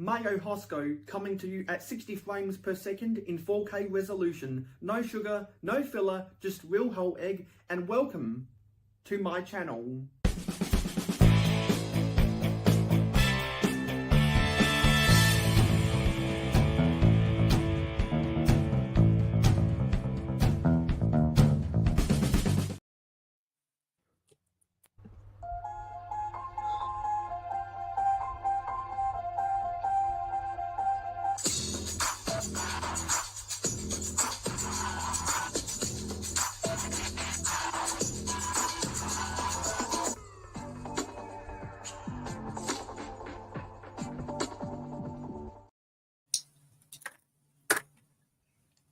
Mayo Hosko coming to you at 60 frames per second in 4K resolution. No sugar, no filler, just real whole egg, and welcome to my channel.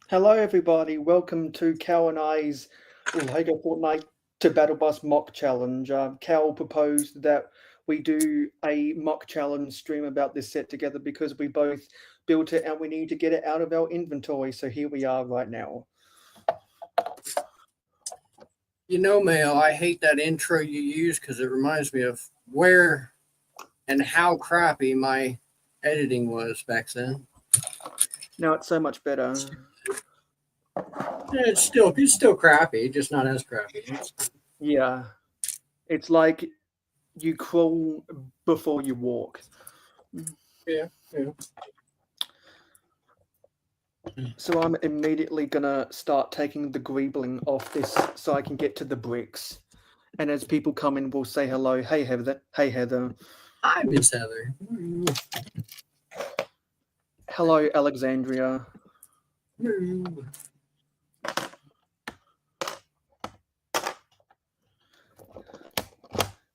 Hello everybody, welcome to Cow and I's LEGO Fortnite Battlebus mock challenge. Cow proposed that we do a mock challenge stream about this set together because we both built it and we need to get it out of our inventory, so here we are right now. You know, Mayo, I hate that intro you use because it reminds me of where and how crappy my editing was back then. Now it's so much better. It's still crappy, just not as crappy. Yeah, it's like you crawl before you walk. Yeah. So I'm immediately gonna start taking the greebling off this so I can get to the bricks. And as people come in, we'll say hello. Hey Heather. Hey Heather. Hi, Miss Heather. Hello Alexandria.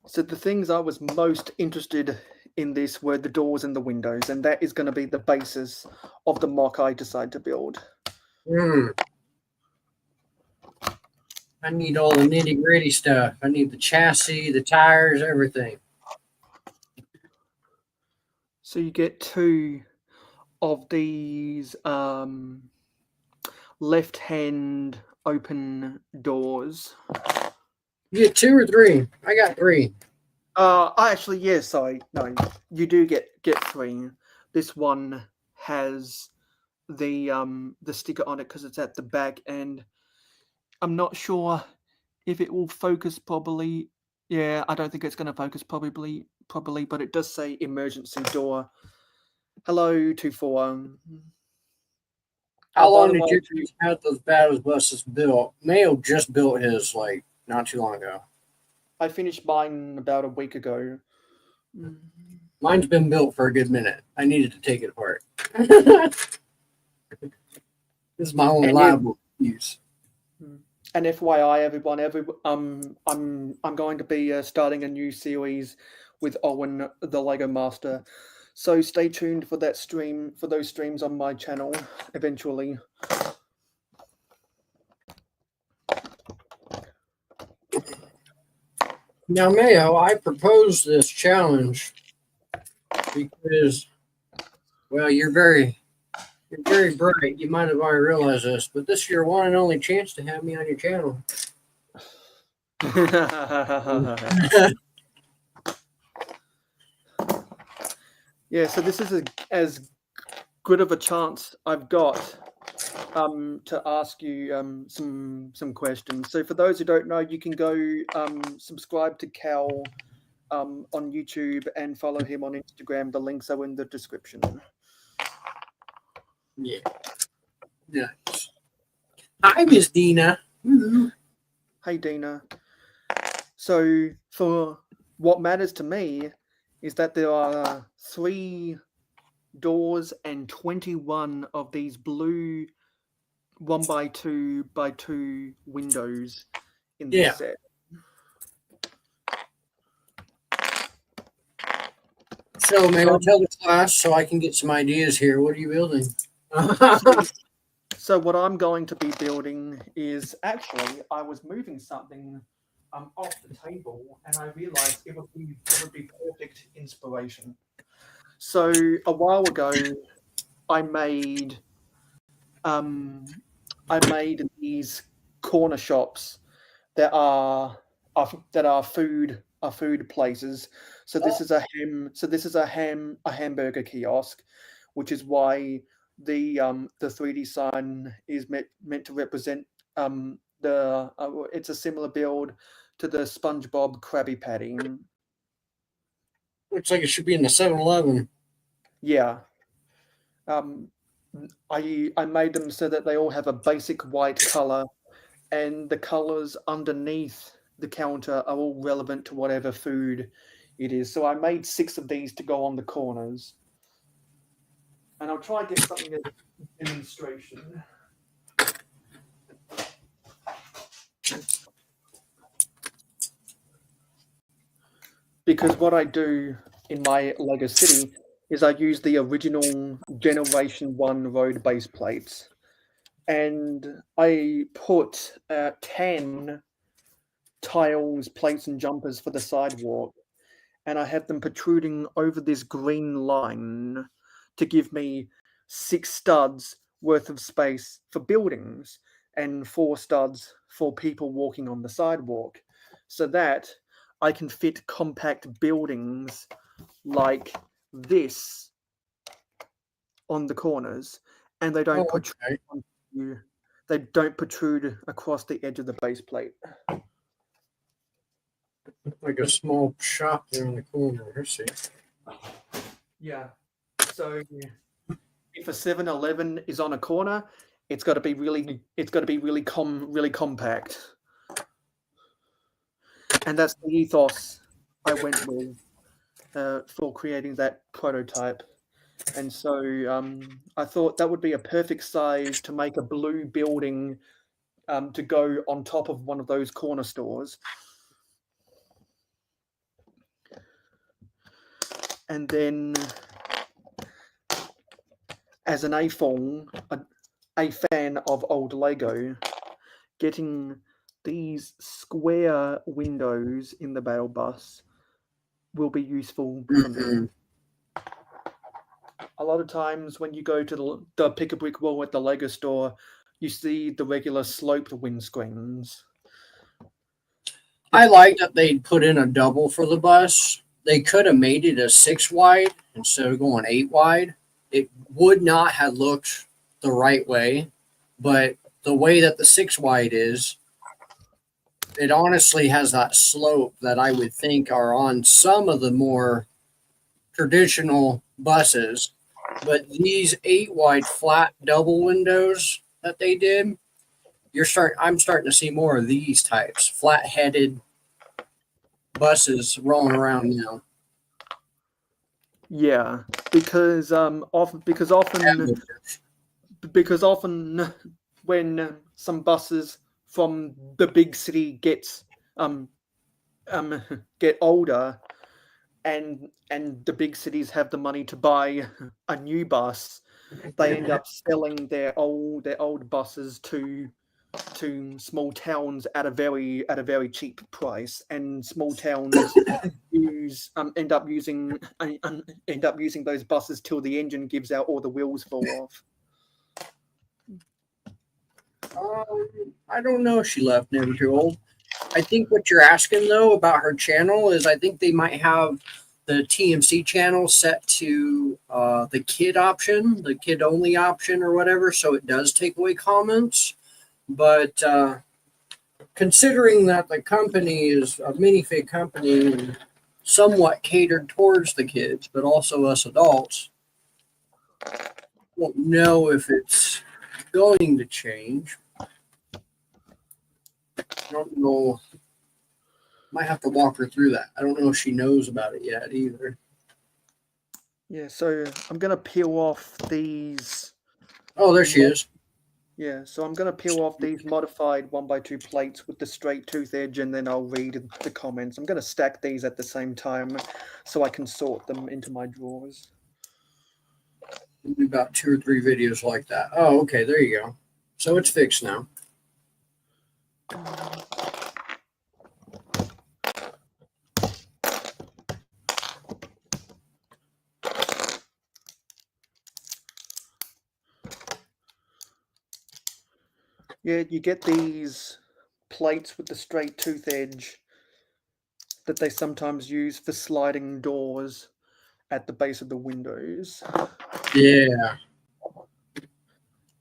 So the things I was most interested in this were the doors and the windows, and that is going to be the basis of the mock I decide to build. I need all the nitty-gritty stuff. I need the chassis, the tires, everything. So you get two of these left-hand open doors. You get 2 or 3? I got 3. Actually, yeah, sorry. No, you do get 3. This one has the sticker on it because it's at the back, and I'm not sure if it will focus properly. Yeah, I don't think it's going to focus properly, but it does say emergency door. Hello, 24. How long did you have those Battlebuses built? Mayo just built his like not too long ago. I finished mine about a week ago. Mine's been built for a good minute. I needed to take it apart. This is my only reliable use. And FYI, everyone, I'm going to be starting a new series with Owen, the Lego Master. So stay tuned for that stream, for those streams on my channel eventually. Now, Mayo, I proposed this challenge because, well, you're very bright. You might have already realized this, but this is your one and only chance to have me on your channel. Yeah, so this is as good of a chance I've got to ask you some questions. So for those who don't know, you can go subscribe to Cal on YouTube and follow him on Instagram. The links are in the description. Yeah. Nice. Hi, Miss Dina. Hey, Dina. So for what matters to me is that there are 3 doors and 21 of these blue 1x2x2 windows in this set. So, Mayo, tell the class so I can get some ideas here. What are you building? So what I'm going to be building is, actually, I was moving something off the table, and I realized it would be perfect inspiration. So a while ago, I made these corner shops that are food food places. So this is a hamburger kiosk, which is why the 3D sign is meant to represent it's a similar build to the SpongeBob Krabby Patty. Looks like it should be in the 7-Eleven. Yeah. I made them so that they all have a basic white color, and the colors underneath the counter are all relevant to whatever food it is. So I made 6 of these to go on the corners, and I'll try and get something as a demonstration. Because what I do in my Lego City is I use the original Generation 1 road base plates, and I put 10 tiles, plates, and jumpers for the sidewalk, and I have them protruding over this green line to give me 6 studs worth of space for buildings and 4 studs for people walking on the sidewalk, so that I can fit compact buildings like this on the corners, and they don't protrude onto you. They don't protrude across the edge of the base plate. Like a small shop there in the corner. I see. Yeah. So if a 7-Eleven is on a corner, it's got to be really compact. And that's the ethos I went with for creating that prototype. And so I thought that would be a perfect size to make a blue building to go on top of one of those corner stores. And then, as an a fan of old Lego, getting these square windows in the Battlebus will be useful for me. A lot of times when you go to the pick a brick wall at the Lego store, you see the regular sloped windscreens. I like that they put in a double for the bus. They could have made it a 6 wide instead of going 8 wide. It would not have looked the right way, but the way that the 6 wide is, it honestly has that slope that I would think are on some of the more traditional buses. But these 8 wide flat double windows that they did, I'm starting to see more of these types, flat headed buses rolling around now. Yeah, because often when some buses from the big city get older, and the big cities have the money to buy a new bus, they end up selling their old buses to small towns at a very cheap price, and small towns end up using those buses till the engine gives out or the wheels fall off. I don't know if she left Never Too Old. I think what you're asking though about her channel is I think they might have the TMC channel set to the kid option, the kid only option or whatever, so it does take away comments. But considering that the company is a minifig company and somewhat catered towards the kids, but also us adults, won't know if it's going to change. I don't know. Might have to walk her through that. I don't know if she knows about it yet either. Yeah, so I'm gonna peel off these. Oh, there she is. Yeah, so I'm gonna peel off these modified 1x2 plates with the straight tooth edge, and then I'll read the comments. I'm gonna stack these at the same time so I can sort them into my drawers. Maybe about 2 or 3 videos like that. Oh, okay, there you go. So it's fixed now. Yeah, you get these plates with the straight tooth edge that they sometimes use for sliding doors at the base of the windows. Yeah.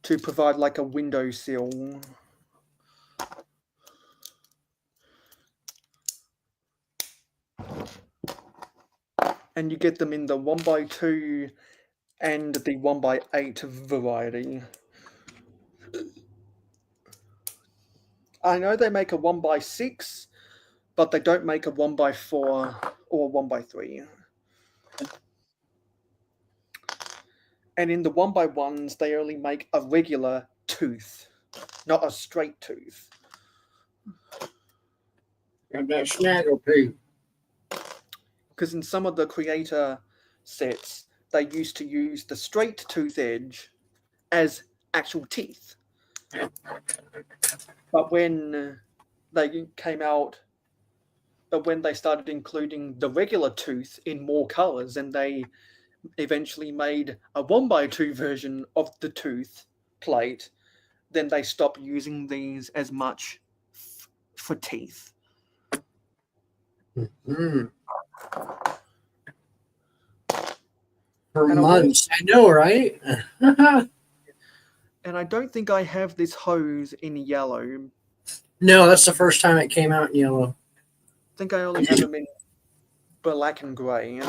To provide like a window sill. And you get them in the 1x2 and the 1x8 variety. I know they make a 1x6, but they don't make a 1x4 or 1x3. And in the 1x1s, they only make a regular tooth, not a straight tooth. Got that snaggletooth. Because in some of the creator sets, they used to use the straight tooth edge as actual teeth. But when they came out, when they started including the regular tooth in more colors, and they eventually made a 1x2 version of the tooth plate, then they stopped using these as much for teeth. Mm. For months. I know, right? And I don't think I have this hose in yellow. No, that's the first time it came out in yellow. I think I only have them in black and gray.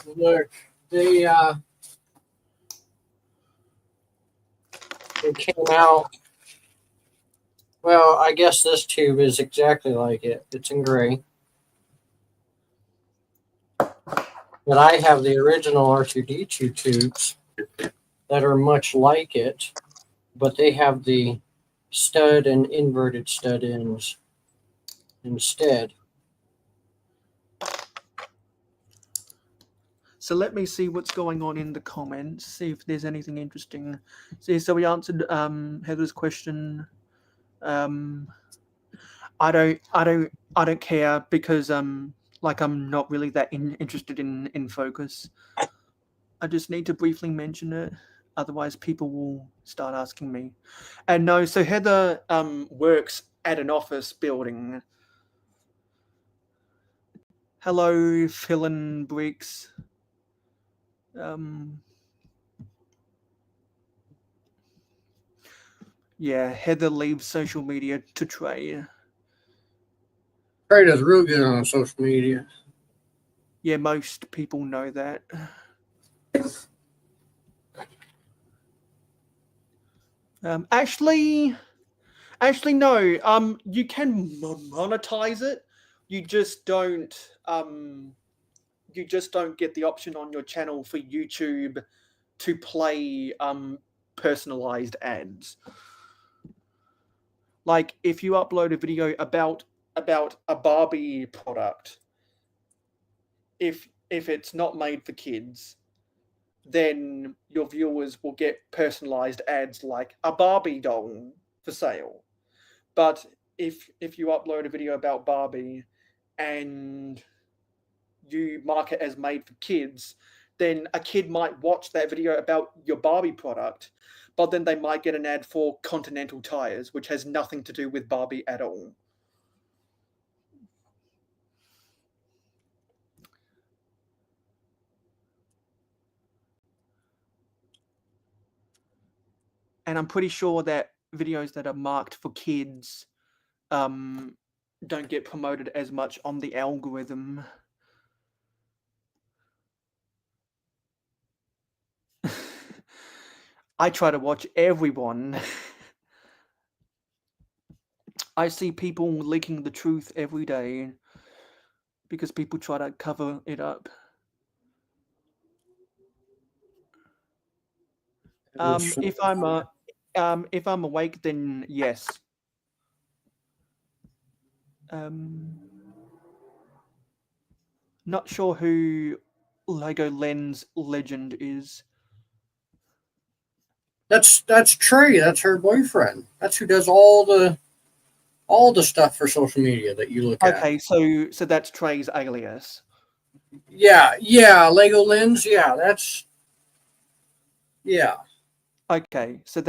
Look, they came out. Well, I guess this tube is exactly like it. It's in gray. But I have the original R2D2 tubes that are much like it, but they have the stud and inverted stud ends instead. So let me see what's going on in the comments, see if there's anything interesting. See, so we answered Heather's question. I don't care because like I'm not really that interested in focus. I just need to briefly mention it, otherwise people will start asking me. And no, so Heather works at an office building. Hello, Phil and Bricks. Yeah, Heather leaves social media to Trey. Trey does real good on social media. Yeah, most people know that. Actually, no. You can monetize it. You just don't. You just don't get the option on your channel for YouTube to play personalized ads. Like if you upload a video about a Barbie product, if it's not made for kids, then your viewers will get personalized ads like a Barbie doll for sale. But if you upload a video about Barbie and you mark it as made for kids, then a kid might watch that video about your Barbie product, but then they might get an ad for Continental tires, which has nothing to do with Barbie at all. And I'm pretty sure that videos that are marked for kids don't get promoted as much on the algorithm. I try to watch everyone. I see people leaking the truth every day because people try to cover it up. If I'm awake, then yes. Not sure who Lego Lens Legend is. That's Trey. That's her boyfriend. That's who does all the stuff for social media that you look at. Okay, so that's Trey's alias. Yeah, Lego Lens. Yeah, that's Okay, so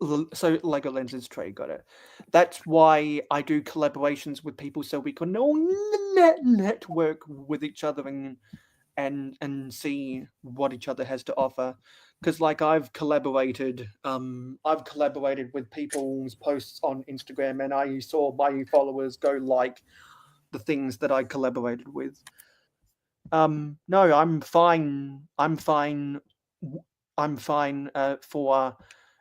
Lego Lens is Trey, got it. That's why I do collaborations with people so we can all network with each other and see what each other has to offer. Because like I've collaborated with people's posts on Instagram, and I saw my followers go like the things that I collaborated with. No, I'm fine. I'm fine for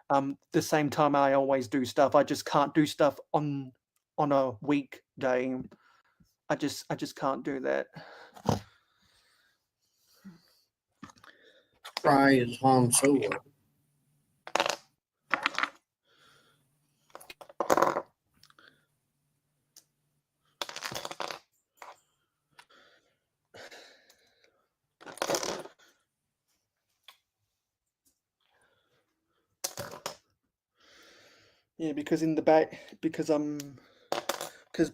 the same time I always do stuff. I just can't do stuff on a weekday. I just can't do that. Try is Han Solo. Yeah, because in the back, because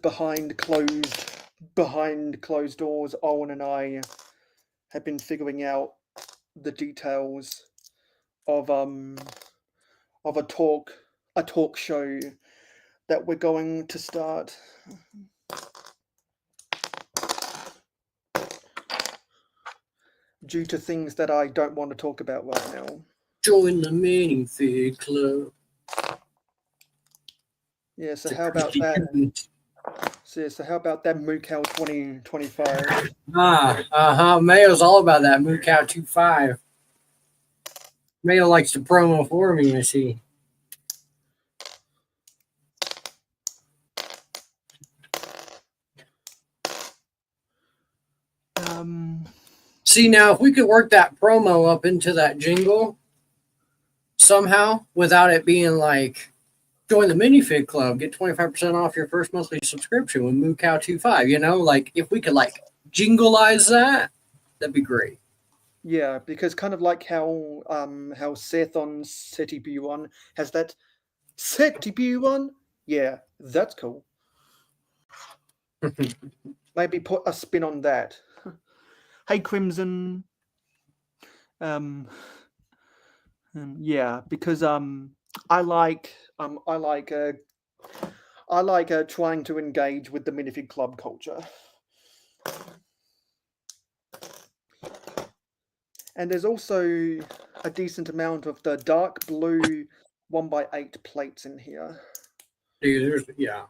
behind closed doors, Owen and I have been figuring out the details of a talk show that we're going to start. Due to things that I don't want to talk about right now. Join the minifig club. Yeah, so how about that? So how about that Moocow 2025? Mayo's all about that Moocow 25. Mayo likes to promo for me, I see. See, now if we could work that promo up into that jingle somehow without it being like, join the minifig club, get 25% off your first monthly subscription with Moocow 25. You know, like if we could like jingleize that, that'd be great. Yeah, because kind of like how Seth on SetiBu1 has that SetiBu1. Yeah, that's cool. Maybe put a spin on that. Hey Crimson. Yeah, because I like trying to engage with the minifig club culture. And there's also a decent amount of the dark blue 1x8 plates in here. Dude, yeah.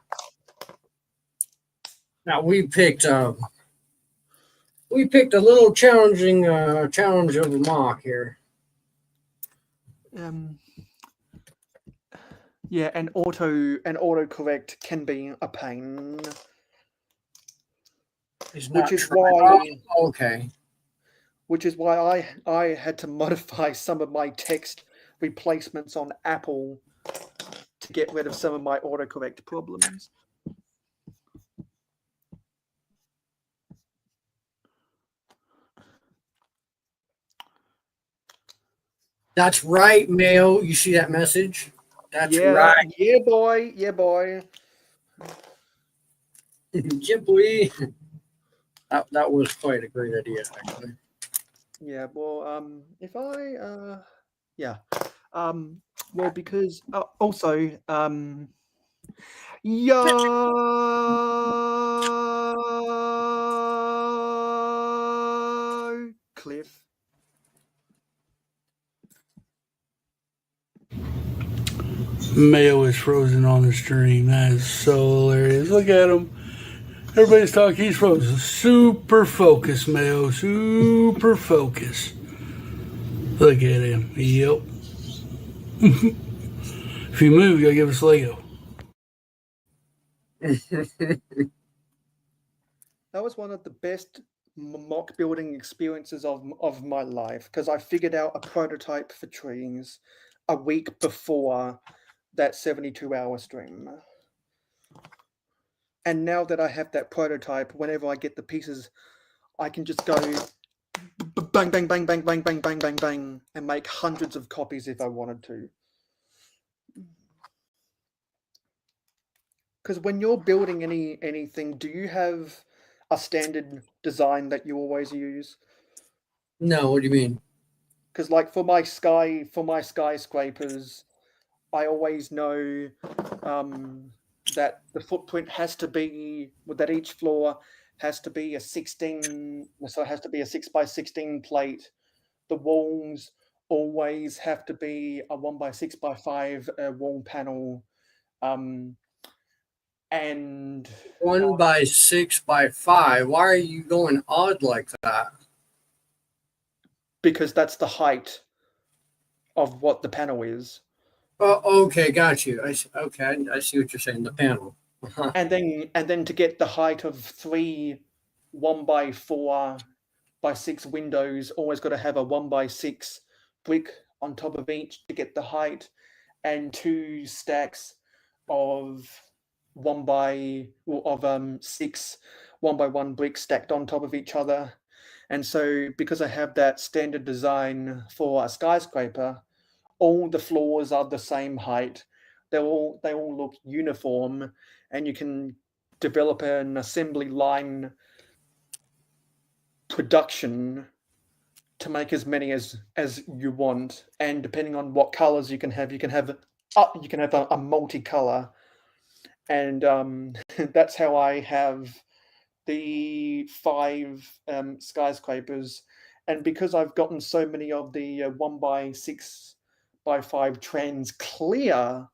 Now we picked a little challenging challenge of a mock here. Yeah, and autocorrect can be a pain. Which is why I had to modify some of my text replacements on Apple to get rid of some of my autocorrect problems. That's right, Mayo. You see that message? That's right. Yeah, boy. Yeah, boy. Yeah, boy. That was quite a great idea, actually. Yeah, well, if I, yeah, well, because also, yo, Cliff. Mayo is frozen on the stream. That is so hilarious. Look at him. Everybody's talking. He's frozen. Super focused, Mayo. Super focused. Look at him. Yep. If you move, you gotta give us Lego. That was one of the best mock building experiences of my life, because I figured out a prototype for trees a week before that 72-hour stream. And now that I have that prototype, whenever I get the pieces, I can just go bang, bang, bang, bang, bang, bang, bang, bang, bang, and make hundreds of copies if I wanted to. Because when you're building anything, do you have a standard design that you always use? No, what do you mean? Because like for my skyscrapers, I always know that the footprint has to be, that each floor has to be a 16, so it has to be a 6x16 plate. The walls always have to be a 1x6x5 wall panel. And 1x6x5. Why are you going odd like that? because that's the height of what the panel is. Oh, okay, got you. Okay, I see what you're saying. The panel. And then to get the height of 3 1x4x6 windows, always got to have a 1x6 brick on top of each to get the height, and 2 stacks of 6 1x1 bricks stacked on top of each other. And so because I have that standard design for a skyscraper, all the floors are the same height. They all look uniform, and you can develop an assembly line production to make as many as you want. And depending on what colors you can have a multicolor. And that's how I have the 5 skyscrapers. And because I've gotten so many of the 1x6x5 trans clear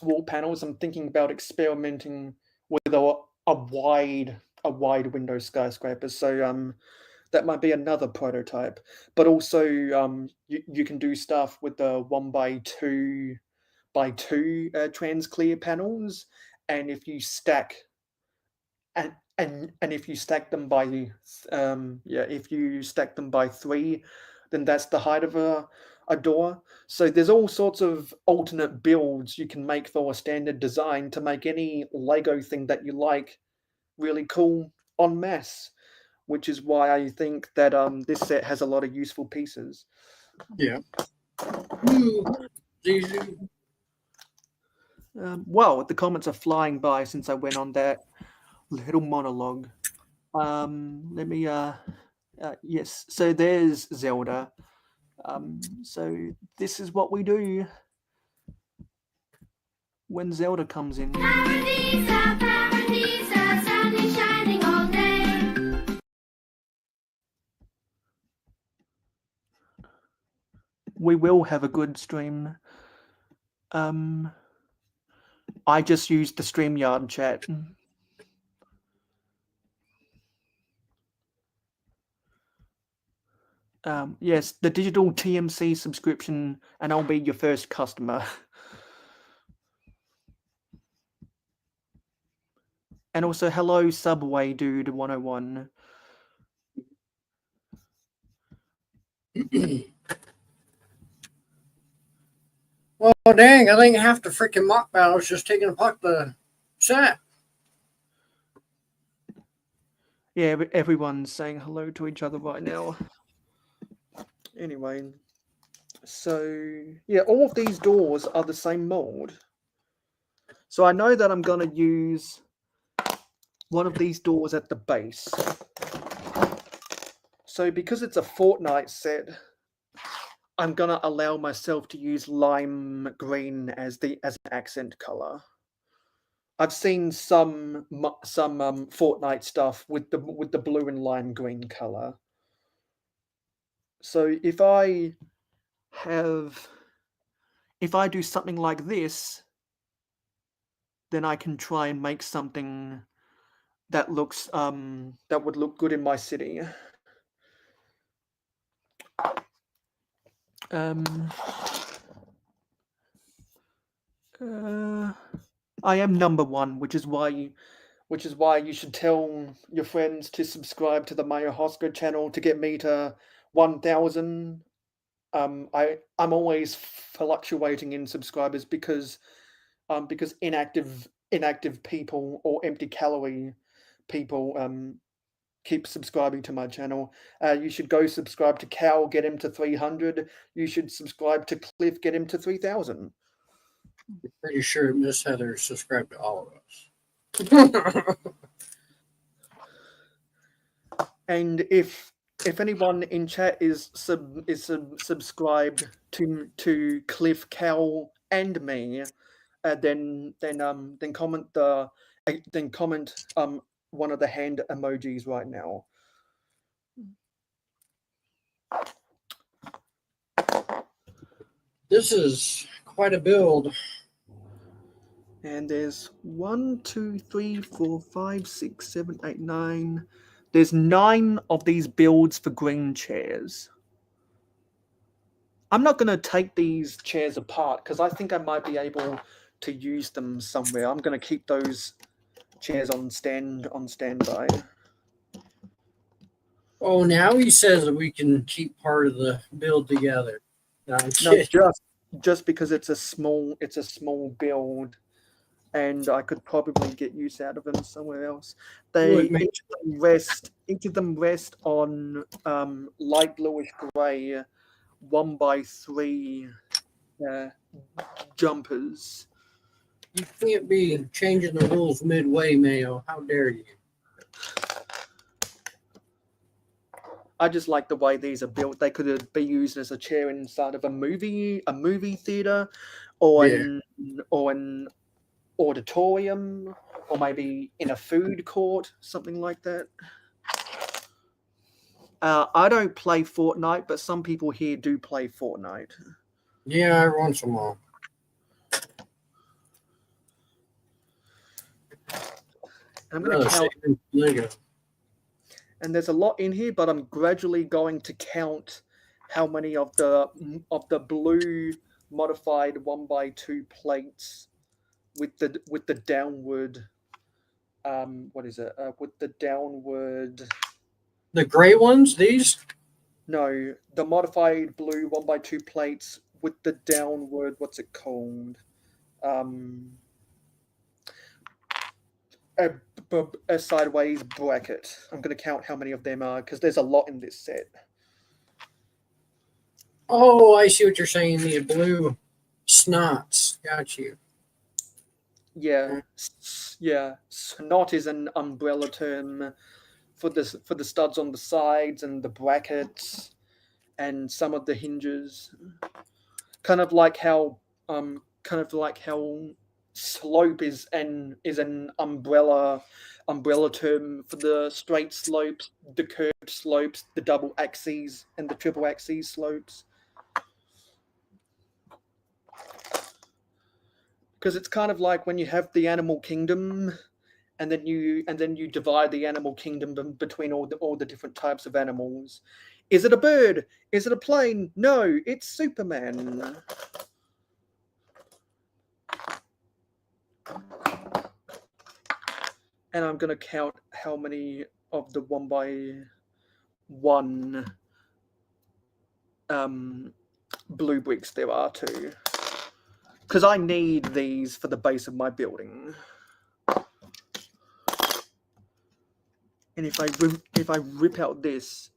wall panels, I'm thinking about experimenting with a wide window skyscraper. So that might be another prototype. But also you can do stuff with the 1x2 trans clear panels, and if you stack and if you stack them by if you stack them by 3, then that's the height of a door. So there's all sorts of alternate builds you can make for a standard design to make any Lego thing that you like really cool en masse, which is why I think that this set has a lot of useful pieces. Yeah. Well, the comments are flying by since I went on that little monologue. Let me yes, so there's Zelda. So this is what we do when Zelda comes in. Paradisa, Paradisa, sun is shining all day. We will have a good stream. I just used the StreamYard chat. Yes, the digital TMC subscription, and I'll be your first customer. And also, hello, Subway Dude 101. Well, dang, I think half the freaking mock battles just taking apart the set. Yeah, everyone's saying hello to each other right now. Anyway, so yeah, all of these doors are the same mold. So I know that I'm going to use one of these doors at the base. So because it's a Fortnite set, I'm going to allow myself to use lime green as an accent color. I've seen some Fortnite stuff with the blue and lime green color. So if I do something like this, then I can try and make something that looks that would look good in my city. I am number 1, which is why you should tell your friends to subscribe to the Mayo Hosko channel to get me to 1,000. I'm always fluctuating in subscribers because inactive people or empty calorie people keep subscribing to my channel. You should go subscribe to Cal, get him to 300. You should subscribe to Cliff, get him to 3,000. I'm pretty sure Miss Heather subscribed to all of us. And if anyone in chat is subscribed to Cliff, Cal, and me, then comment one of the hand emojis right now. This is quite a build. And there's 1, 2, 3, 4, 5, 6, 7, 8, 9. There's 9 of these builds for green chairs. I'm not going to take these chairs apart because I think I might be able to use them somewhere. I'm going to keep those chairs on standby. Oh, now he says that we can keep part of the build together. No, I'm No, kidding. just because it's a small build, and I could probably get use out of them somewhere else. Look, man. Each of them rest on light bluish grey 1x3 jumpers. You can't be changing the rules midway, Mayo. How dare you? I just like the way these are built. They could be used as a chair inside of a movie theater, or an auditorium, or maybe in a food court, something like that. I don't play Fortnite, but some people here do play Fortnite. Yeah, every once in a while. And I'm going to count. Lego. And there's a lot in here, but I'm gradually going to count how many of the blue modified 1x2 plates with the downward with the downward. The gray ones, these? No, the modified blue 1x2 plates with the downward, what's it called? A sideways bracket. I'm going to count how many of them are because there's a lot in this set. Oh, I see what you're saying. The blue snots. Got you. Yeah, yeah. Snot is an umbrella term for the studs on the sides and the brackets and some of the hinges. Kind of like how slope is an umbrella term for the straight slopes, the curved slopes, the double axes, and the triple axes slopes. Because it's kind of like when you have the animal kingdom, and then you divide the animal kingdom between all the different types of animals. Is it a bird? Is it a plane? No, it's Superman. And I'm going to count how many of the 1x1 blue bricks there are too. Because I need these for the base of my building. And if I rip out this,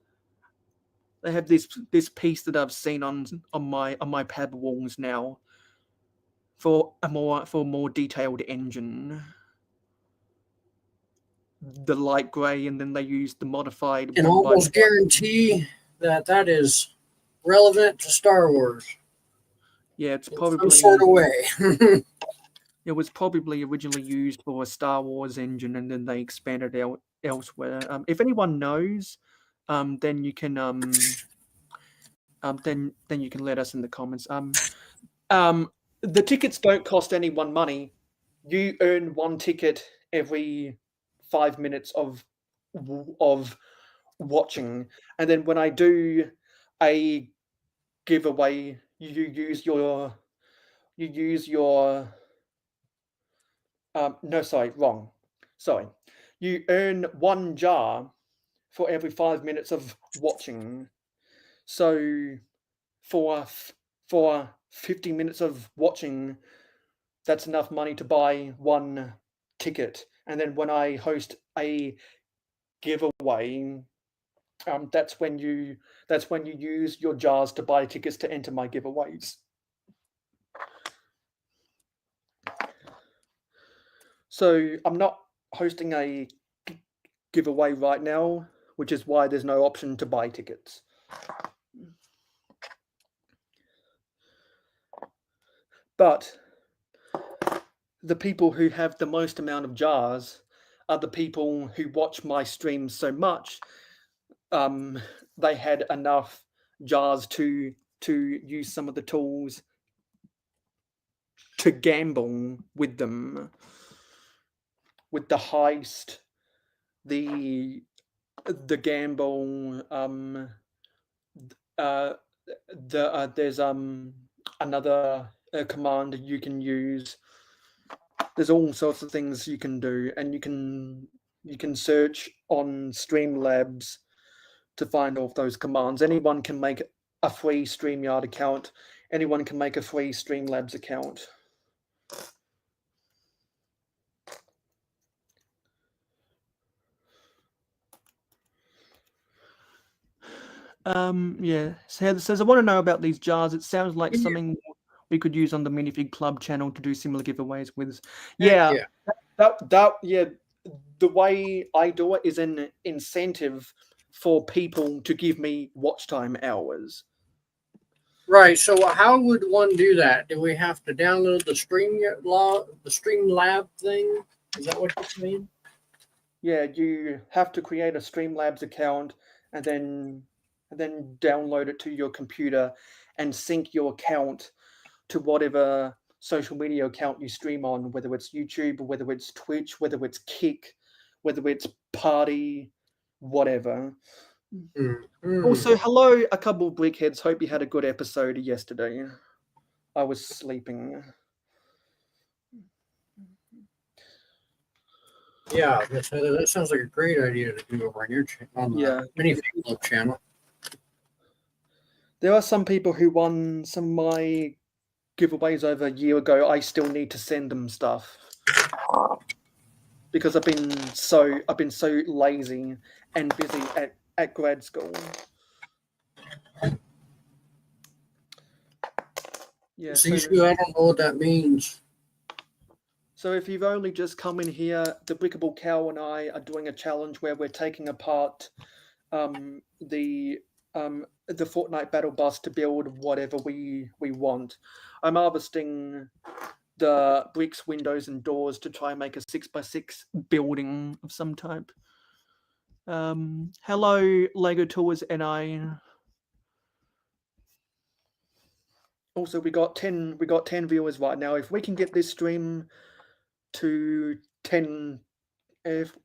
they have this piece that I've seen on my pad walls now for a more detailed engine. The light grey, and then they use the modified. And almost guarantee that is relevant to Star Wars. Yeah, it's probably some sort of way. It was probably originally used for a Star Wars engine, and then they expanded out elsewhere. If anyone knows, then you can then you can let us in the comments. The tickets don't cost anyone money. You earn one ticket every 5 minutes of watching, and then when I do a giveaway, you use your no, sorry, wrong. Sorry. You earn one jar for every 5 minutes of watching. So for 50 minutes of watching, that's enough money to buy one ticket. And then when I host a giveaway, that's when you use your jars to buy tickets to enter my giveaways. So I'm not hosting a giveaway right now, which is why there's no option to buy tickets. But the people who have the most amount of jars other people who watch my streams so much, they had enough jars to use some of the tools to gamble with them, with the heist, the gamble. There's another command you can use. There's all sorts of things you can do, and you can search on Streamlabs to find all of those commands. Anyone can make a free StreamYard account. Anyone can make a free Streamlabs account. Yeah. So Heather says, I want to know about these jars. It sounds like something we could use on the Minifig Club channel to do similar giveaways with. Yeah. Yeah. The way I do it is an incentive for people to give me watch time hours. Right. So how would one do that? Do we have to download the Streamlab thing? Is that what you're saying? Yeah, you have to create a Streamlabs account and then download it to your computer and sync your account to whatever social media account you stream on, whether it's YouTube, whether it's Twitch, whether it's Kick, whether it's Party, whatever. Also, hello, a couple of brickheads. Hope you had a good episode yesterday. I was sleeping. Yeah, that sounds like a great idea to do over on your on the Minifig Club channel. There are some people who won some of my giveaways over a year ago. I still need to send them stuff because I've been so lazy and busy at grad school. Yeah. So I don't know what that means. So if you've only just come in here, TheBrickableCow and I are doing a challenge where we're taking apart the Fortnite Battlebus to build whatever we want. I'm harvesting the bricks, windows, and doors to try and make a 6x6 building of some type. Hello, Lego Tours NI. Also, we got 10 viewers right now. If we can get this stream to 10, if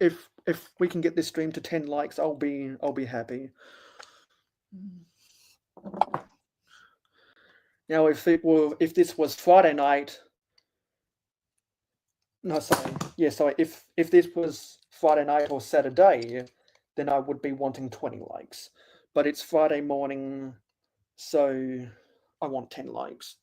we can get this stream to 10 likes, I'll be happy. Now, if this was Friday night, if this was Friday night or Saturday, then I would be wanting 20 likes. But it's Friday morning, so I want 10 likes.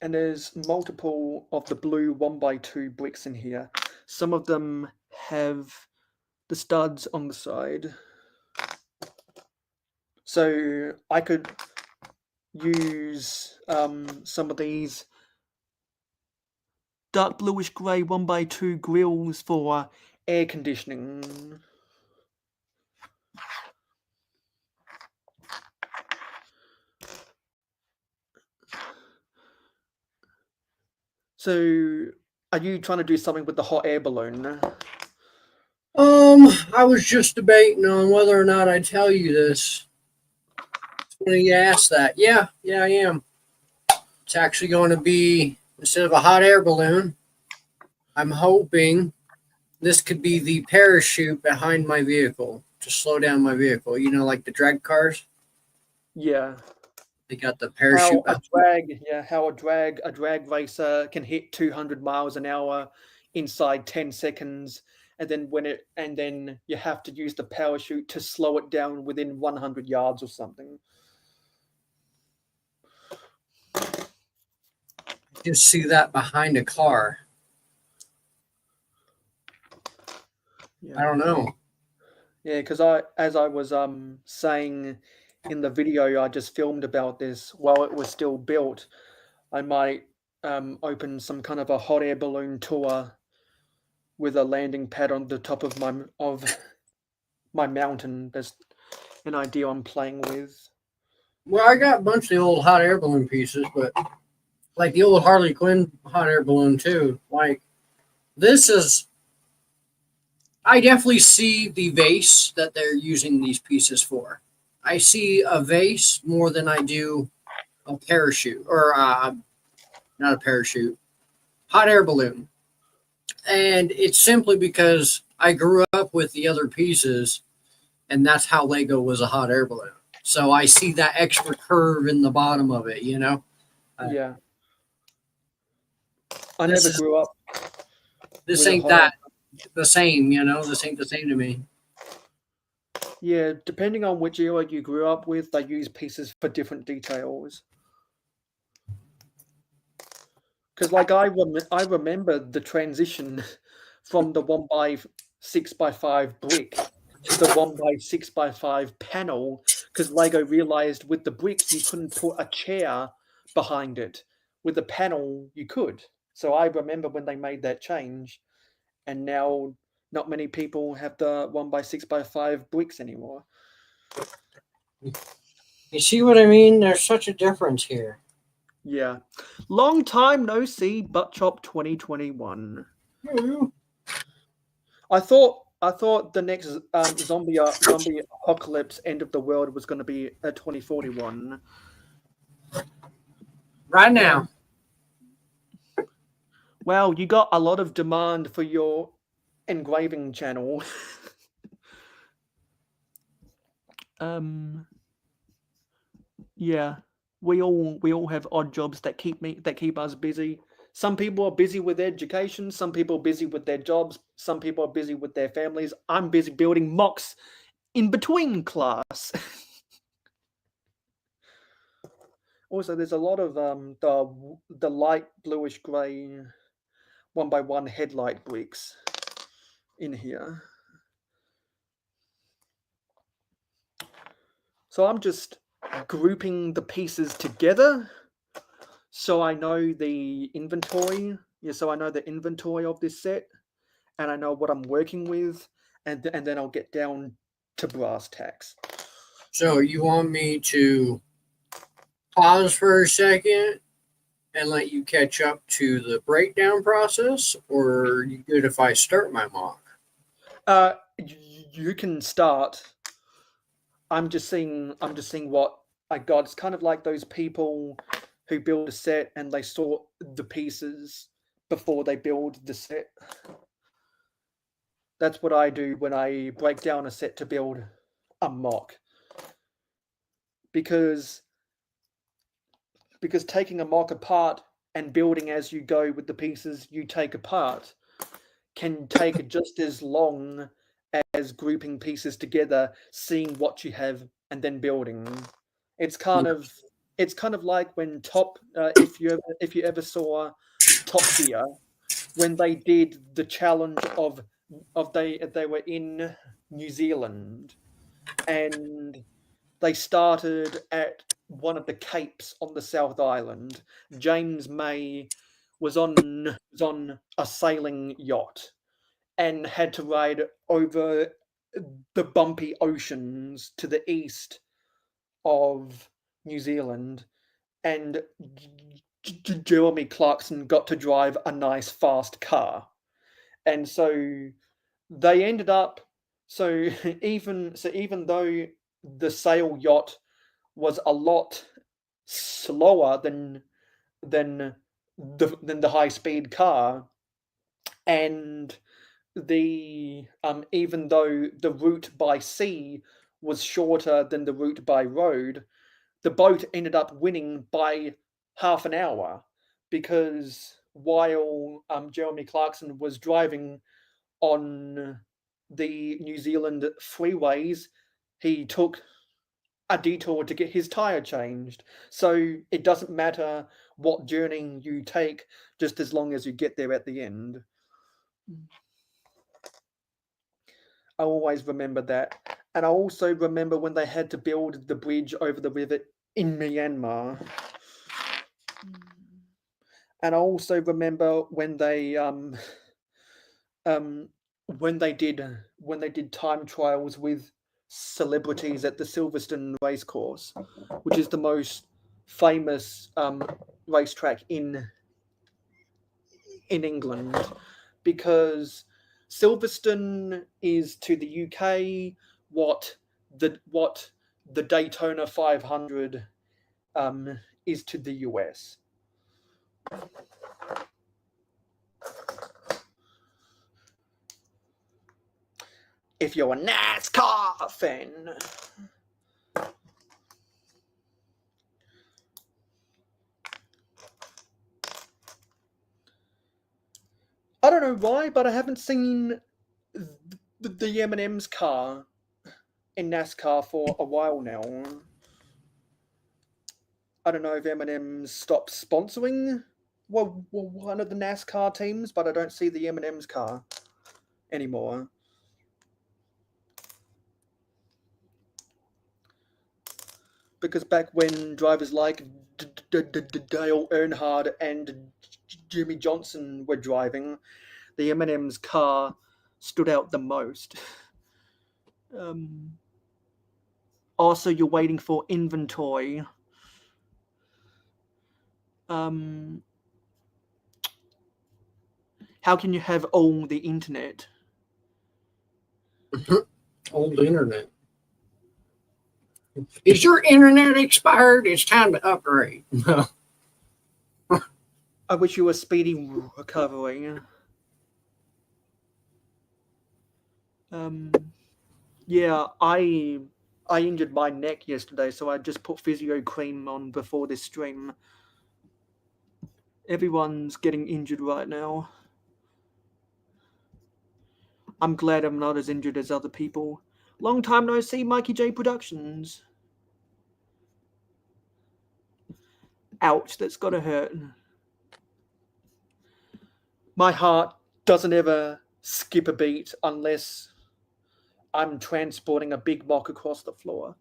And there's multiple of the blue 1x2 bricks in here. Some of them have the studs on the side. So I could use some of these dark bluish grey 1x2 grills for air conditioning. So, are you trying to do something with the hot air balloon? I was just debating on whether or not I'd tell you this. When you asked that, yeah, I am. It's actually going to be, instead of a hot air balloon, I'm hoping this could be the parachute behind my vehicle to slow down my vehicle. You know, like the drag cars. Yeah. They got the parachute. How a drag racer can hit 200 miles an hour inside 10 seconds, and then you have to use the parachute to slow it down within 100 yards or something. Just see that behind a car. Yeah. I don't know. Yeah, because as I was saying in the video I just filmed about this, while it was still built, I might open some kind of a hot air balloon tour with a landing pad on the top of my mountain. That's an idea I'm playing with. Well, I got a bunch of the old hot air balloon pieces, but like the old Harley Quinn hot air balloon too. Like this is, I definitely see the vase that they're using these pieces for. I see a vase more than I do a parachute or not a parachute, hot air balloon. And it's simply because I grew up with the other pieces, and that's how Lego was a hot air balloon. So I see that extra curve in the bottom of it, you know? Yeah. I This never is- grew up. This with a ain't hot that the same, you know? This ain't the same to me. Yeah, depending on which era you grew up with, they use pieces for different details. Because, like, I remember the transition from the 1x6x5 brick to the 1x6x5 panel, because Lego realized with the brick you couldn't put a chair behind it. With the panel, you could. So I remember when they made that change, and now not many people have the 1x6x5 bricks anymore. You see what I mean? There's such a difference here. Yeah. Long time no see, Butt Chop 2021. I thought the next zombie apocalypse end of the world was going to be a 2041. Right now. Well, you got a lot of demand for your engraving channel. Yeah. We all have odd jobs that keep us busy. Some people are busy with education, some people are busy with their jobs, some people are busy with their families. I'm busy building mocks in between class. Also, there's a lot of the light bluish grey 1x1 headlight bricks in here. So I'm just grouping the pieces together so I know the inventory. Yeah, so I know the inventory of this set, and I know what I'm working with, and then I'll get down to brass tacks. So you want me to pause for a second and let you catch up to the breakdown process, or are you good if I start my mock? You can start. I'm just seeing what I got. It's kind of like those people who build a set and they sort the pieces before they build the set. That's what I do when I break down a set to build a mock. Because taking a mock apart and building as you go with the pieces you take apart can take just as long as grouping pieces together, seeing what you have, and then building. It's kind of like when if you ever saw Top Gear, when they did the challenge of they were in New Zealand, and they started at one of the capes on the South Island. James May was on a sailing yacht and had to ride over the bumpy oceans to the east of New Zealand, and Jeremy Clarkson got to drive a nice fast car, and so they ended up. So even though the sail yacht was a lot slower than the high speed car, and the even though the route by sea was shorter than the route by road, the boat ended up winning by half an hour, because while Jeremy Clarkson was driving on the New Zealand freeways, he took a detour to get his tire changed. So it doesn't matter what journey you take, just as long as you get there at the end. I always remember that. And I also remember when they had to build the bridge over the river in Myanmar. And I also remember when they did time trials with celebrities at the Silverstone racecourse, which is the most famous racetrack in England, because Silverstone is to the UK what the Daytona 500 is to the US. If you're a NASCAR fan. I don't know why, but I haven't seen the M&M's car in NASCAR for a while now. I don't know if M&M's stopped sponsoring one of the NASCAR teams, but I don't see the M&M's car anymore. Because back when drivers like Dale Earnhardt and Jimmy Johnson were driving, the M&M's car stood out the most. Also, you're waiting for inventory. How can you have all the internet? Old internet. Is your internet expired? It's time to upgrade. I wish you were speedy recovery. Yeah, I injured my neck yesterday, so I just put physio cream on before this stream. Everyone's getting injured right now. I'm glad I'm not as injured as other people. Long time no see, Mikey J Productions. Ouch, that's gotta hurt. My heart doesn't ever skip a beat unless I'm transporting a big mock across the floor.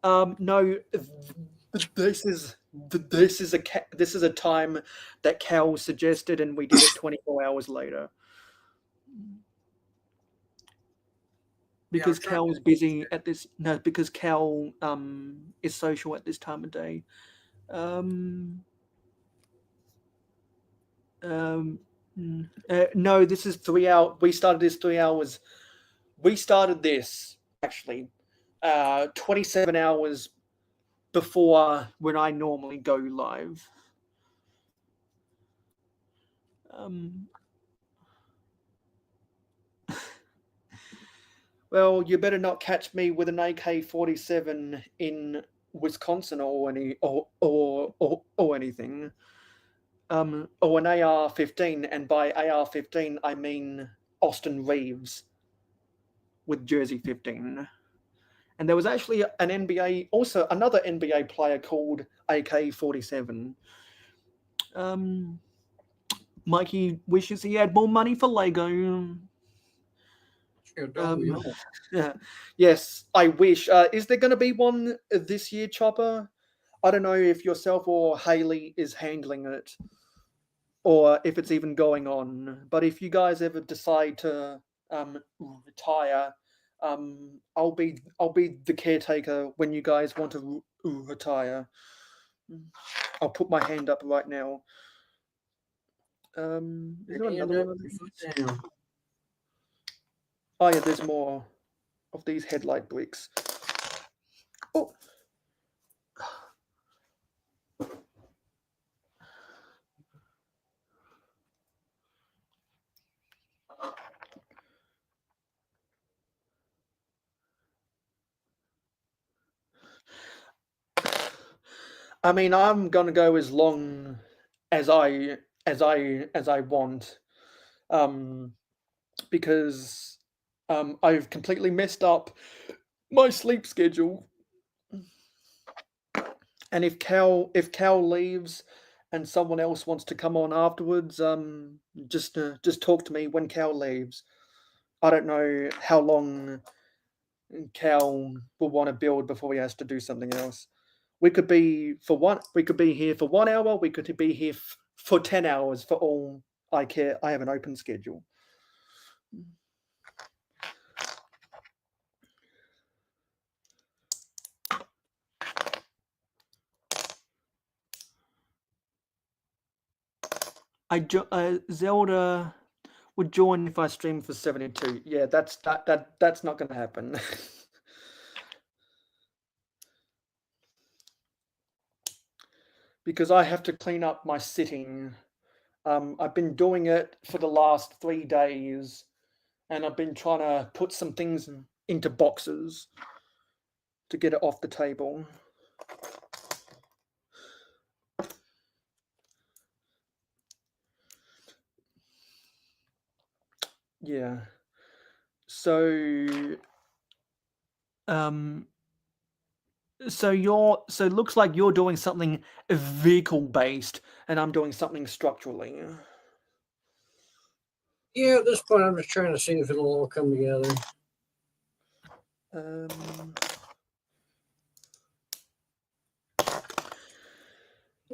No, this is a time that Cal suggested, and we did it 24 hours later. Because Cal's busy at this. No, because Cal is social at this time of day. No, this is 3 hours. We started this 3 hours. We started this actually 27 hours before when I normally go live. Well, you better not catch me with an AK-47 in Wisconsin or anything, or an AR-15, and by AR-15 I mean Austin Reeves with Jersey 15. And there was actually another NBA player called AK-47. Mikey wishes he had more money for Lego. Yeah. Yes, I wish. Is there going to be one this year, Chopper? I don't know if yourself or Haley is handling it, or if it's even going on. But if you guys ever decide to retire, I'll be the caretaker when you guys want to retire. I'll put my hand up right now. Is there another one of these? Oh yeah, there's more of these headlight bricks. Oh. I mean, I'm gonna go as long as I want, because I've completely messed up my sleep schedule. And if Cal leaves and someone else wants to come on afterwards, just talk to me when Cal leaves. I don't know how long Cal will want to build before he has to do something else. We could be here for 1 hour. We could be here for 10 hours. For all I care, I have an open schedule. Zelda would join if I stream for 72. Yeah, that's not going to happen. Because I have to clean up my sitting. I've been doing it for the last 3 days, and I've been trying to put some things into boxes to get it off the table. Yeah. So, so it looks like you're doing something vehicle based, and I'm doing something structurally. Yeah, at this point, I'm just trying to see if it'll all come together.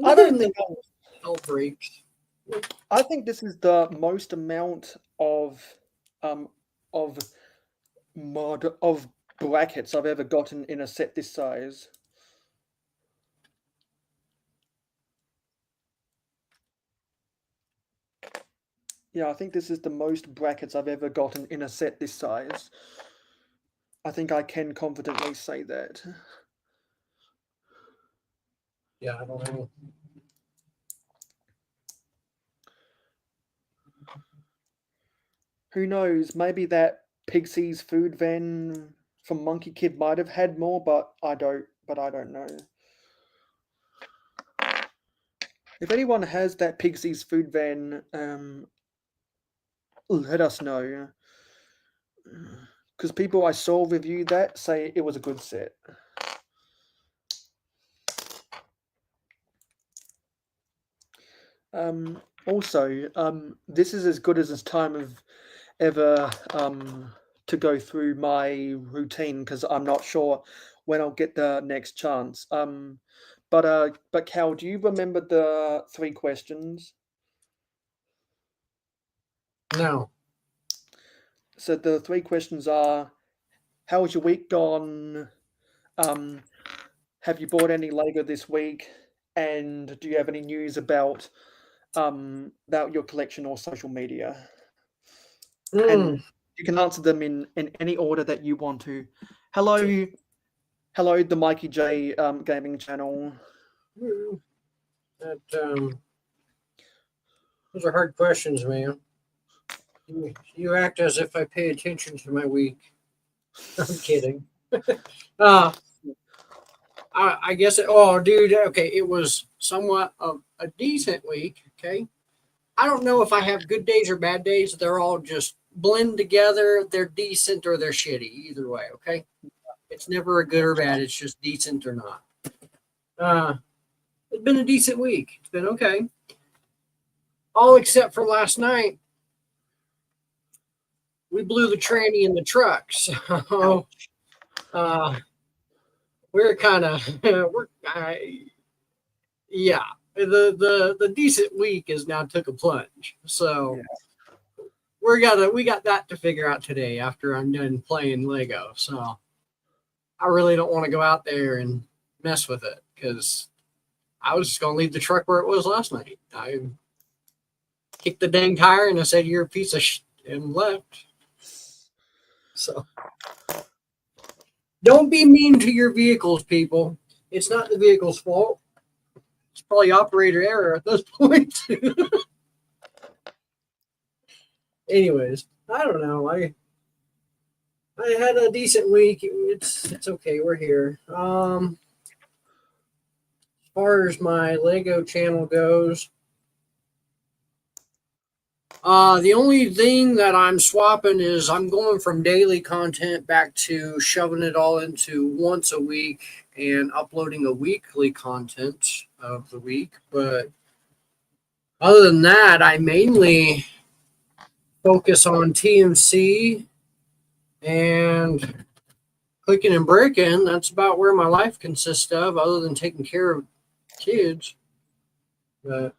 I don't think all breaks. I think this is the most amount of of of brackets I've ever gotten in a set this size. Yeah, I think this is the most brackets I've ever gotten in a set this size. I think I can confidently say that. Yeah, I don't know. Who knows? Maybe that Pixie's food van from Monkey Kid might have had more, but I don't know. If anyone has that Pixie's food van, let us know. Because people I saw review that say it was a good set. Also, this is as good as this time of ever to go through my routine because I'm not sure when I'll get the next chance. But Cal, do you remember the 3 questions? No. So the 3 questions are: how was your week gone? Have you bought any Lego this week? And do you have any news about your collection or social media? And you can answer them in any order that you want to. Hello, the Mikey J gaming channel. That those are hard questions, man. You act as if I pay attention to my week. I'm kidding. I guess oh dude, okay, it was somewhat of a decent week, okay? I don't know if I have good days or bad days. They're all just blend together. They're decent or they're shitty, either way, okay? It's never a good or bad, it's just decent or not. It's been a decent week. It's been okay. All except for last night. We blew the tranny in the truck. So we're kind of yeah. The decent week is now took a plunge. So we got that to figure out today after I'm done playing Lego. So I really don't want to go out there and mess with it because I was just gonna leave the truck where it was last night. I kicked the dang tire and I said, "You're a piece of shit," and left. So don't be mean to your vehicles, people. It's not the vehicle's fault. It's probably operator error at this point. Anyways, I don't know. I had a decent week. It's okay. We're here. As far as my Lego channel goes, the only thing that I'm swapping is I'm going from daily content back to shoving it all into once a week and uploading a weekly content of the week. But other than that, I mainly focus on TMC and clicking and breaking. That's about where my life consists of, other than taking care of kids. But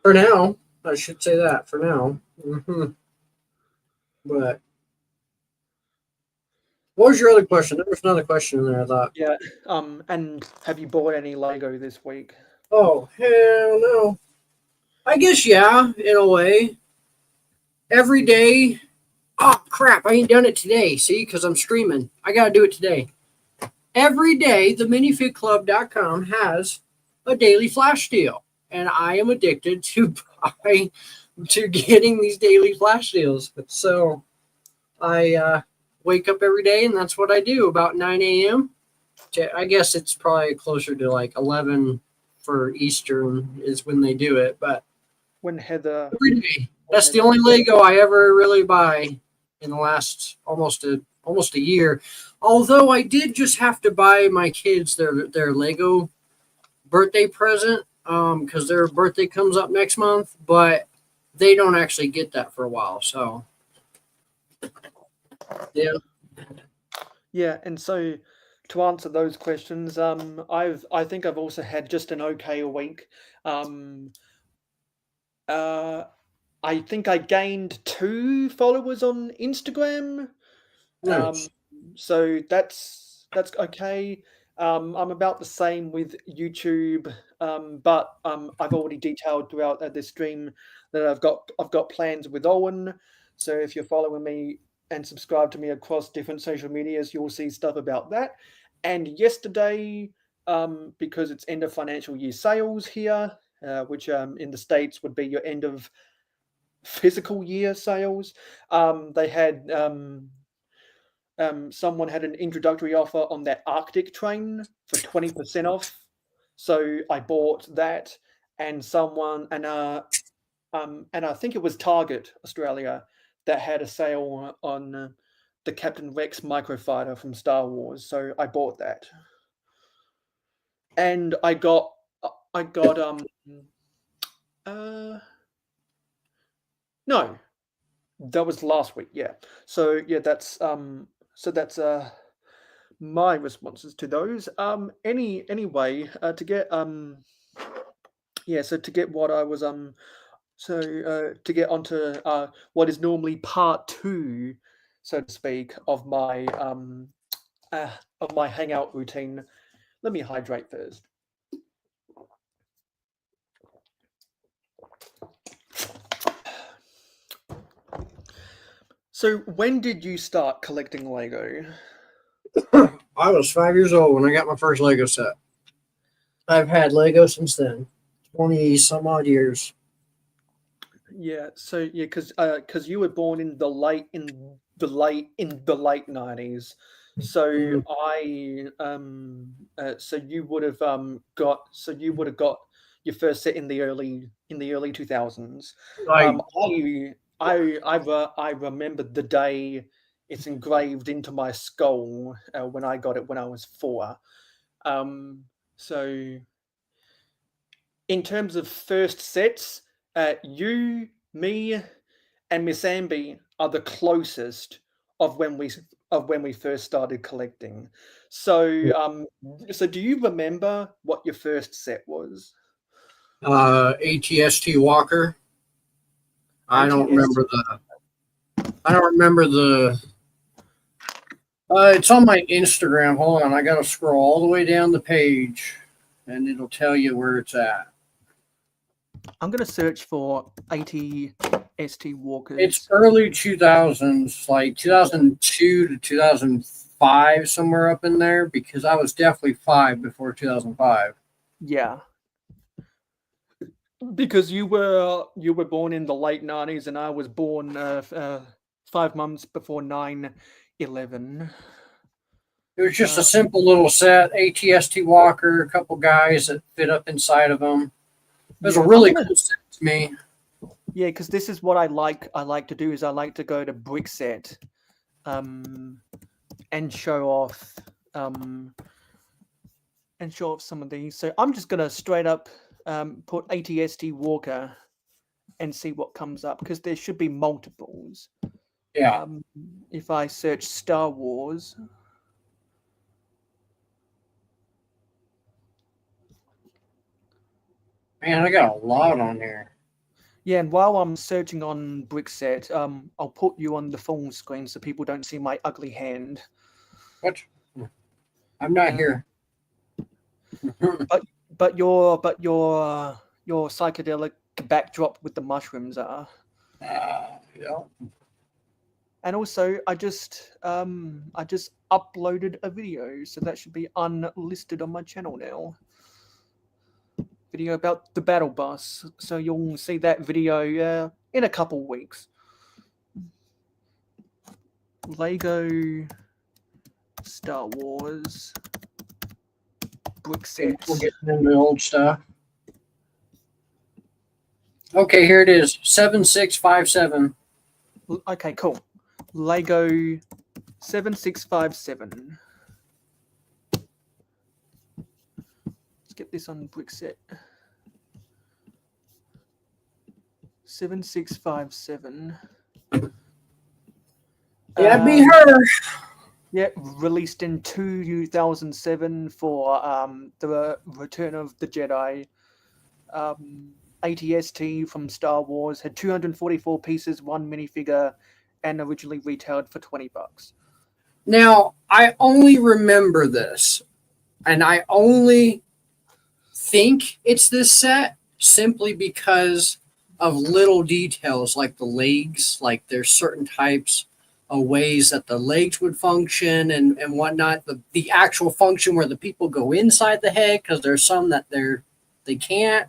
for now, I should say that for now. But what was your other question? There was another question in there, I thought. Yeah. And have you bought any Lego this week? Oh, hell no. I guess, yeah, in a way. Every day. Oh, crap. I ain't done it today. See, because I'm streaming. I got to do it today. Every day, the minifigclub.com has a daily flash deal. And I am addicted to getting these daily flash deals. So I wake up every day, and that's what I do about 9 a.m. I guess it's probably closer to like 11 for Eastern is when they do it. But When Heather, every day. That's the only Lego I ever really buy in the last almost a year. Although I did just have to buy my kids their Lego birthday present because their birthday comes up next month, but they don't actually get that for a while. So yeah. yeah, and so to answer those questions, I think I've also had just an okay week. Um, I think I gained 2 followers on Instagram. Nice. So that's okay. I'm about the same with YouTube, but I've already detailed throughout this stream that I've got plans with Owen. So if you're following me and subscribe to me across different social medias, you'll see stuff about that. And yesterday, because it's end of financial year sales here, which in the States would be your end of physical year sales, they had someone had an introductory offer on that Arctic train for 20% off. So I bought that, and I think it was Target Australia that had a sale on the Captain Rex microfighter from Star Wars. So I bought that, and I got uh no, that was last week. Yeah. So yeah, that's my responses to those. Anyway, to get yeah, so to get what I was to get onto what is normally part two, so to speak, of my hangout routine. Let me hydrate first. So when did you start collecting Lego? I was 5 years old when I got my first Lego set. I've had Lego since then, 20 some odd years. Yeah, so yeah, because you were born in the late 90s, so so you would have got your first set in the early 2000s. Like, I remember the day it's engraved into my skull when I got it when I was 4. So in terms of first sets, you, me, and Miss Amby are the closest of when we first started collecting. So, so do you remember what your first set was? ATST Walker. I don't ATS? remember the. It's on my Instagram. Hold on, I gotta scroll all the way down the page, and it'll tell you where it's at. I'm gonna search for ATST Walkers. It's early 2000s, like 2002 to 2005, somewhere up in there, because I was definitely 5 before 2005. Yeah. Because you were born in the late 90s and I was born 5 months before 9/11. It was just a simple little set, ATST Walker, a couple guys that fit up inside of them. It was a really cool set to me. Yeah, because this is what I like to do is I like to go to Brickset and show off some of these. So I'm just gonna straight up put ATST Walker and see what comes up because there should be multiples. Yeah. If I search Star Wars. Man, I got a lot on here. Yeah, and while I'm searching on Brickset, I'll put you on the full screen so people don't see my ugly hand. What? I'm not here. your psychedelic backdrop with the mushrooms are. Yeah. And also, I just uploaded a video, so that should be unlisted on my channel now. Video about the battle bus, so you'll see that video in a couple weeks. Lego Star Wars brick sets. We're getting into old stuff. Okay, here it is. 7657. Okay, cool. Lego 7657. Let's get this on brick set. 7657. Yeah, be her. Yeah, released in 2007 for the Return of the Jedi. ATST from Star Wars had 244 pieces, one minifigure, and originally retailed for $20. Now, I only remember this, and I only think it's this set simply because of little details like the legs, like there's certain types of ways that the legs would function and whatnot. The actual function where the people go inside the head, because there's some that they can't.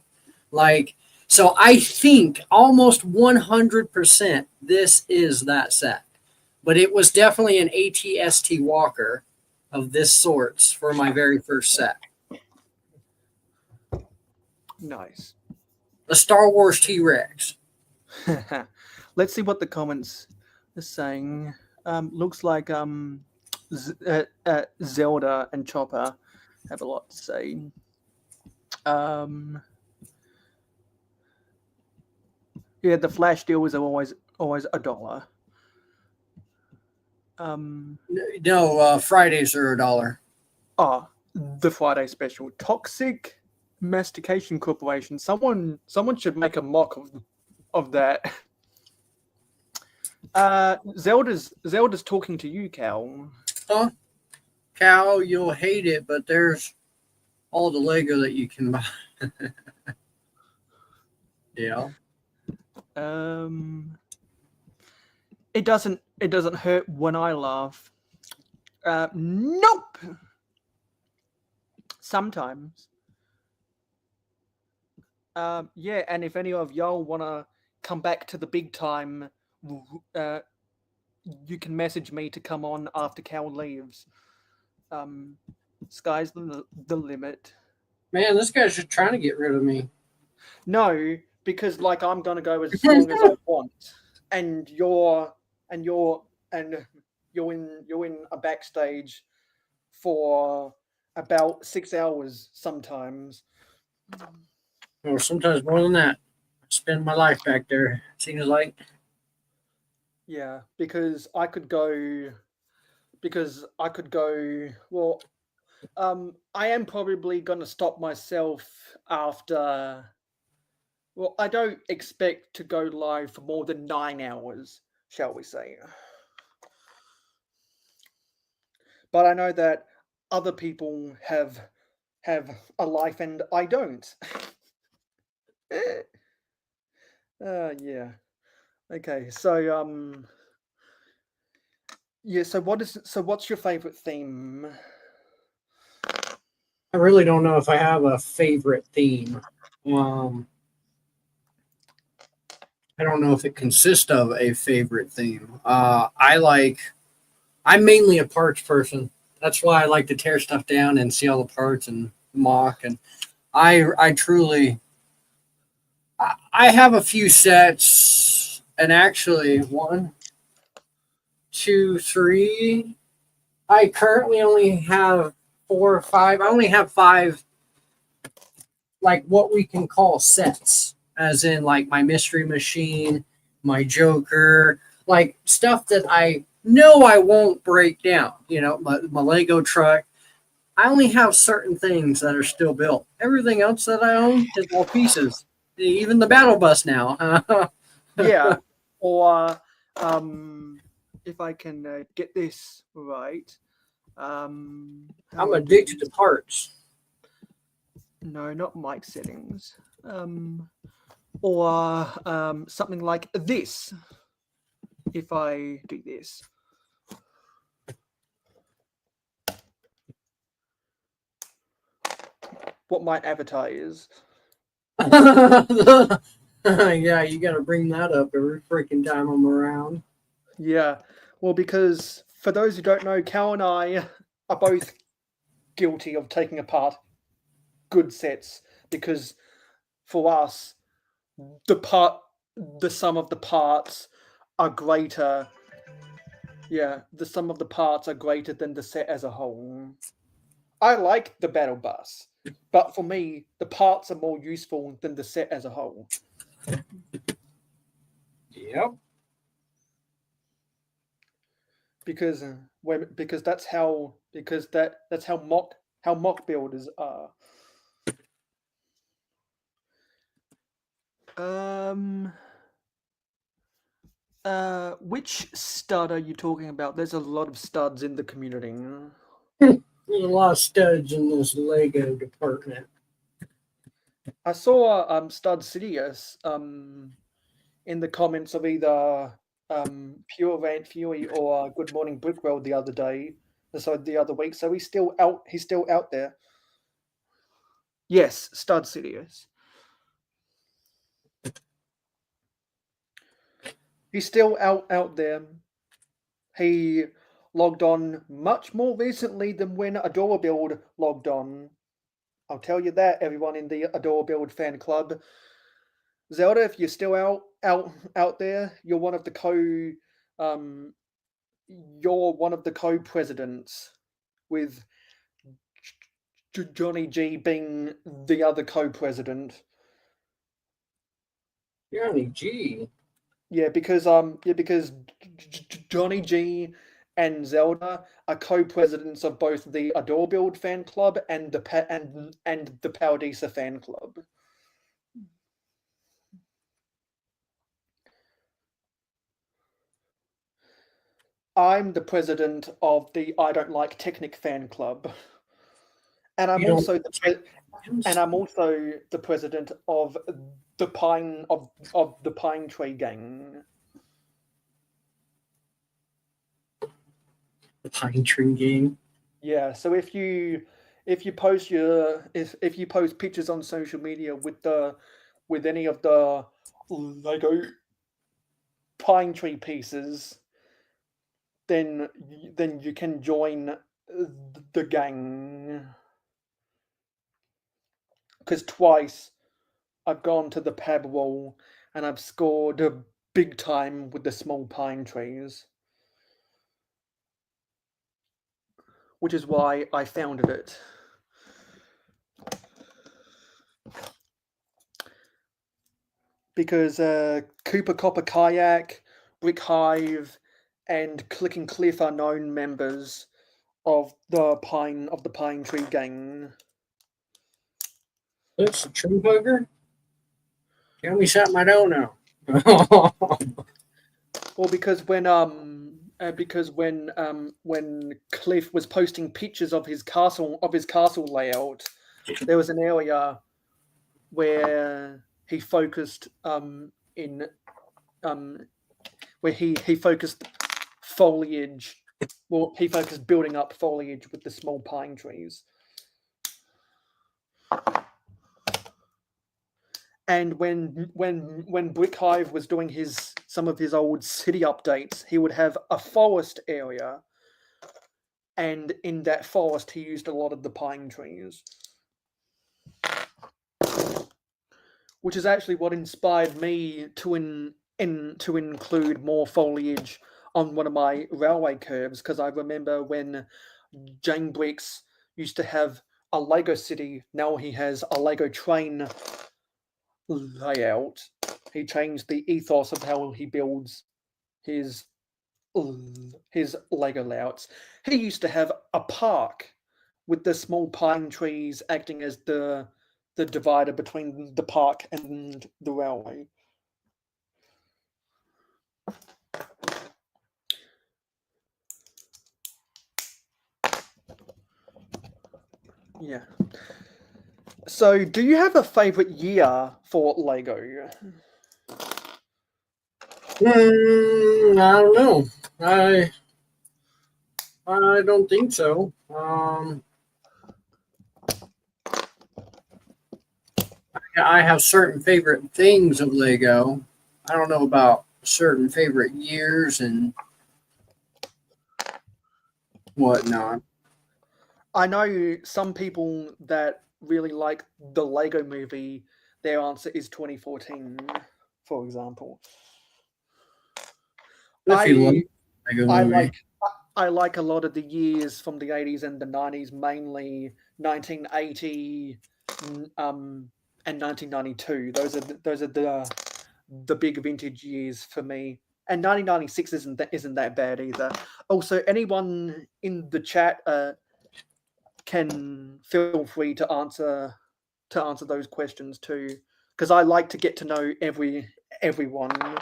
Like, so I think almost 100% this is that set. But it was definitely an ATST Walker of this sorts for my very first set. Nice. The Star Wars T-Rex. Let's see what the comments are saying. Looks like Zelda and Chopper have a lot to say. Yeah, the flash deal was always $1. No, Fridays are $1. Oh, the Friday special. Toxic Mastication Corporation. Someone should make a mock of that. Zelda's talking to you, Cal. Huh? Cal, you'll hate it, but there's all the Lego that you can buy. Yeah. It doesn't hurt when I laugh. Nope. Sometimes. Yeah, and if any of y'all wanna come back to the big time, you can message me to come on after Cal leaves. Sky's the limit. Man, this guy's just trying to get rid of me. No, because like I'm gonna go as long as I want, and you're in a backstage for about 6 hours sometimes. Or sometimes more than that. I spend my life back there, seems like. Yeah, because I could go. Well, I am probably gonna stop myself after. Well, I don't expect to go live for more than 9 hours, shall we say. But I know that other people have a life and I don't. Yeah. Okay, so yeah, so what's your favorite theme? I really don't know if I have a favorite theme. I don't know if it consists of a favorite theme. I'm mainly a parts person. That's why I like to tear stuff down and see all the parts and mock. And I truly, I have a few sets, and actually 1, 2, 3. I currently only have 4 or 5. I only have 5, like what we can call sets, as in like my Mystery Machine, my Joker, like stuff that I know I won't break down. You know, my Lego truck. I only have certain things that are still built. Everything else that I own is all pieces. Even the battle bus now. Yeah, or if I can get this right, I'm addicted to parts. No, not mic settings. Or something like this. If I do this. What my avatar is. Yeah, you got to bring that up every freaking time I'm around. Yeah. Well, because for those who don't know, Cal and I are both guilty of taking apart good sets because for us, the sum of the parts are greater. Yeah, the sum of the parts are greater than the set as a whole. I like the battle bus, but for me, the parts are more useful than the set as a whole. Yep. Because because that's how mock builders are. Which stud are you talking about? There's a lot of studs in the community. There's a lot of studs in this Lego department. I saw Stud Sidious in the comments of either Pure Rant Fury or Good Morning Brickworld the other day. So the other week. So he's still out. He's still out there. Yes, Stud Sidious. He's still out there. He logged on much more recently than when Adora Build logged on. I'll tell you that, everyone in the Adore Build fan club. Zelda, if you're still out there, you're one of the co-presidents, with Johnny G being the other co-president. Johnny G. Yeah, because Johnny G and Zelda are co-presidents of both the Adore Build fan club and the Paradisa fan club. I'm the president of the I Don't Like Technic fan club, and I'm also the president of the Pine Tree Gang. The Pine Tree Gang. Yeah, so if you post if you post pictures on social media with any of the Lego pine tree pieces, then you can join the gang. Because twice I've gone to the pab wall and I've scored a big time with the small pine trees, which is why I founded it. Because Cooper Copper Kayak, Brick Hive, and Clicking Cliff are known members of the Pine Tree Gang. That's a true hugger? Tell me something I don't know. Well, because when Cliff was posting pictures of his castle layout, there was an area where he focused where he focused foliage. Well, he focused building up foliage with the small pine trees. And when Brick Hive was doing some of his old city updates, he would have a forest area, and in that forest he used a lot of the pine trees, which is actually what inspired me to include more foliage on one of my railway curves, because I remember when Jane Bricks used to have a Lego city, now he has a Lego train layout. He changed the ethos of how he builds his Lego layouts. He used to have a park with the small pine trees acting as the divider between the park and the railway. Yeah. So, do you have a favorite year for Lego? I don't know. I don't think so. I have certain favorite things of Lego. I don't know about certain favorite years and whatnot. I know some people that really like the Lego movie, their answer is 2014, for example. If you I like Lego I movie, like I like a lot of the years from the 80s and the 90s, mainly 1980 and 1992. Those are the big vintage years for me. And 1996 isn't that bad either. Also, anyone in the chat can feel free to answer those questions too, because I like to get to know everyone.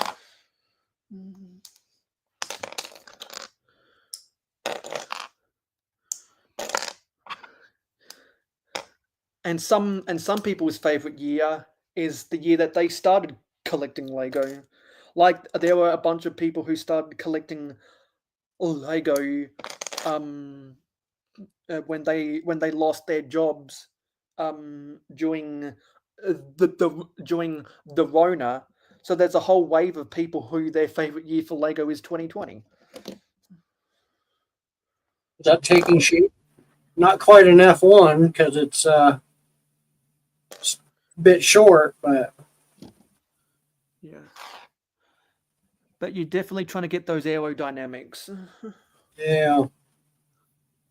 And some people's favorite year is the year that they started collecting Lego. Like there were a bunch of people who started collecting Lego um, when they lost their jobs during during the Rona. So there's a whole wave of people who their favorite year for Lego is 2020. is that taking shape? Not quite an F1 because it's a bit short, but Yeah. But you're definitely trying to get those aerodynamics. yeah.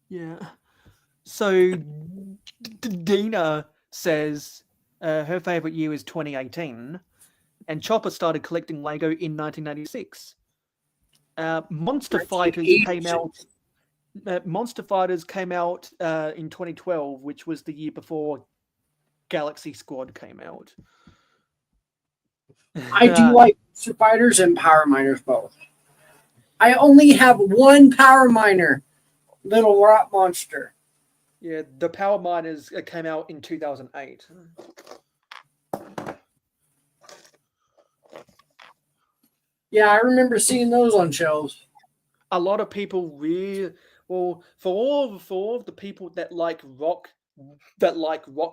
Yeah. So Dina says her favorite year is 2018, and Chopper started collecting Lego in 1996. Monster Fighters came out. Monster Fighters came out in 2012, which was the year before Galaxy Squad came out. I do like Monster Fighters and Power Miners both. I only have one Power Miner, Little Rock Monster. Yeah, the Power Miners came out in 2008. Yeah, I remember seeing those on shelves. A lot of people really well for all of the people that like rock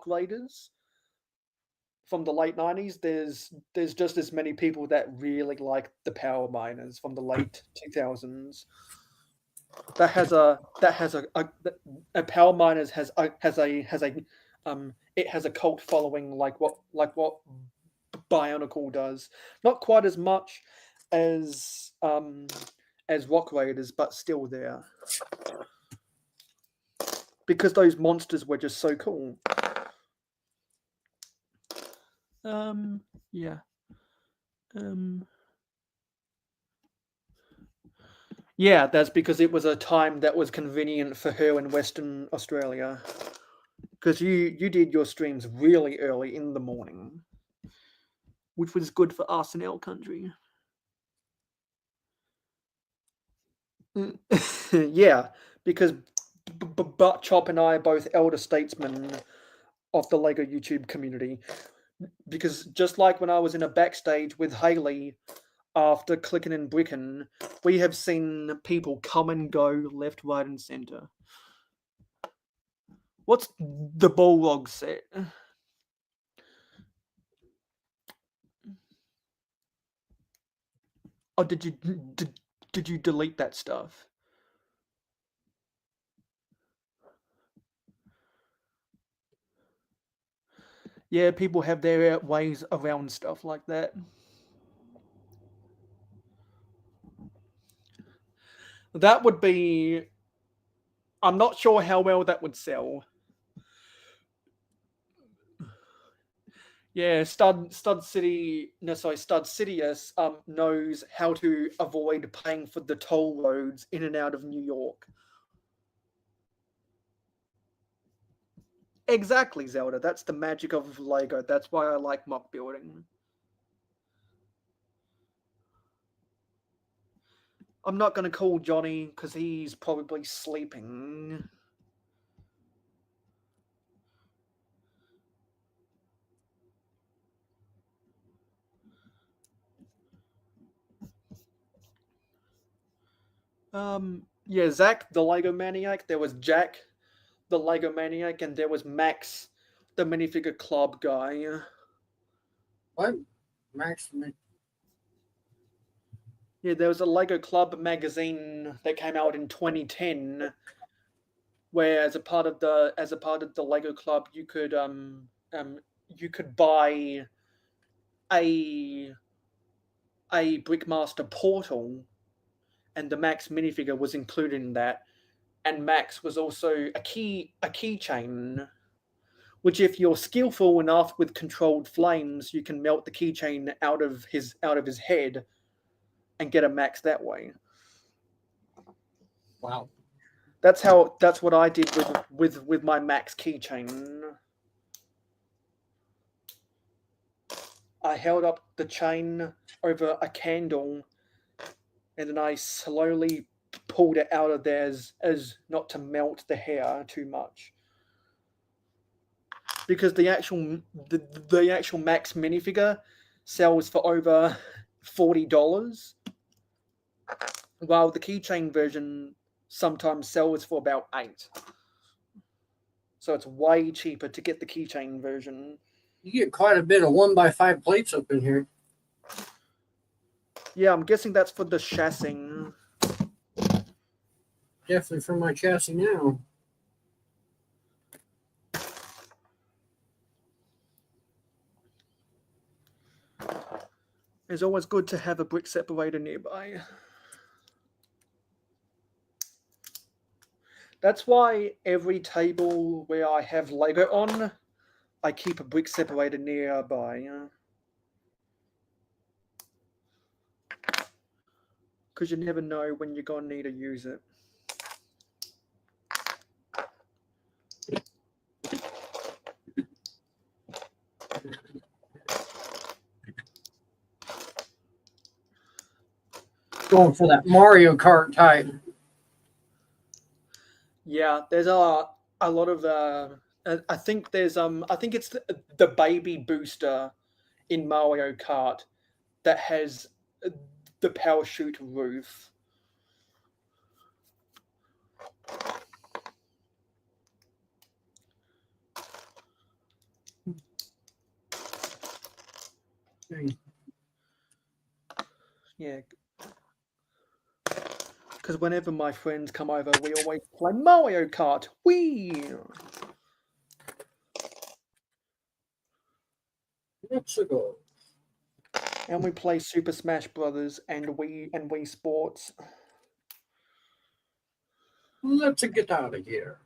raiders from the late 90s, there's just as many people that really like the Power Miners from the late 2000s. That has a Power Miners has a it has a cult following like what Bionicle does. Not quite as much as Rock Raiders, but still there. Because those monsters were just so cool. Yeah. Yeah, that's because it was a time that was convenient for her in Western Australia. Because you did your streams really early in the morning, which was good for us in our country. Yeah, because Butt Chop and I are both elder statesmen of the Lego YouTube community. Because just like when I was in a backstage with Haley after Clickin' and Brickin', we have seen people come and go left, right, and center. What's the Bullrog set? Oh, did you delete that stuff? Yeah, people have their ways around stuff like that. That would be. I'm not sure how well that would sell. Yeah, Stud Sidious knows how to avoid paying for the toll roads in and out of New York. Exactly, Zelda. That's the magic of Lego. That's why I like mock building. I'm not going to call Johnny because he's probably sleeping. Yeah, Zach, the Lego Maniac. There was Jack, the Lego Maniac, and there was Max, the minifigure club guy. What? Max? Yeah, there was a Lego Club magazine that came out in 2010, where as a part of the Lego Club, you could buy a Brickmaster portal, and the Max minifigure was included in that. And Max was also a keychain, which if you're skillful enough with controlled flames, you can melt the keychain out of his head and get a Max that way. Wow. That's what I did with my Max keychain. I held up the chain over a candle, and then I slowly pulled it out of there as not to melt the hair too much. Because the actual Max minifigure sells for over $40, while the keychain version sometimes sells for about $8. So it's way cheaper to get the keychain version. You get quite a bit of 1x5 plates up in here. Yeah, I'm guessing that's for the chassis. Definitely for my chassis now. It's always good to have a brick separator nearby. That's why every table where I have Lego on, I keep a brick separator nearby. Because you never know when you're going to need to use it. Going for that Mario Kart type. Yeah, there's a lot of I think there's I think it's the baby booster in Mario Kart that has the parachute roof. Yeah. Because whenever my friends come over, we always play Mario Kart. Whee! Mexico. And we play Super Smash Brothers and Wii Sports. Let's get out of here.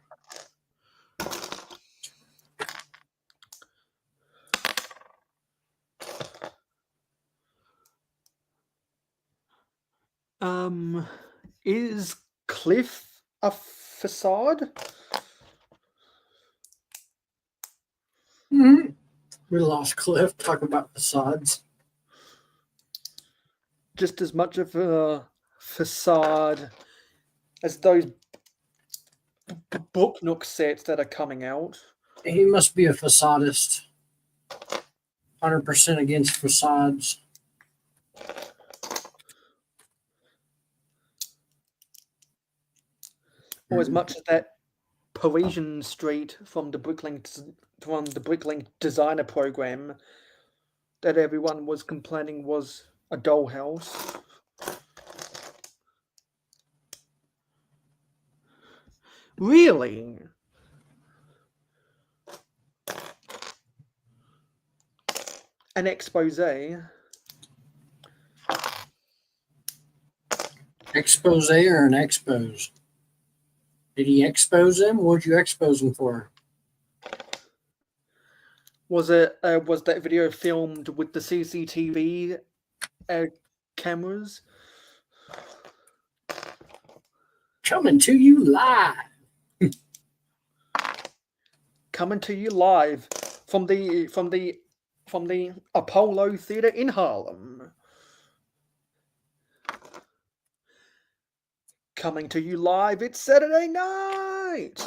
Is Cliff a facade? Mm-hmm. We lost Cliff. Talk about facades. Just as much of a facade as those Book Nook sets that are coming out. He must be a facadist. 100% against facades. Or as much as that Parisian street from the Bricklink designer program that everyone was complaining was a dollhouse. Really? An expose? Expose or an expose? Did he expose him? What'd you expose him for? Was that video filmed with the CCTV cameras? Coming to you live. Coming to you live from the Apollo Theater in Harlem. Coming to you live, it's Saturday night.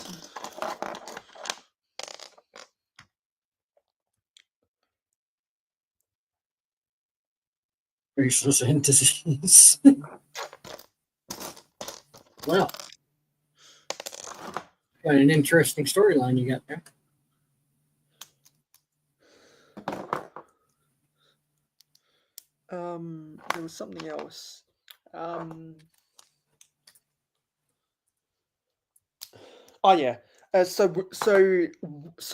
Racial entities. Well, got an interesting storyline you got there. There was something else. Oh yeah. So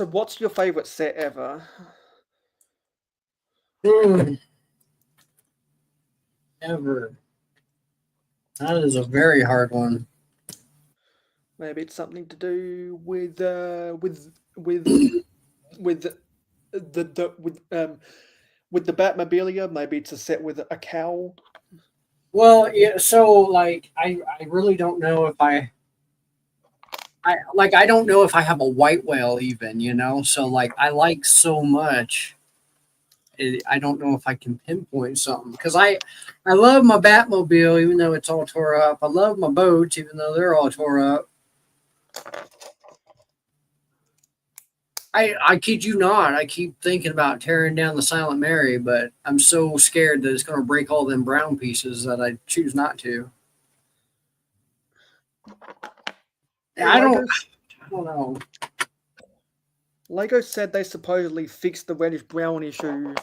what's your favorite set ever? Ever. That is a very hard one. Maybe it's something to do with with the with the Batmobilia. Maybe it's a set with a cow. Well, yeah. So, like, I really don't know if I don't know if I have a white whale even. So like I like so much. I don't know if I can pinpoint something because I love my Batmobile even though it's all tore up. I love my boats even though they're all tore up. I kid you not. I keep thinking about tearing down the Silent Mary, but I'm so scared that it's going to break all them brown pieces that I choose not to. I don't know. Lego said they supposedly fixed the reddish brown issue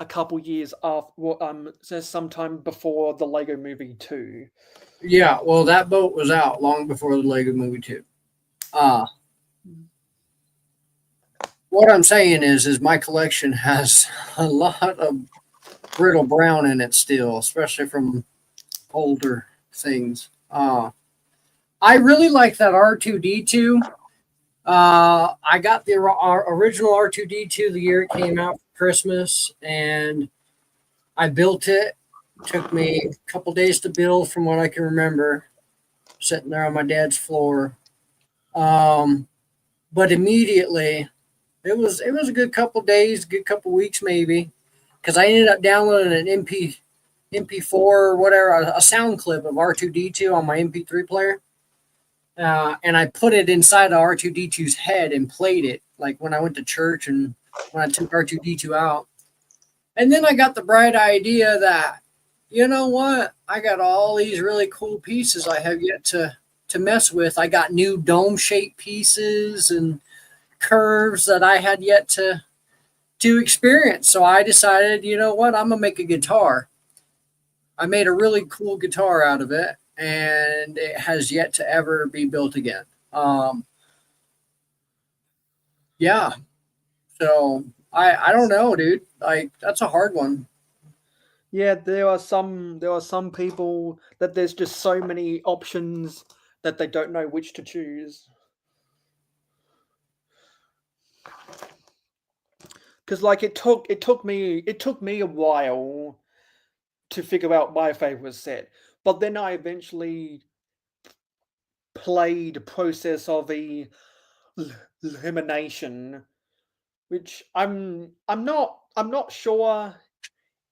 a couple years after, sometime before the Lego Movie 2. Yeah, well, that boat was out long before the Lego Movie 2. What I'm saying is my collection has a lot of brittle brown in it still, especially from older things. I really like that R2D2. I got the original R2D2 the year it came out for Christmas, and I built it. Took me a couple days to build, from what I can remember, sitting there on my dad's floor. But immediately, it was a good couple days, good couple weeks maybe, because I ended up downloading an MP4 or whatever, a sound clip of R2D2 on my MP3 player. And I put it inside of R2D2's head and played it, like when I went to church and when I took R2D2 out. And then I got the bright idea that, you know what? I got all these really cool pieces I have yet to mess with. I got new dome-shaped pieces and curves that I had yet to experience. So I decided, you know what? I'm going to make a guitar. I made a really cool guitar out of it, and it has yet to ever be built again. Yeah. So I don't know, dude. Like, that's a hard one. Yeah, there are some people that there's just so many options that they don't know which to choose. Because like it took me a while to figure out my favorite set, but then I eventually played a process of elimination, which I'm not sure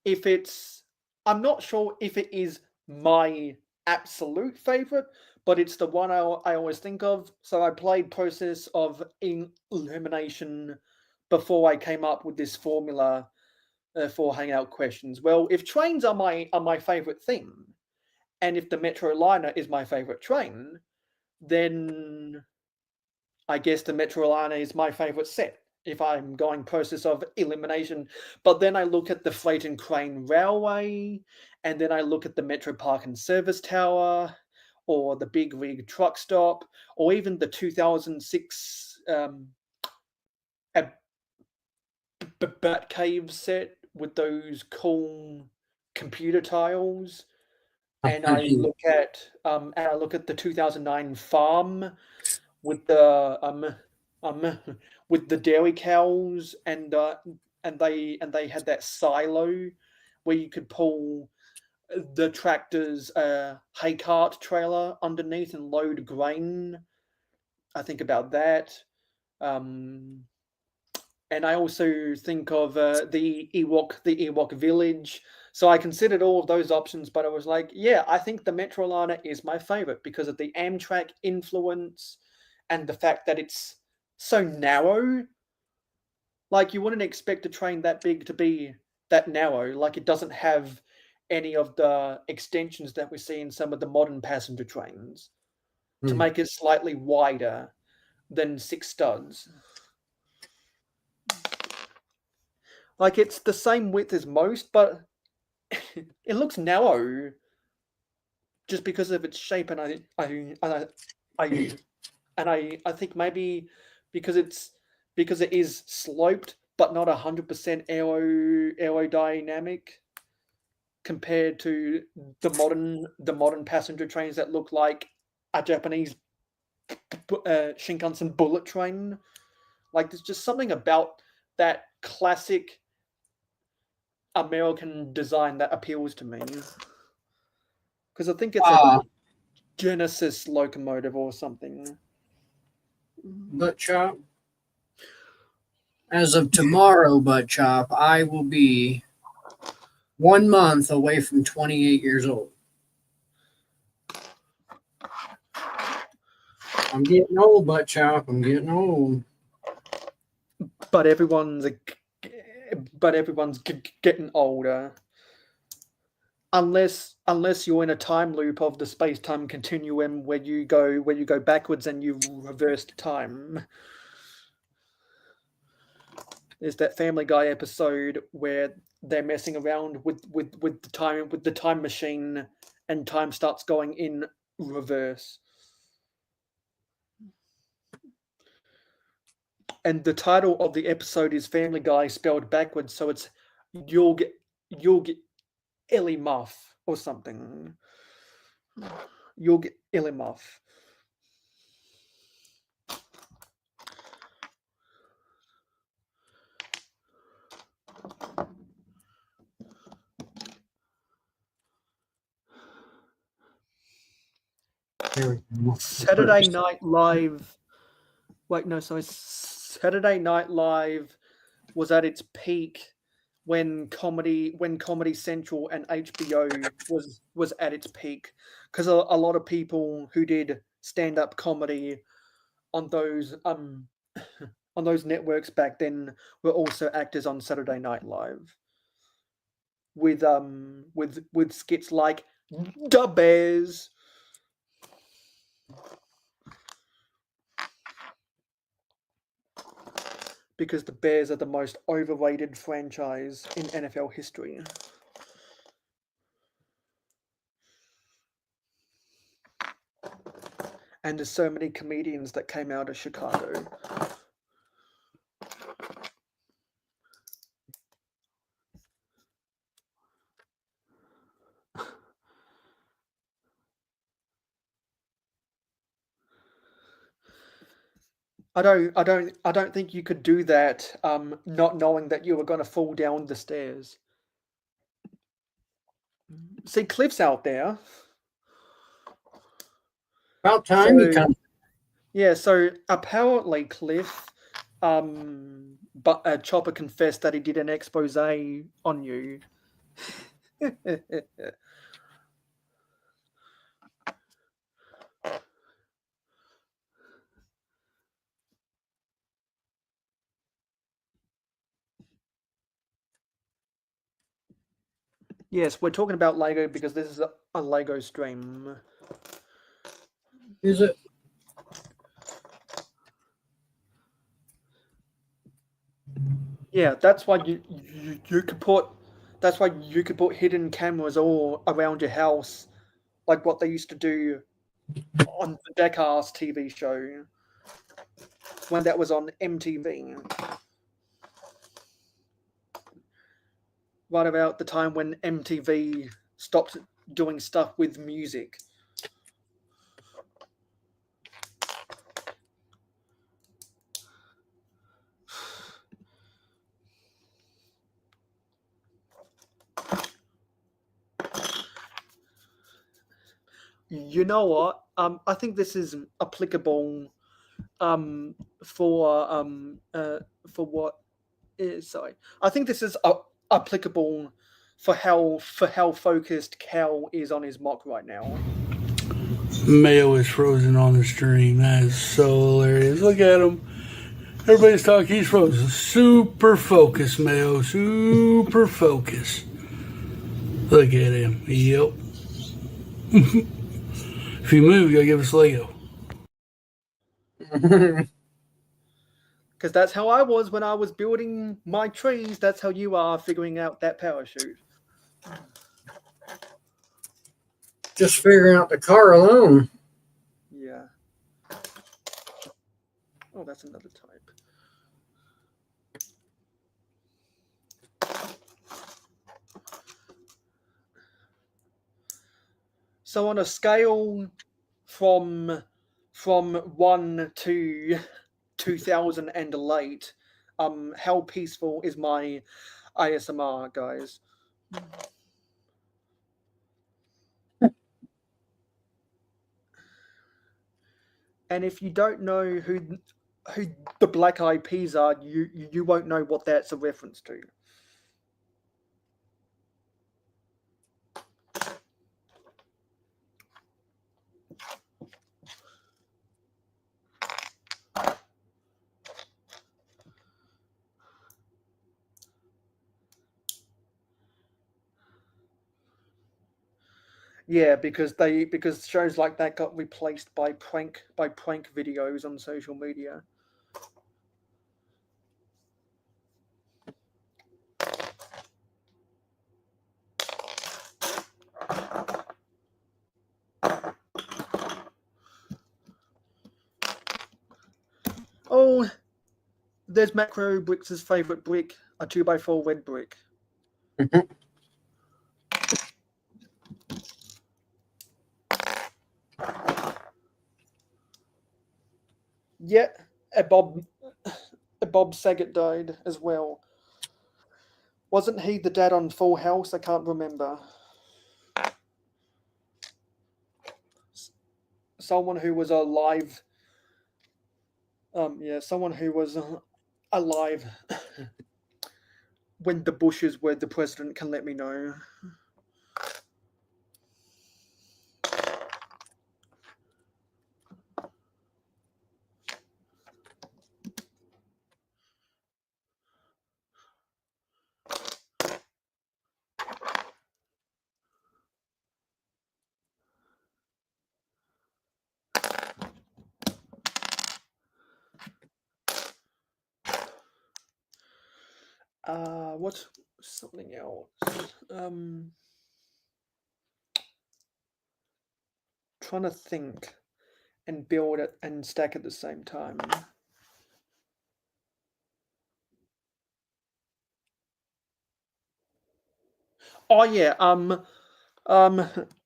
if it's I'm not sure if it is my absolute favorite, but it's the one I always think of. So I played process of elimination before I came up with this formula for hangout questions. Well, if trains are my favorite thing, and if the Metroliner is my favorite train, then I guess the Metroliner is my favorite set if I'm going process of elimination. But then I look at the Freight and Crane Railway, and then I look at the Metro Park and Service Tower, or the Big Rig Truck Stop, or even the 2006 Batcave set with those cool computer tiles. And I look at the 2009 Farm with the with the dairy cows, and they had that silo where you could pull the tractor's hay cart trailer underneath and load grain. I think about that. And I also think of the Ewok village. So I considered all of those options, but I was like, yeah, I think the Metroliner is my favorite because of the Amtrak influence and the fact that it's so narrow. Like, you wouldn't expect a train that big to be that narrow. Like, it doesn't have any of the extensions that we see in some of the modern passenger trains. to make it slightly wider than 6 studs. Like, it's the same width as most, but it looks narrow just because of its shape, and I think maybe because it is sloped but not 100% aerodynamic compared to the modern passenger trains that look like a Japanese Shinkansen bullet train. Like, there's just something about that classic American design that appeals to me, because I think it's a Genesis locomotive or something. Butt Chop. As of tomorrow, Butt Chop, I will be 1 month away from 28 years old. I'm getting old, Butt Chop. I'm getting old. But everyone's getting older. Unless you're in a time loop of the space-time continuum where you go backwards and you reverse time. There's that Family Guy episode where they're messing around with the time machine, and time starts going in reverse. And the title of the episode is Family Guy spelled backwards, so it's you'll get Ellie Muff or something. You'll get Ellie Muff. Saturday Night Live. Wait, no, sorry. Saturday Night Live was at its peak when Comedy Central and HBO was at its peak, because a lot of people who did stand-up comedy on those networks back then were also actors on Saturday Night Live with skits like "Da Bears." Because the Bears are the most overrated franchise in NFL history. And there's so many comedians that came out of Chicago. I don't think you could do that not knowing that you were going to fall down the stairs. See, Cliff's out there. About time you come. Yeah, so apparently Cliff, but Chopper confessed that he did an expose on you. Yes, we're talking about Lego because this is a Lego stream. Is it? Yeah, that's why you could put hidden cameras all around your house, like what they used to do on the Deckass TV show when that was on MTV. Right about the time when MTV stopped doing stuff with music. You know what? I think this is applicable for what is sorry. I think this is applicable for how focused Cal is on his mock right now. Mayo is frozen on the stream. That is so hilarious. Look at him. Everybody's talking. He's frozen. Super focused, Mayo. Super focused. Look at him. Yep. If you move, you gotta give us Lego. Because that's how I was when I was building my trees. That's how you are figuring out that parachute. Just figuring out the car alone. Yeah. Oh, that's another type. So on a scale from 1 to 2008, how peaceful is my ASMR, guys? And if you don't know who the Black Eyed Peas are, you won't know what that's a reference to. Yeah, because shows like that got replaced by prank videos on social media. Oh, there's Macro Bricks' favorite brick, a 2x4 red brick. Yeah, a Bob Saget died as well. Wasn't he the dad on Full House? I can't remember. Someone who was alive. Yeah, someone who was alive when the Bushes were the president can let me know. What's something else? Trying to think and build it and stack at the same time. Oh yeah.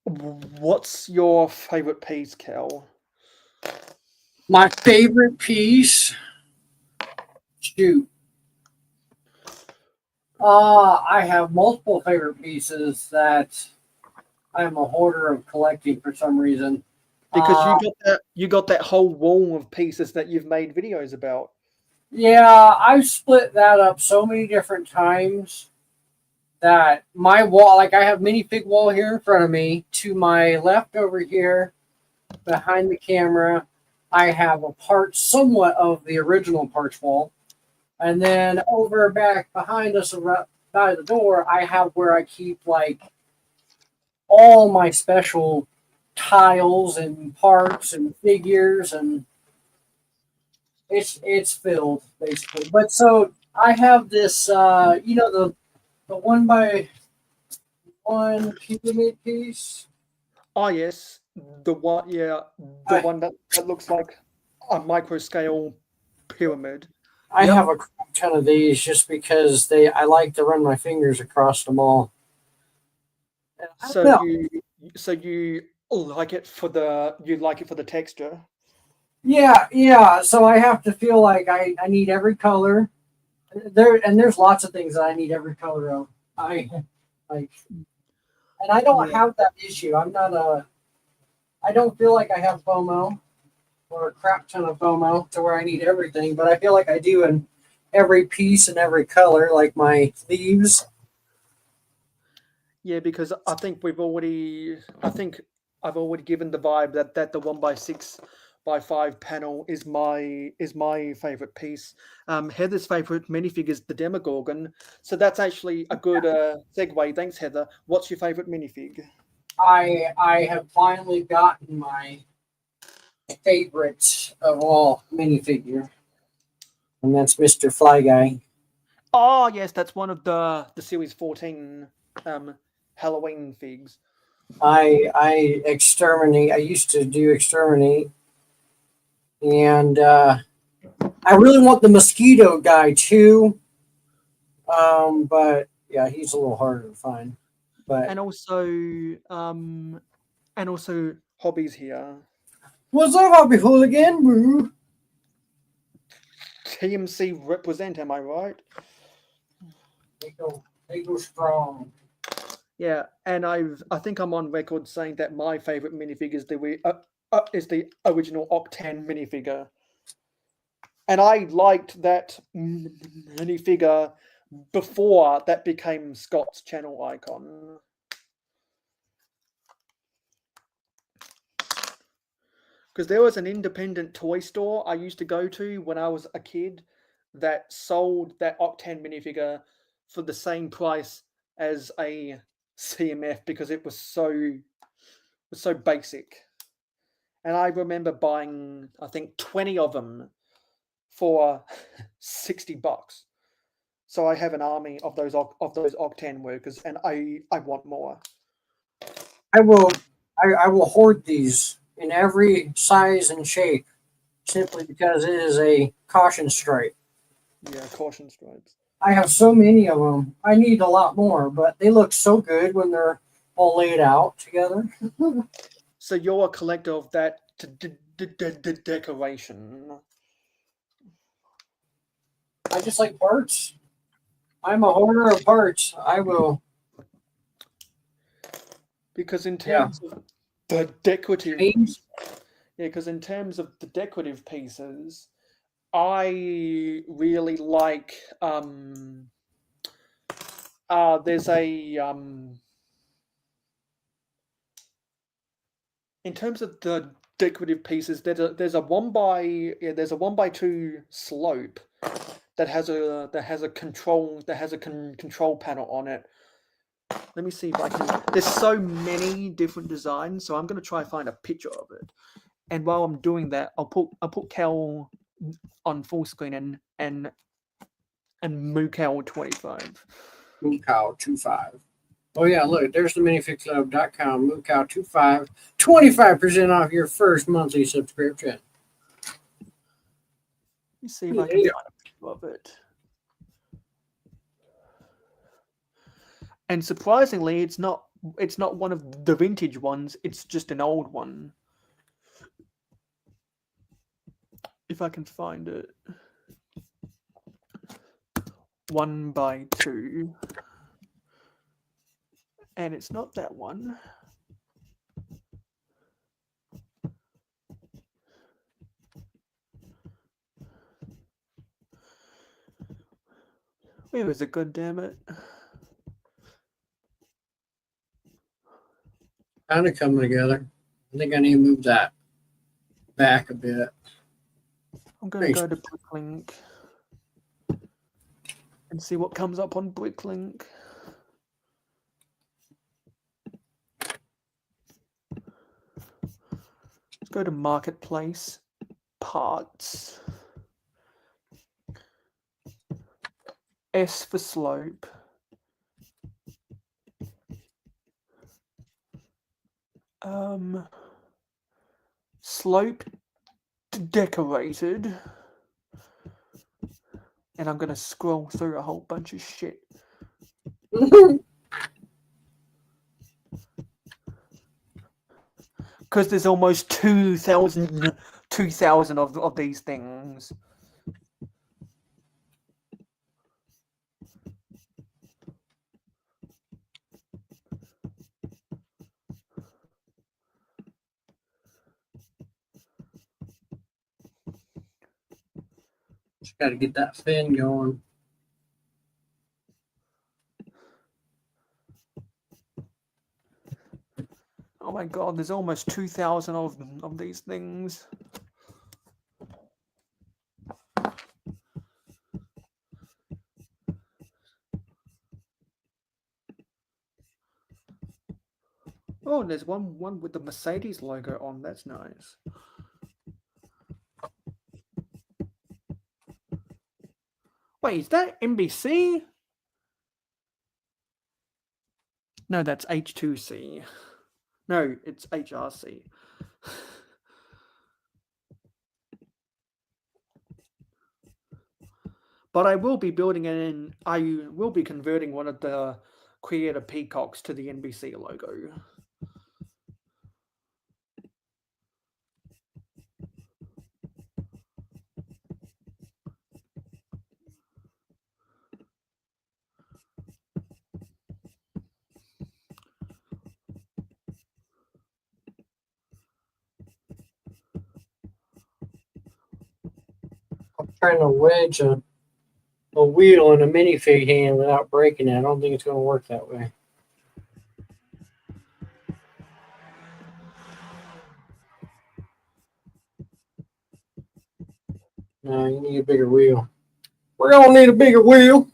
What's your favorite piece, Cal? My favorite piece. Shoot. I have multiple favorite pieces that I'm a hoarder of collecting for some reason. Because you got that whole wall of pieces that you've made videos about. Yeah, I've split that up so many different times that my wall, like I have minifig wall here in front of me. To my left over here, behind the camera, I have a part somewhat of the original parts wall. And then over back behind us by the door, I have where I keep like all my special tiles and parts and figures, and it's filled basically. But so I have this the 1x1 pyramid piece. Oh yes, the one. Yeah, the one that looks like a micro scale pyramid. I Yep. have a crap ton of these just because I like to run my fingers across them all. So you like it for the texture. Yeah. So I have to feel like I need every color. There's lots of things that I need every color of. I like, and I don't Yeah. have that issue. I don't feel like I have FOMO or a crap ton of FOMO to where I need everything, but I feel like I do in every piece and every color, like my leaves. Yeah, because I think I've already given the vibe that the 1x6x5 panel is my favorite piece. Heather's favorite minifig is the Demogorgon, so that's actually a good segue. Thanks, Heather. What's your favorite minifig? I have finally gotten my favorite of all minifigure, and that's Mr. Fly Guy. Oh yes, that's one of the Series 14 Halloween figs. I exterminate. I used to do exterminate, and I really want the mosquito guy too. But yeah, he's a little harder to find. But And also hobbies here. what's up, Hobby Hooligan? Woo. TMC represent, am I right? They go strong. Yeah, and I think I'm on record saying that my favorite minifigure is the original Octan minifigure. And I liked that minifigure before that became Scott's channel icon. Because there was an independent toy store I used to go to when I was a kid that sold that Octan minifigure for the same price as a CMF because it was so basic. And I remember buying, I think, 20 of them for $60. So I have an army of those Octan workers, and I want more. I will hoard these in every size and shape, simply because it is a caution stripe. Yeah, caution stripes. I have so many of them. I need a lot more, but they look so good when they're all laid out together. So you're a collector of that decoration. I just like parts. I'm a hoarder of parts. I will. Because in terms of the decorative, Change. because in terms of the decorative pieces, I really like. There's a in terms of the decorative pieces, there's a 1x2 slope that has a control panel on it. Let me see if I can. There's so many different designs, so I'm gonna try and find a picture of it. And while I'm doing that, I'll put Cal on full screen and Moocal 25. Moocow25. Oh yeah, look, there's the minifigclub.com, Moocow25, 25% off your first monthly subscription. Let me see if I can find a picture of it. And surprisingly, it's not one of the vintage ones, it's just an old one. If I can find it. 1x2. And it's not that one. Where is it, god damn it? Kind of coming together. I think I need to move that back a bit. I'm going to go to Bricklink and see what comes up on Bricklink. Let's go to Marketplace, Parts, S for slope. Slope decorated. And I'm going to scroll through a whole bunch of shit. Because there's almost 2,000 of these things. Just got to get that fin going. Oh my god, there's almost 2,000 of these things. Oh, there's one with the Mercedes logo on. That's nice. Wait, is that NBC? No, that's H2C. No, it's HRC. But I will be building it in. I will be converting one of the creator peacocks to the NBC logo. I'm trying to wedge a wheel in a minifig hand without breaking it. I don't think it's going to work that way. No, you need a bigger wheel. We're going to need a bigger wheel.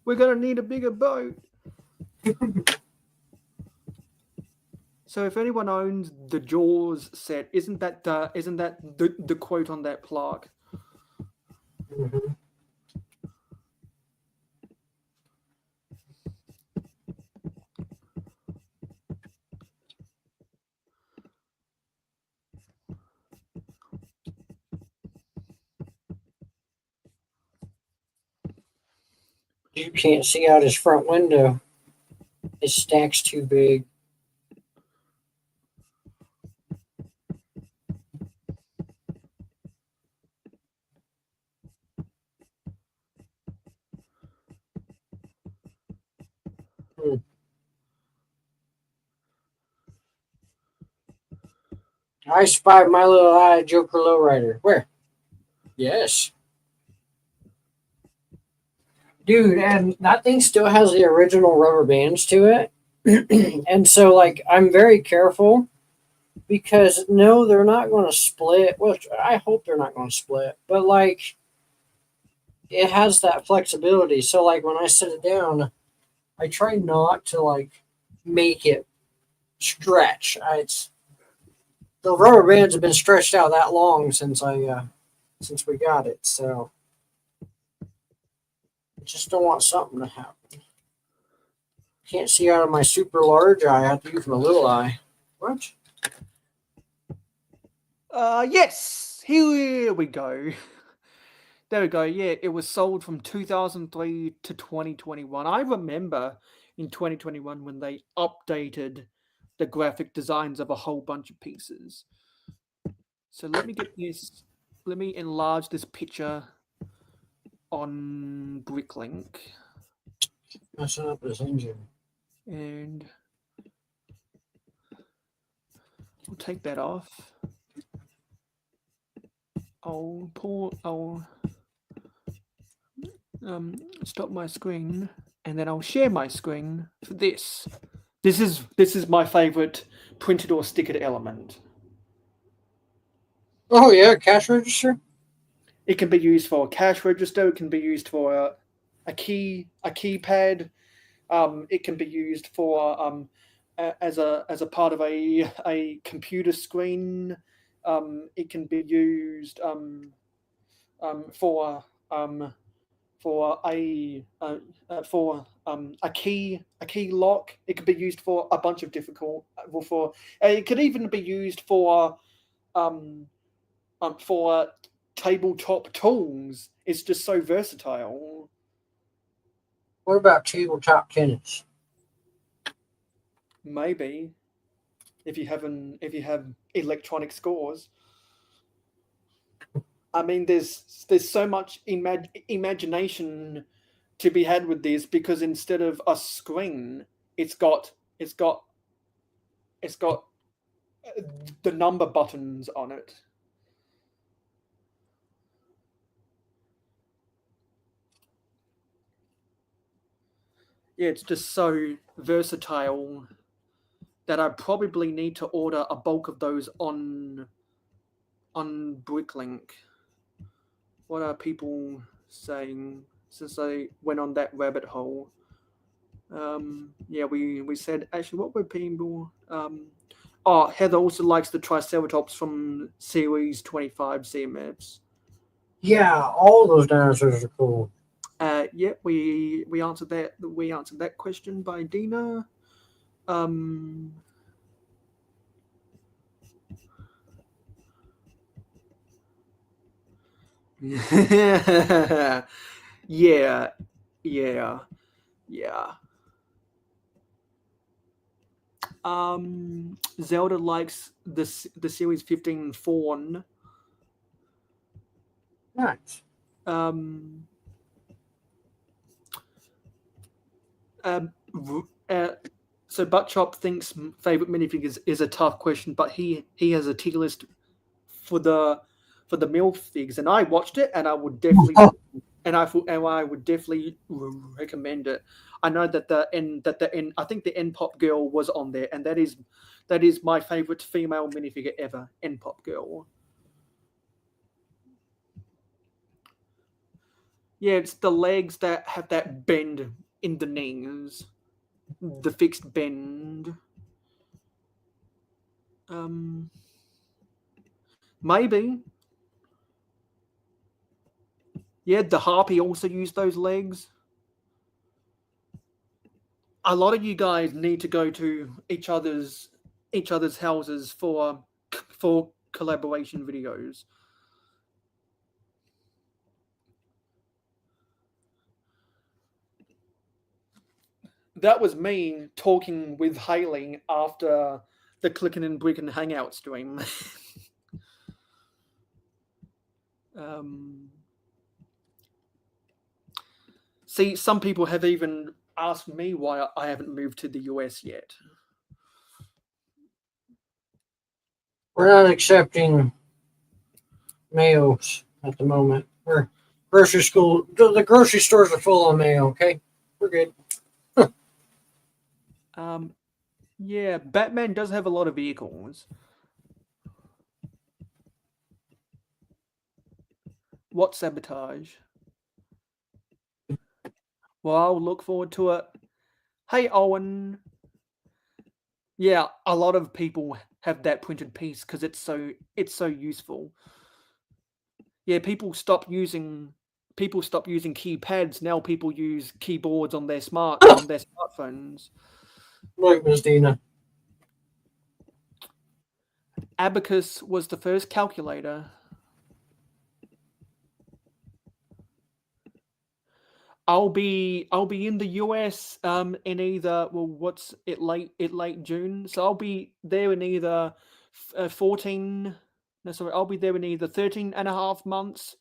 We're gonna need a bigger boat. So if anyone owns the Jaws set, isn't that the quote on that plaque? Mm-hmm. You can't see out his front window. His stack's too big. I spied my little eye Joker Lowrider. Where? Yes. Dude, and that thing still has the original rubber bands to it. And so, like, I'm very careful because, no, they're not going to split. Well, I hope they're not going to split. But, like, it has that flexibility. So, like, when I set it down, I try not to, like, make it stretch. The rubber bands have been stretched out that long since we got it, so I just don't want something to happen. Can't see out of my super large eye. I have to use my little eye. What? Yes. Here we go. There we go. Yeah, it was sold from 2003 to 2021. I remember in 2021 when they updated the graphic designs of a whole bunch of pieces. So let me get this. Let me enlarge this picture on Bricklink. Messing up this engine. And we'll take that off. I'll stop my screen, and then I'll share my screen for this. This is my favorite printed or stickered element. Oh yeah, cash register. It can be used for a cash register. It can be used for a keypad. It can be used for as a part of a computer screen. It can be used for a key lock. It could be used for a bunch of it could even be used for tabletop tools. It's just so versatile. What about tabletop tennis? Maybe if you have electronic scores. I mean, there's so much imagination to be had with this, because instead of a screen, it's got the number buttons on it. Yeah, it's just so versatile that I probably need to order a bulk of those on Bricklink. What are people saying since I went on that rabbit hole? Yeah, we said, actually, what were people? Heather also likes the Triceratops from Series 25 CMFs. Yeah, all those dinosaurs are cool. We answered that. We answered that question by Dina. Yeah. Zelda likes the series 15 Fawn. Nice. So Buttchop thinks favorite minifig is a tough question, but he has a tier list for the MILF figs, and I watched it, and I would definitely I would definitely recommend it. I know that I think the N Pop Girl was on there, and that is my favorite female minifigure ever, N Pop Girl. Yeah, it's the legs that have that bend in the knees, the fixed bend. Maybe. Yeah, the Harpy also used those legs. A lot of you guys need to go to each other's houses for collaboration videos. That was me talking with Haley after the Clickin' and Brickin' Hangout stream. See, some people have even asked me why I haven't moved to the US yet. We're not accepting Mayos at the moment. We're grocery school. The grocery stores are full on Mayo. Okay, we're good. Yeah, Batman does have a lot of vehicles. What sabotage? Well, I'll look forward to it. Hey, Owen. Yeah, a lot of people have that printed piece because it's so useful. Yeah, people stop using keypads. Now people use keyboards on their smartphones. Look, Miss Dina. Abacus was the first calculator. I'll be in the US in either late June, so I'll be there in either 13 and a half months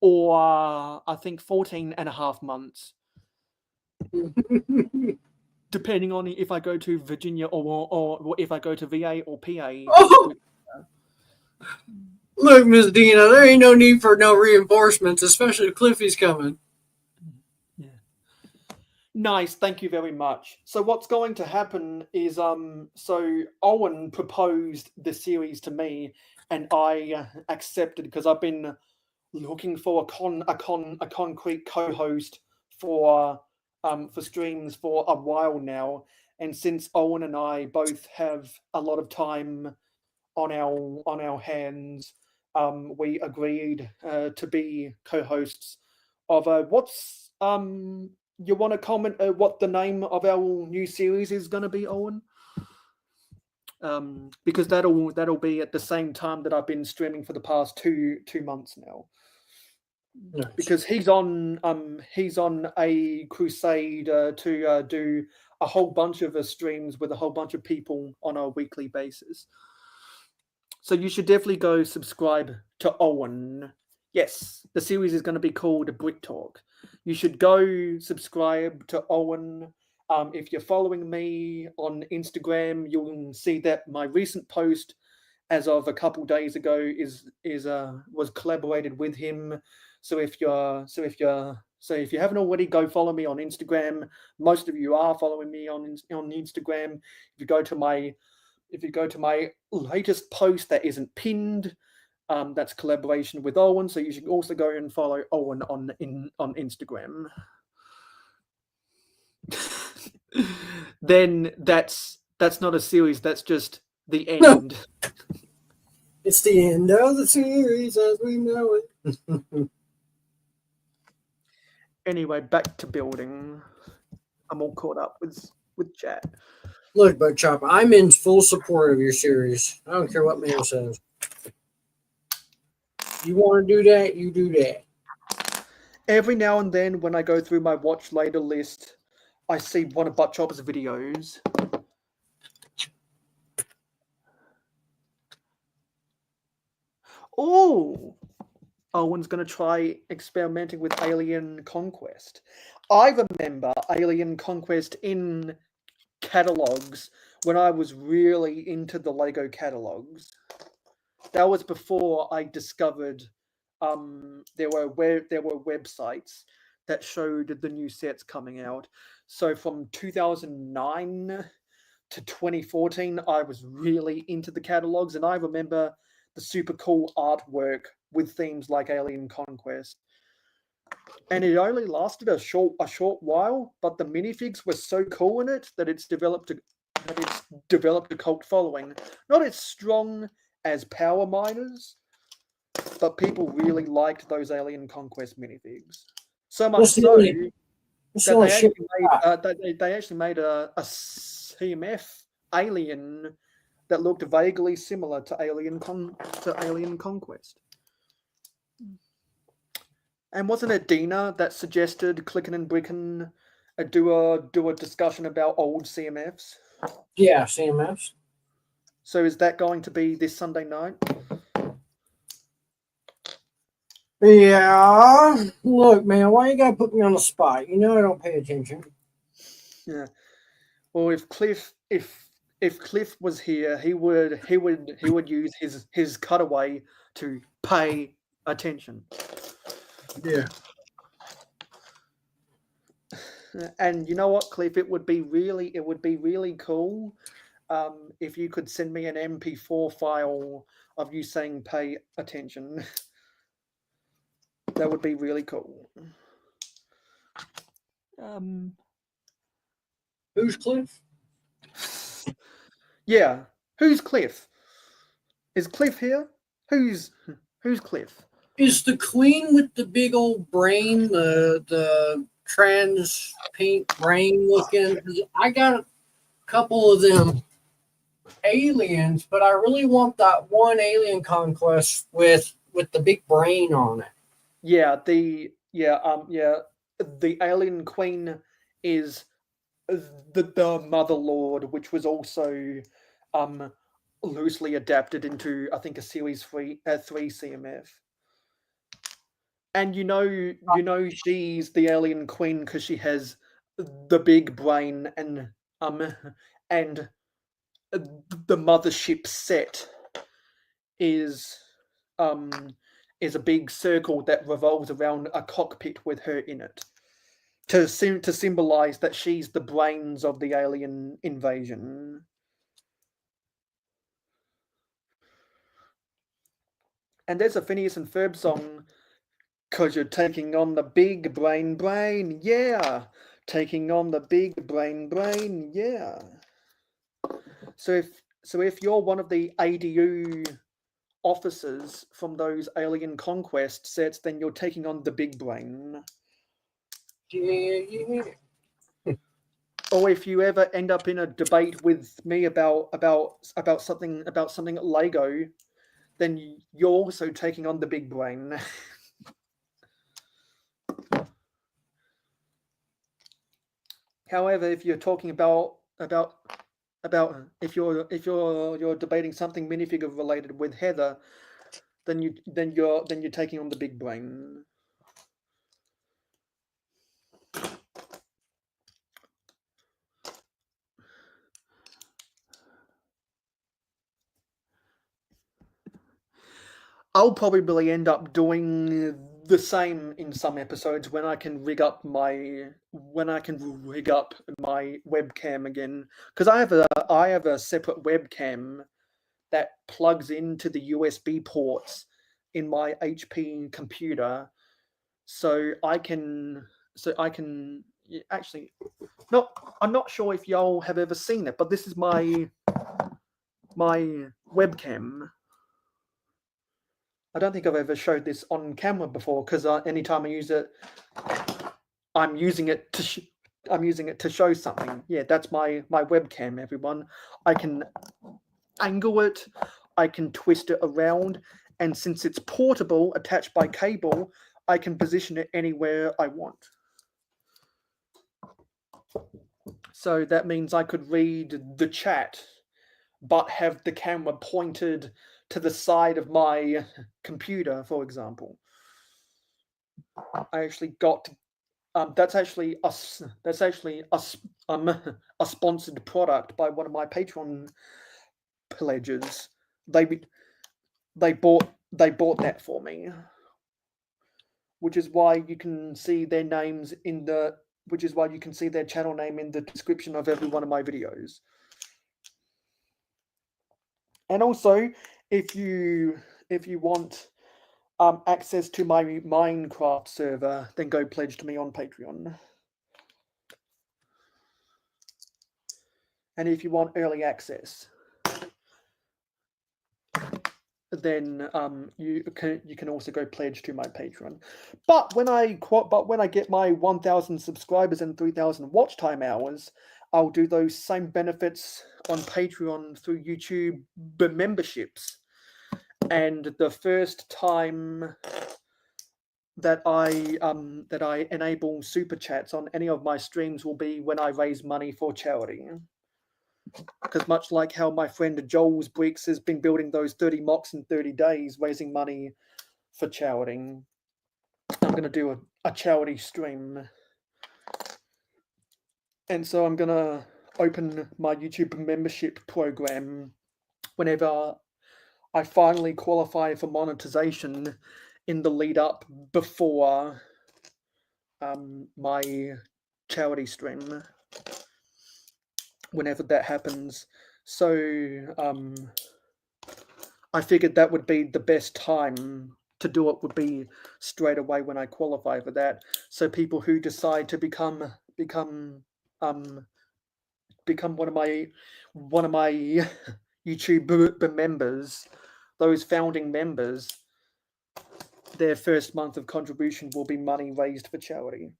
or I think 14 and a half months. Depending on if I go to Virginia or if I go to VA or PA. Oh! Look, Miss Dina, there ain't no need for no reinforcements, especially if Cliffy's coming. Yeah. Nice, thank you very much. So what's going to happen is so Owen proposed the series to me, and I accepted because I've been looking for a concrete co-host for streams for a while now, and since Owen and I both have a lot of time on our hands, we agreed to be co-hosts of what's you want to comment what the name of our new series is going to be, Owen? Because that'll be at the same time that I've been streaming for the past two months now. Nice. Because he's on a crusade to do a whole bunch of streams with a whole bunch of people on a weekly basis. So you should definitely go subscribe to Owen. Yes, the series is going to be called Brick Talk. You should go subscribe to Owen. If you're following me on Instagram, you'll see that my recent post, as of a couple days ago, was collaborated with him. So if you haven't already, go follow me on Instagram. Most of you are following me on Instagram. If you go to my latest post that isn't pinned, that's collaboration with Owen. So you should also go and follow Owen on Instagram. Then that's not a series. That's just the end. It's the end of the series as we know it. Anyway, back to building. I'm all caught up with chat. Look, Buck Chop, I'm in full support of your series. I don't care what Mayo says. You want to do that, you do that. Every now and then, when I go through my watch later list, I see one of Buck Chop's videos. Oh, Owen's going to try experimenting with Alien Conquest. I remember Alien Conquest in catalogs when I was really into the LEGO catalogs. That was before I discovered there were websites that showed the new sets coming out. So from 2009 to 2014, I was really into the catalogs, and I remember the super cool artwork with themes like Alien Conquest. And it only lasted a short while, but the minifigs were so cool in it that it's developed a cult following. Not as strong as Power Miners, but people really liked those Alien Conquest minifigs. So much What's the so only- what's the that only they shit actually made a CMF alien that looked vaguely similar to Alien Conquest. And wasn't it Dina that suggested Clickin' and Brickin' do a discussion about old CMFs? Yeah, CMFs. So is that going to be this Sunday night? Yeah. Look, man, why you gotta put me on the spot? You know I don't pay attention. Yeah. Well, if Cliff was here, he would use his cutaway to pay attention. Yeah. And you know what, Cliff? It would be really cool if you could send me an MP4 file of you saying "pay attention." That would be really cool. Who's Cliff? Yeah. Who's Cliff? Is Cliff here? Who's Cliff? Is the queen with the big old brain, the trans pink brain looking? I got a couple of them aliens, but I really want that one alien conquest with the big brain on it. Yeah, the alien queen is the Mother Lord, which was also loosely adapted into, I think, a series 3 CMF. And you know she's the alien queen because she has the big brain, and the mothership set is a big circle that revolves around a cockpit with her in it to symbolize that she's the brains of the alien invasion. And there's a Phineas and Ferb song, "'Cause you're taking on the big brain, yeah. Taking on the big brain, yeah." So if you're one of the ADU officers from those Alien Conquest sets, then you're taking on the big brain. Yeah. Or if you ever end up in a debate with me about something Lego, then you're also taking on the big brain. However, if you're talking about if you're debating something minifigure related with Heather, then you're taking on the big brain. I'll probably end up doing the same in some episodes when I can rig up my webcam again, because I have a separate webcam that plugs into the USB ports in my HP computer, so I can actually I'm not sure if y'all have ever seen it, but this is my webcam. I don't think I've ever showed this on camera before, because anytime I use it, I'm using it to I'm using it to show something. Yeah, that's my webcam, everyone. I can angle it, I can twist it around, and since it's portable, attached by cable, I can position it anywhere I want. So that means I could read the chat, but have the camera pointed to the side of my computer, for example. I actually got that's actually a sponsored product by one of my Patreon pledges. They bought that for me, which is why you can see their names in the which is why you can see their channel name in the description of every one of my videos. And also, if you want access to my Minecraft server, then go pledge to me on Patreon. And if you want early access, then you can also go pledge to my Patreon. But when I get my 1,000 subscribers and 3,000 watch time hours, I'll do those same benefits on Patreon through YouTube memberships. And the first time that I enable super chats on any of my streams will be when I raise money for charity. Because much like how my friend Joel's Bricks has been building those 30 mocks in 30 days, raising money for charity, I'm going to do a charity stream. And so I'm going to open my YouTube membership program whenever I finally qualify for monetization in the lead up before my charity stream. Whenever that happens. So I figured that would be the best time to do it, would be straight away when I qualify for that. So people who decide to become one of my YouTube members, those founding members, their first month of contribution will be money raised for charity.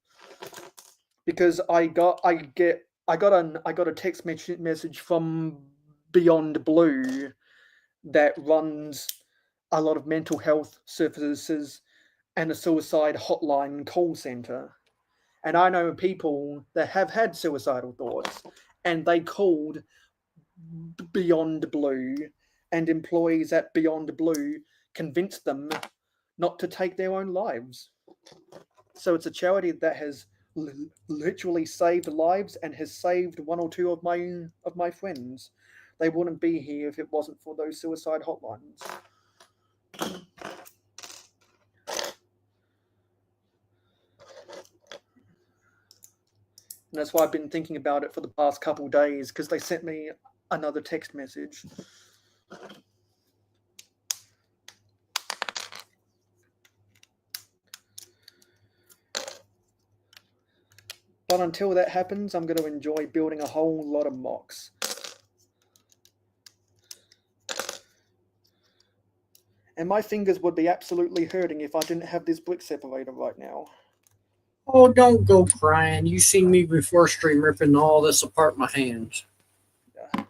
Because I got a text message from Beyond Blue that runs a lot of mental health services and a suicide hotline call center. And I know people that have had suicidal thoughts, and they called Beyond Blue, and employees at Beyond Blue convinced them not to take their own lives. So it's a charity that has literally saved lives and has saved one or two of my friends. They wouldn't be here if it wasn't for those suicide hotlines. And that's why I've been thinking about it for the past couple days, because they sent me another text message. But until that happens, I'm going to enjoy building a whole lot of mocks. And my fingers would be absolutely hurting if I didn't have this brick separator right now. Oh, don't go crying. You seen me before stream ripping all this apart my hands. Yeah.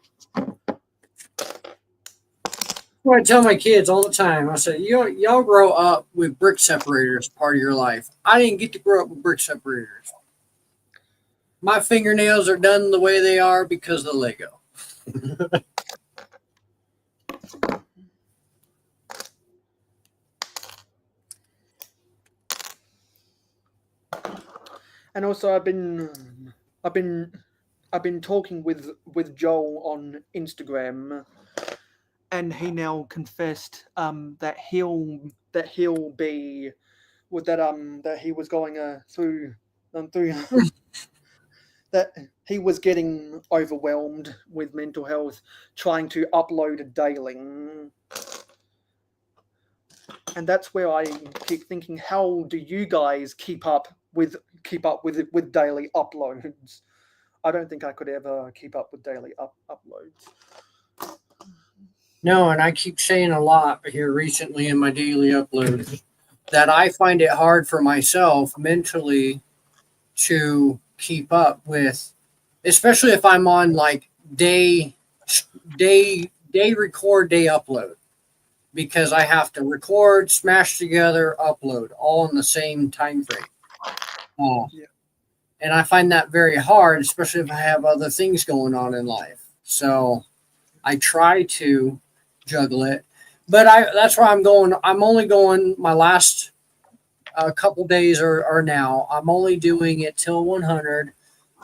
Well, I tell my kids all the time, I say, y'all grow up with brick separators part of your life. I didn't get to grow up with brick separators. My fingernails are done the way they are because of the Lego. And also, I've been talking with Joel on Instagram, and he now confessed that he'll be with that he was going through that he was getting overwhelmed with mental health, trying to upload daily. And that's where I keep thinking, how do you guys keep up with daily uploads? I don't think I could ever keep up with daily uploads. No, and I keep saying a lot here recently in my daily uploads that I find it hard for myself mentally to keep up with, especially if I'm on like day record, day upload, because I have to record, smash together, upload all in the same time frame. Yeah. And I find that very hard, especially if I have other things going on in life. So I try to juggle it, but that's where I'm going. I'm only going my last couple days are now. I'm only doing it till 100,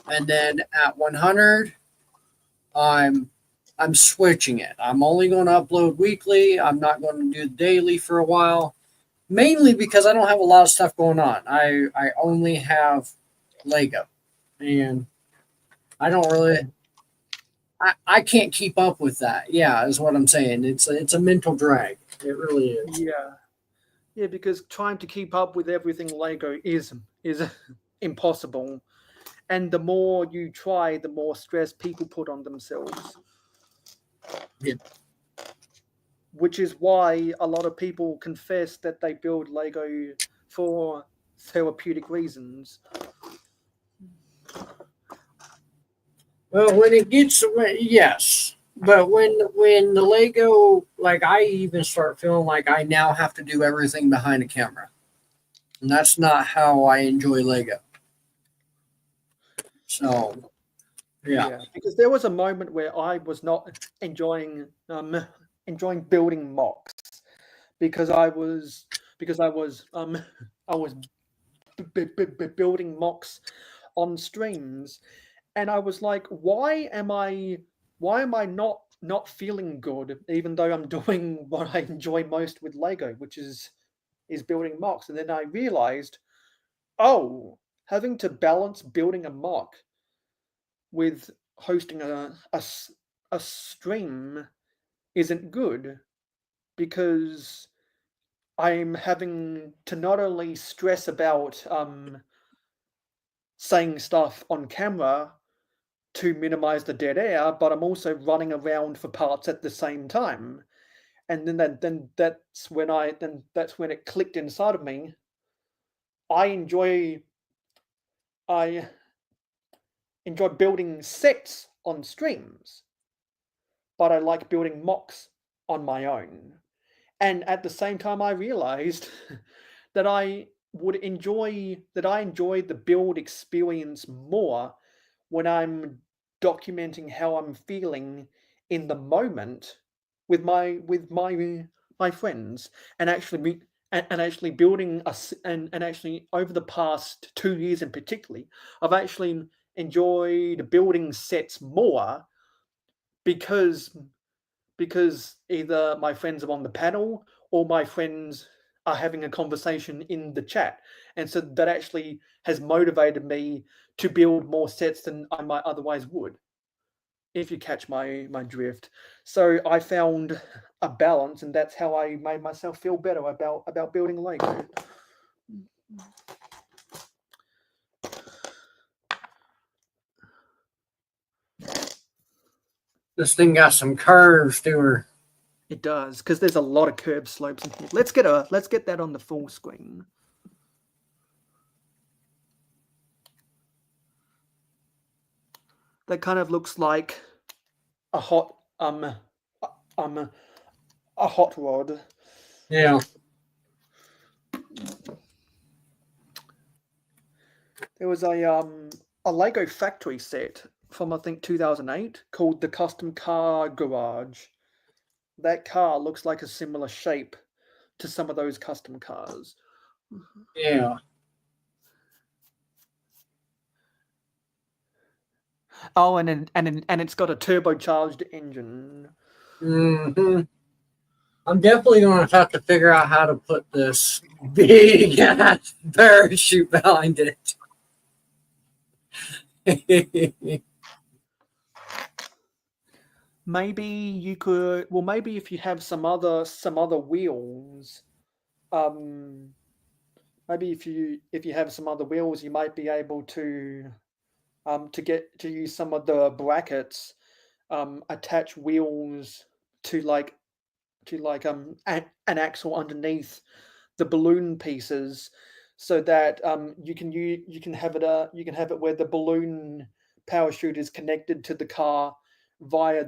and then at 100, I'm switching it. I'm only going to upload weekly. I'm not going to do daily for a while, mainly because I don't have a lot of stuff going on. I only have Lego, and I don't really. I can't keep up with that. Yeah, is what I'm saying. It's a mental drag. It really is. Yeah. Yeah, because trying to keep up with everything Lego is impossible. And the more you try, the more stress people put on themselves. Yeah. Which is why a lot of people confess that they build Lego for therapeutic reasons. Well, when it gets yes, but when the Lego, like, I even start feeling like I now have to do everything behind a camera, and that's not how I enjoy Lego. So yeah. Because there was a moment where I was not enjoying building mocks because I was I was building mocks on streams, and I was like, why am I not feeling good even though I'm doing what I enjoy most with Lego, which is building mocks. And then I realized, oh, having to balance building a mock with hosting a stream isn't good, because I'm having to not only stress about saying stuff on camera to minimize the dead air, but I'm also running around for parts at the same time. And then that's when it clicked inside of me. I enjoy building sets on streams, but I like building mocks on my own. And at the same time, I realized that I enjoy the build experience more when I'm documenting how I'm feeling in the moment with my friends, and actually building and actually over the past 2 years in particularly, I've actually enjoyed building sets more because either my friends are on the panel or my friends are having a conversation in the chat. And so that actually has motivated me to build more sets than I might otherwise would, if you catch my drift. So I found a balance, and that's how I made myself feel better about building Lego. This thing got some curves to her. It does, because there's a lot of curb slopes in here. Let's get that on the full screen. That kind of looks like a hot rod. Yeah. There was a Lego factory set from, I think, 2008 called the Custom Car Garage. That car looks like a similar shape to some of those custom cars. Yeah. Oh, and it's got a turbocharged engine. Mm-hmm. I'm definitely going to have to figure out how to put this big ass parachute behind it. Maybe you could. Well, maybe if you have some other wheels, maybe if you have some other wheels, you might be able to use some of the brackets, attach wheels to an axle underneath the balloon pieces, so that you can have it where the balloon parachute is connected to the car via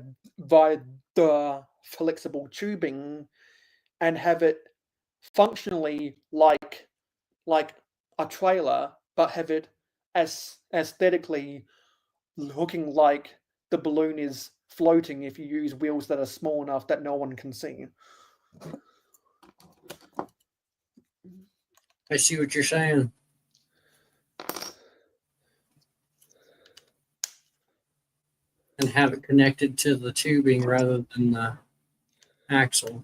the flexible tubing, and have it functionally like a trailer, but have it as aesthetically looking like the balloon is floating if you use wheels that are small enough that no one can see. I see what you're saying. And have it connected to the tubing rather than the axle.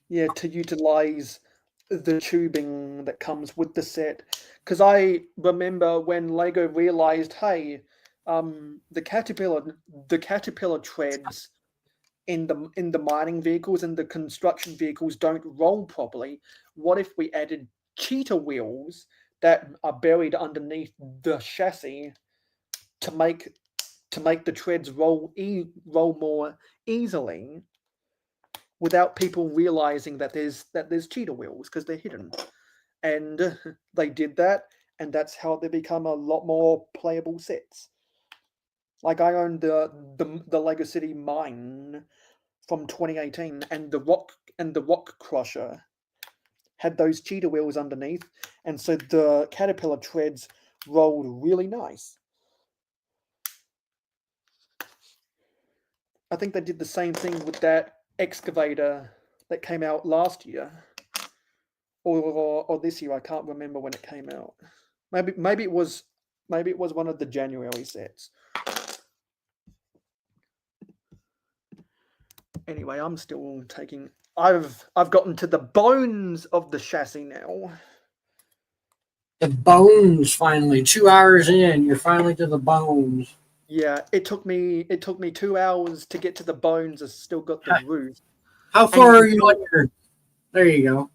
Yeah, to utilize the tubing that comes with the set. Because I remember when Lego realized, hey, the caterpillar treads in the mining vehicles and the construction vehicles don't roll properly. What if we added cheetah wheels that are buried underneath the chassis to make the treads roll more easily, without people realizing that there's cheetah wheels because they're hidden. And they did that, and that's how they become a lot more playable sets. Like, I owned the Lego City Mine from 2018, and the rock crusher had those cheetah wheels underneath, and so the caterpillar treads rolled really nice. I think they did the same thing with that excavator that came out last year, or this year. I can't remember when it came out. Maybe it was one of the January sets. Anyway, I'm still taking. I've gotten to the bones of the chassis now. The bones, finally. 2 hours in, you're finally to the bones. Yeah, it took me 2 hours to get to the bones. I still got the roof. How far are you on your? There you go.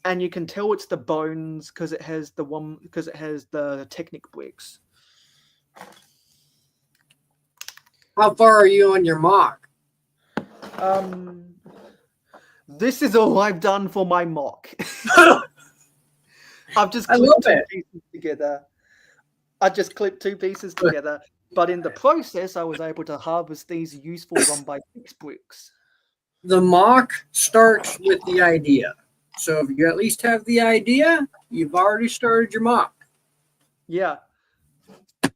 And you can tell it's the bones because it has the Technic bricks. How far are you on your mock? This is all I've done for my mock. I've just I clipped love two it. pieces together. I just clipped 2 pieces together, but in the process, I was able to harvest these useful 1x6 bricks. The mock starts with the idea. So if you at least have the idea, you've already started your mock. Yeah,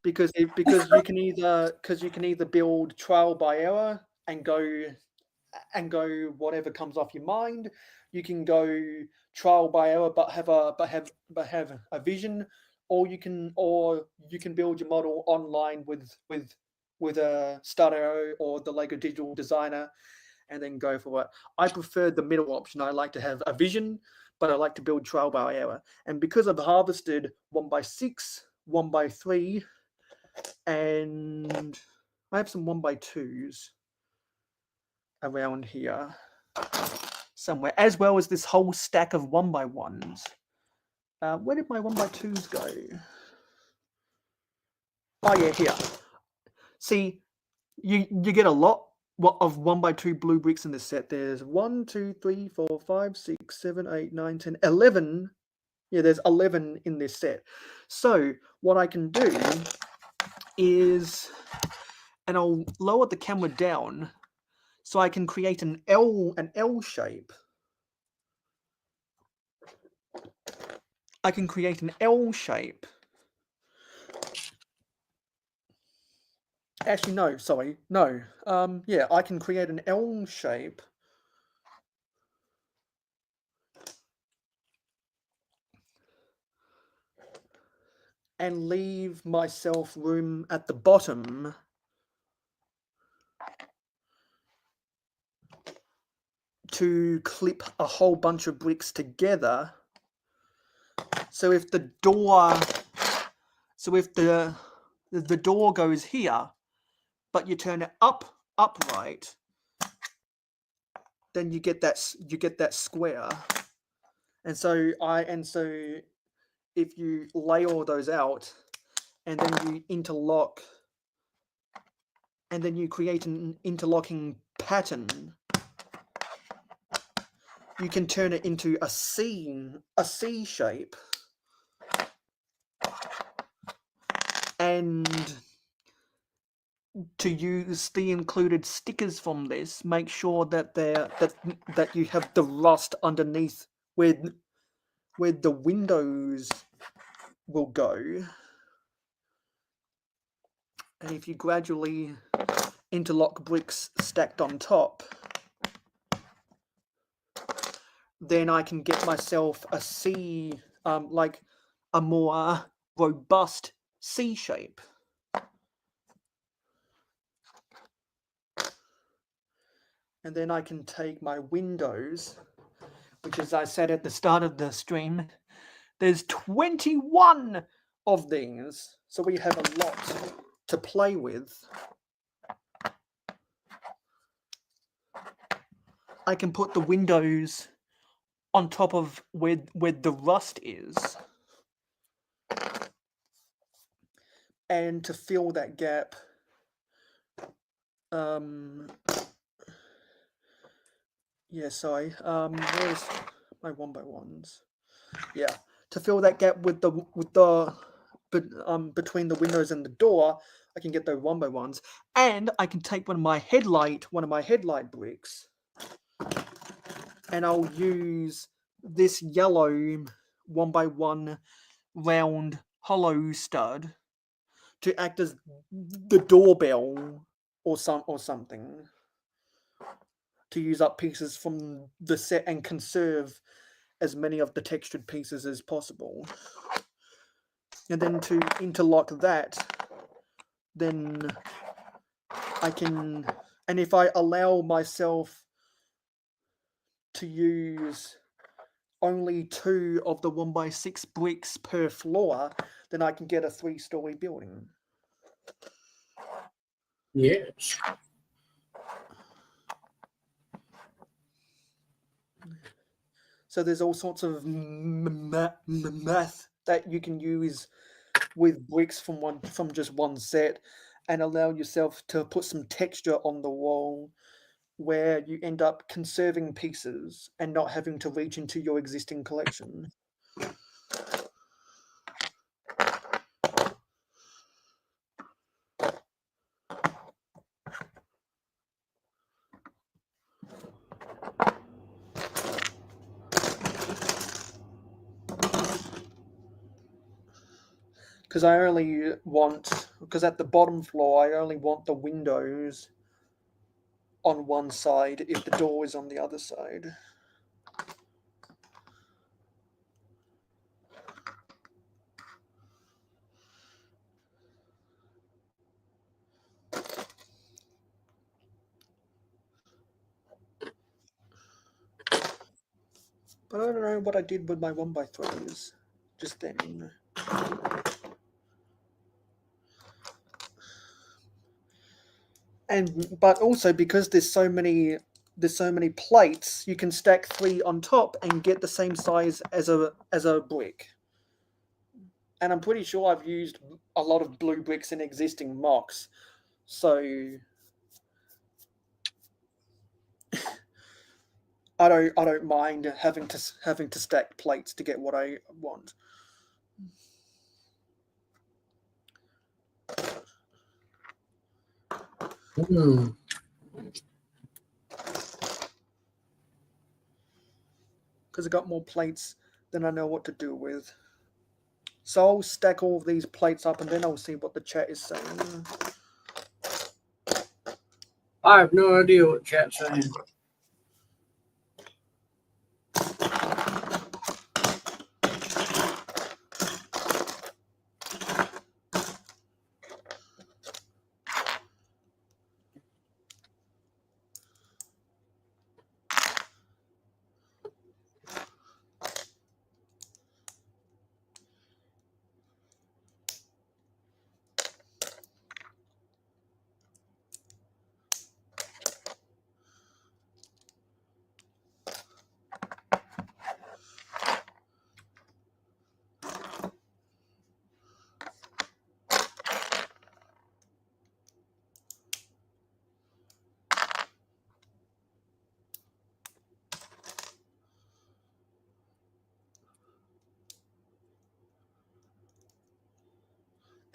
because you can either build trial by error and go whatever comes off your mind. You can go trial by error, but have a vision, or you can build your model online with a Starter or the Lego Digital Designer, and then go for it. I prefer the middle option. I like to have a vision, but I like to build trial by error. And because I've harvested 1x6, 1x3, and I have some 1x2s around here somewhere, as well as this whole stack of 1x1s. Where did my 1x2s go? Oh yeah, here. See, you get a lot of 1x2 blue bricks in this set. There's 1, 2, 3, 4, 5, 6, 7, 8, 9, 10, 11. Yeah, there's 11 in this set. So what I can do is, and I'll lower the camera down so I can create an L shape. I can create an L shape. Actually, no, sorry, no. Yeah, I can create an L shape. And leave myself room at the bottom to clip a whole bunch of bricks together. So if the door goes here, but you turn it upright, then you get that square. And so if you lay all those out, and then you interlock, and then you create an interlocking pattern, you can turn it into a C shape. And to use the included stickers from this, make sure that that you have the rust underneath where the windows will go. And if you gradually interlock bricks stacked on top, then I can get myself a C, like a more robust C shape. And then I can take my windows, which, as I said at the start of the stream, there's 21 of these. So we have a lot to play with. I can put the windows on top of where the rust is. And to fill that gap, yeah, sorry. Where's my 1x1s? Yeah, to fill that gap with the between the windows and the door, I can get those 1x1s, and I can take one of my headlight bricks, and I'll use this yellow 1x1 round hollow stud to act as the doorbell or something. To use up pieces from the set and conserve as many of the textured pieces as possible. And then to interlock that, then I can, and if I allow myself to use only 2 of the 1x6 bricks per floor, then I can get a 3-story building. Yes. So there's all sorts of math that you can use with bricks from just one set, and allow yourself to put some texture on the wall where you end up conserving pieces and not having to reach into your existing collection. Because at the bottom floor, I only want the windows on one side if the door is on the other side. But I don't know what I did with my 1x3s just then. But also because there's so many plates, you can stack 3 on top and get the same size as a brick. And I'm pretty sure I've used a lot of blue bricks in existing mocks, so I don't mind having to stack plates to get what I want. Because I got more plates than I know what to do with. So I'll stack all of these plates up and then I'll see what the chat is saying. I have no idea what chat's saying.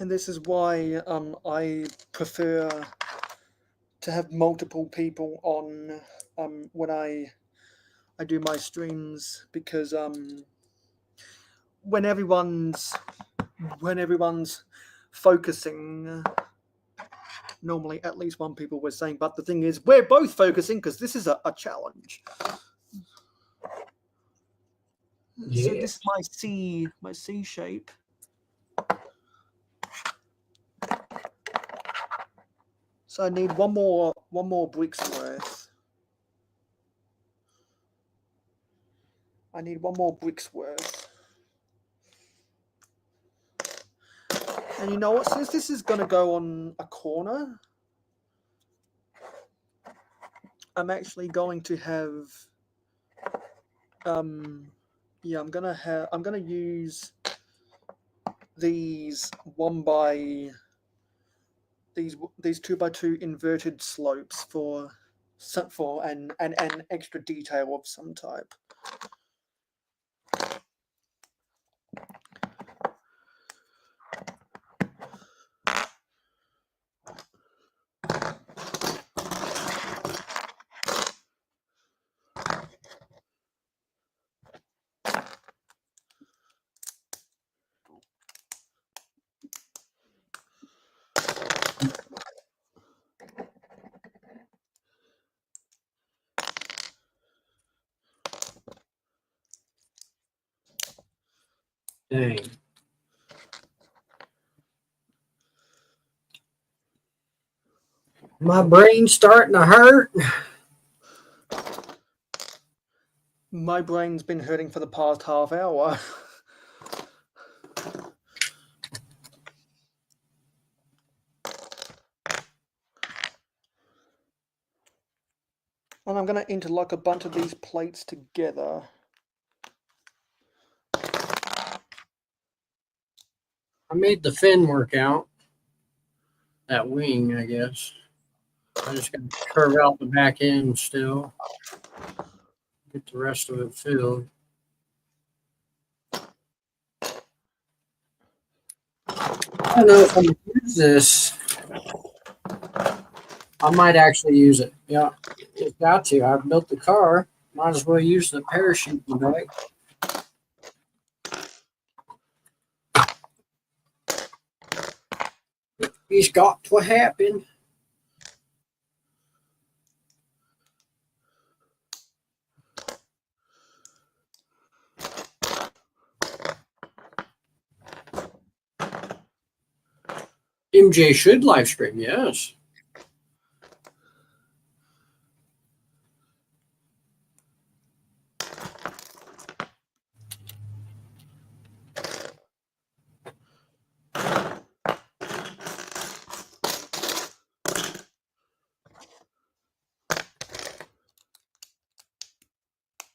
And this is why I prefer to have multiple people on when I do my streams, because when everyone's focusing, normally at least one people were saying, but the thing is we're both focusing because this is a challenge. So this is my C shape. So I need one more bricks worth. I need one more bricks worth. And you know what? Since this is going to go on a corner, I'm actually going to have yeah, I'm gonna use these these 2x2 inverted slopes for an extra detail of some type. Dang. My brain's starting to hurt. My brain's been hurting for the past half hour. And I'm going to interlock a bunch of these plates together. I made the fin work out. That wing, I guess. I just got to curve out the back end still. Get the rest of it filled. I don't know if I'm going to use this. I might actually use it. Yeah, it's got to. I've built the car. Might as well use the parachute in the back. It's got to happen. MJ should live stream, yes.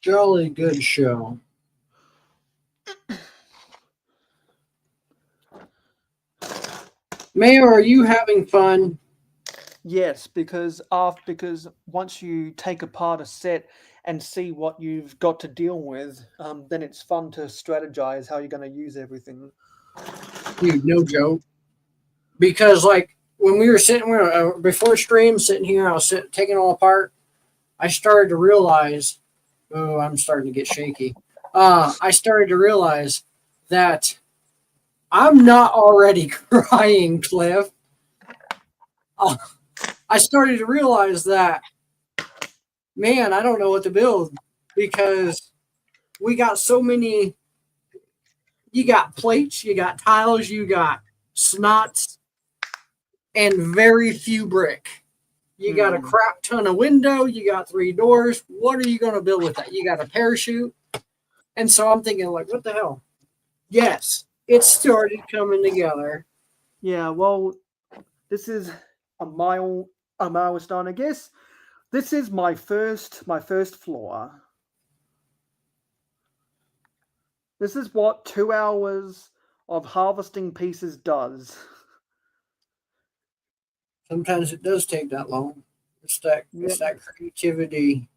Jolly good show. Mayo, are you having fun? Yes, because once you take apart a set and see what you've got to deal with, then it's fun to strategize how you're going to use everything. Dude, no joke. Because like when we were sitting before stream, sitting here, I was taking it all apart. I started to realize, oh, I'm starting to get shaky. I started to realize that I'm not already crying, Cliff. I started to realize that, man, I don't know what to build because we got so many. You got plates, you got tiles, you got snots, and very few brick. You got a crap ton of window. You got 3 doors. What are you going to build with that? You got a parachute. And so I'm thinking, like, what the hell? Yes, it started coming together. Yeah, well, this is a milestone, I guess. This is my first floor. This is what 2 hours of harvesting pieces does. Sometimes it does take that long. It's that creativity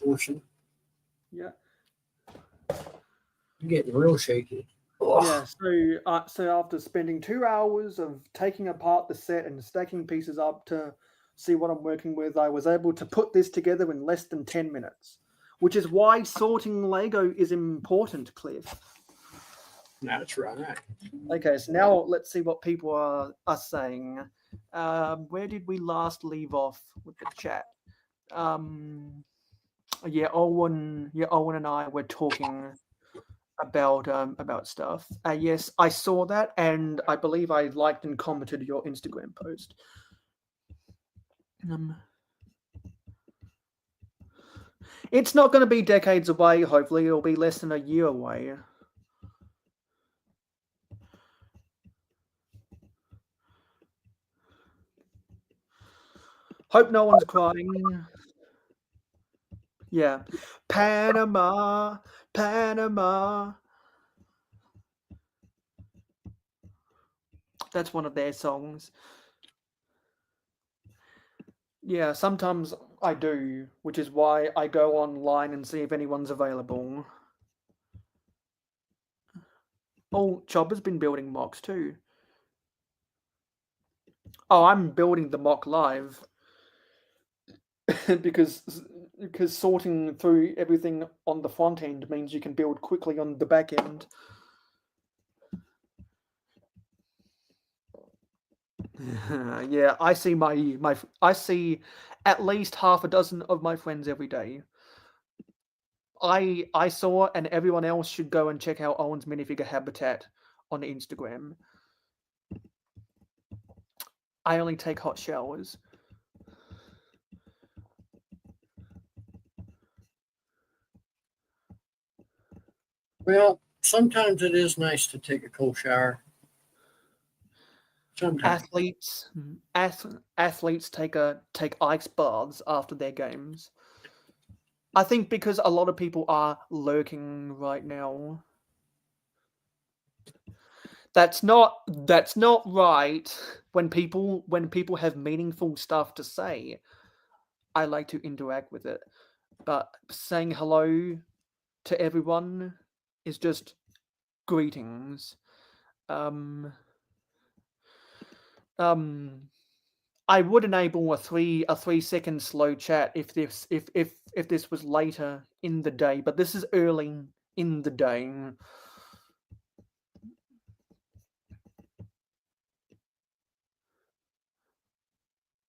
portion. Yeah. I'm getting real shaky. Yeah, so after spending 2 hours of taking apart the set and stacking pieces up to see what I'm working with, I was able to put this together in less than 10 minutes, which is why sorting Lego is important, Cliff. That's right. Okay, so now let's see what people are saying. Where did we last leave off with the chat? Owen and I were talking about stuff. Yes, I saw that, and I believe I liked and commented your Instagram post. It's not going to be decades away. Hopefully, it'll be less than a year away. Hope no one's crying. Yeah, Panama, Panama. That's one of their songs. Yeah, sometimes I do, which is why I go online and see if anyone's available. Oh, Chopper's been building mocks too. Oh, I'm building the mock live because sorting through everything on the front end means you can build quickly on the back end. Yeah, I see at least half a dozen of my friends every day. I saw, and everyone else should go and check out Owen's minifigure habitat on Instagram. I only take hot showers. Well, sometimes it is nice to take a cold shower. Sometimes. Athletes take ice baths after their games. I think because a lot of people are lurking right now. That's not right. When people have meaningful stuff to say, I like to interact with it. But saying hello to everyone is just greetings. I would enable a 3-second slow chat if this was later in the day, but this is early in the day.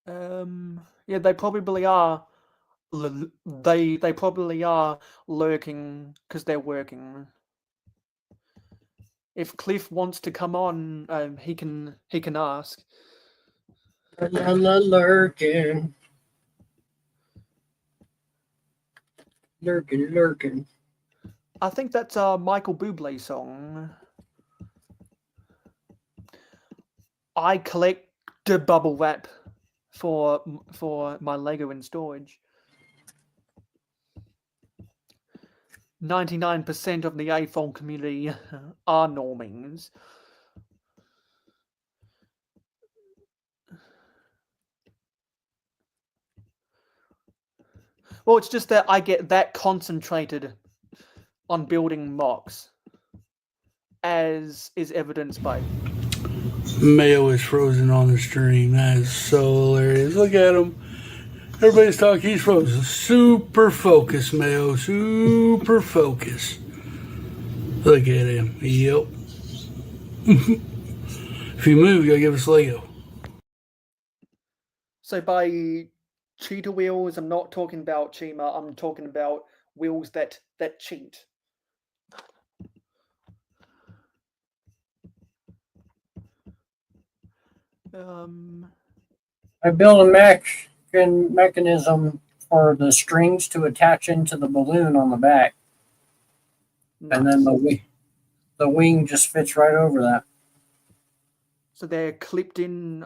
Yeah, they probably are. They probably are lurking because they're working. If Cliff wants to come on, he can ask. Lurking. Lurking. I think that's a Michael Bublé song. I collect the bubble wrap for my Lego in storage. 99% of the iPhone community are normings. Well, it's just that I get that concentrated on building mocks, as is evidenced by... Mayo is frozen on the stream. That is so hilarious. Look at him. Everybody's talking. He's frozen. Super focused, Mayo. Super focused. Look at him. Yep. If you move, you'll give us Lego. So by cheater wheels, I'm not talking about Chima. I'm talking about wheels that cheat. I built a mechanism for the strings to attach into the balloon on the back, Nice. and then the wing just fits right over that. So they're clipped in.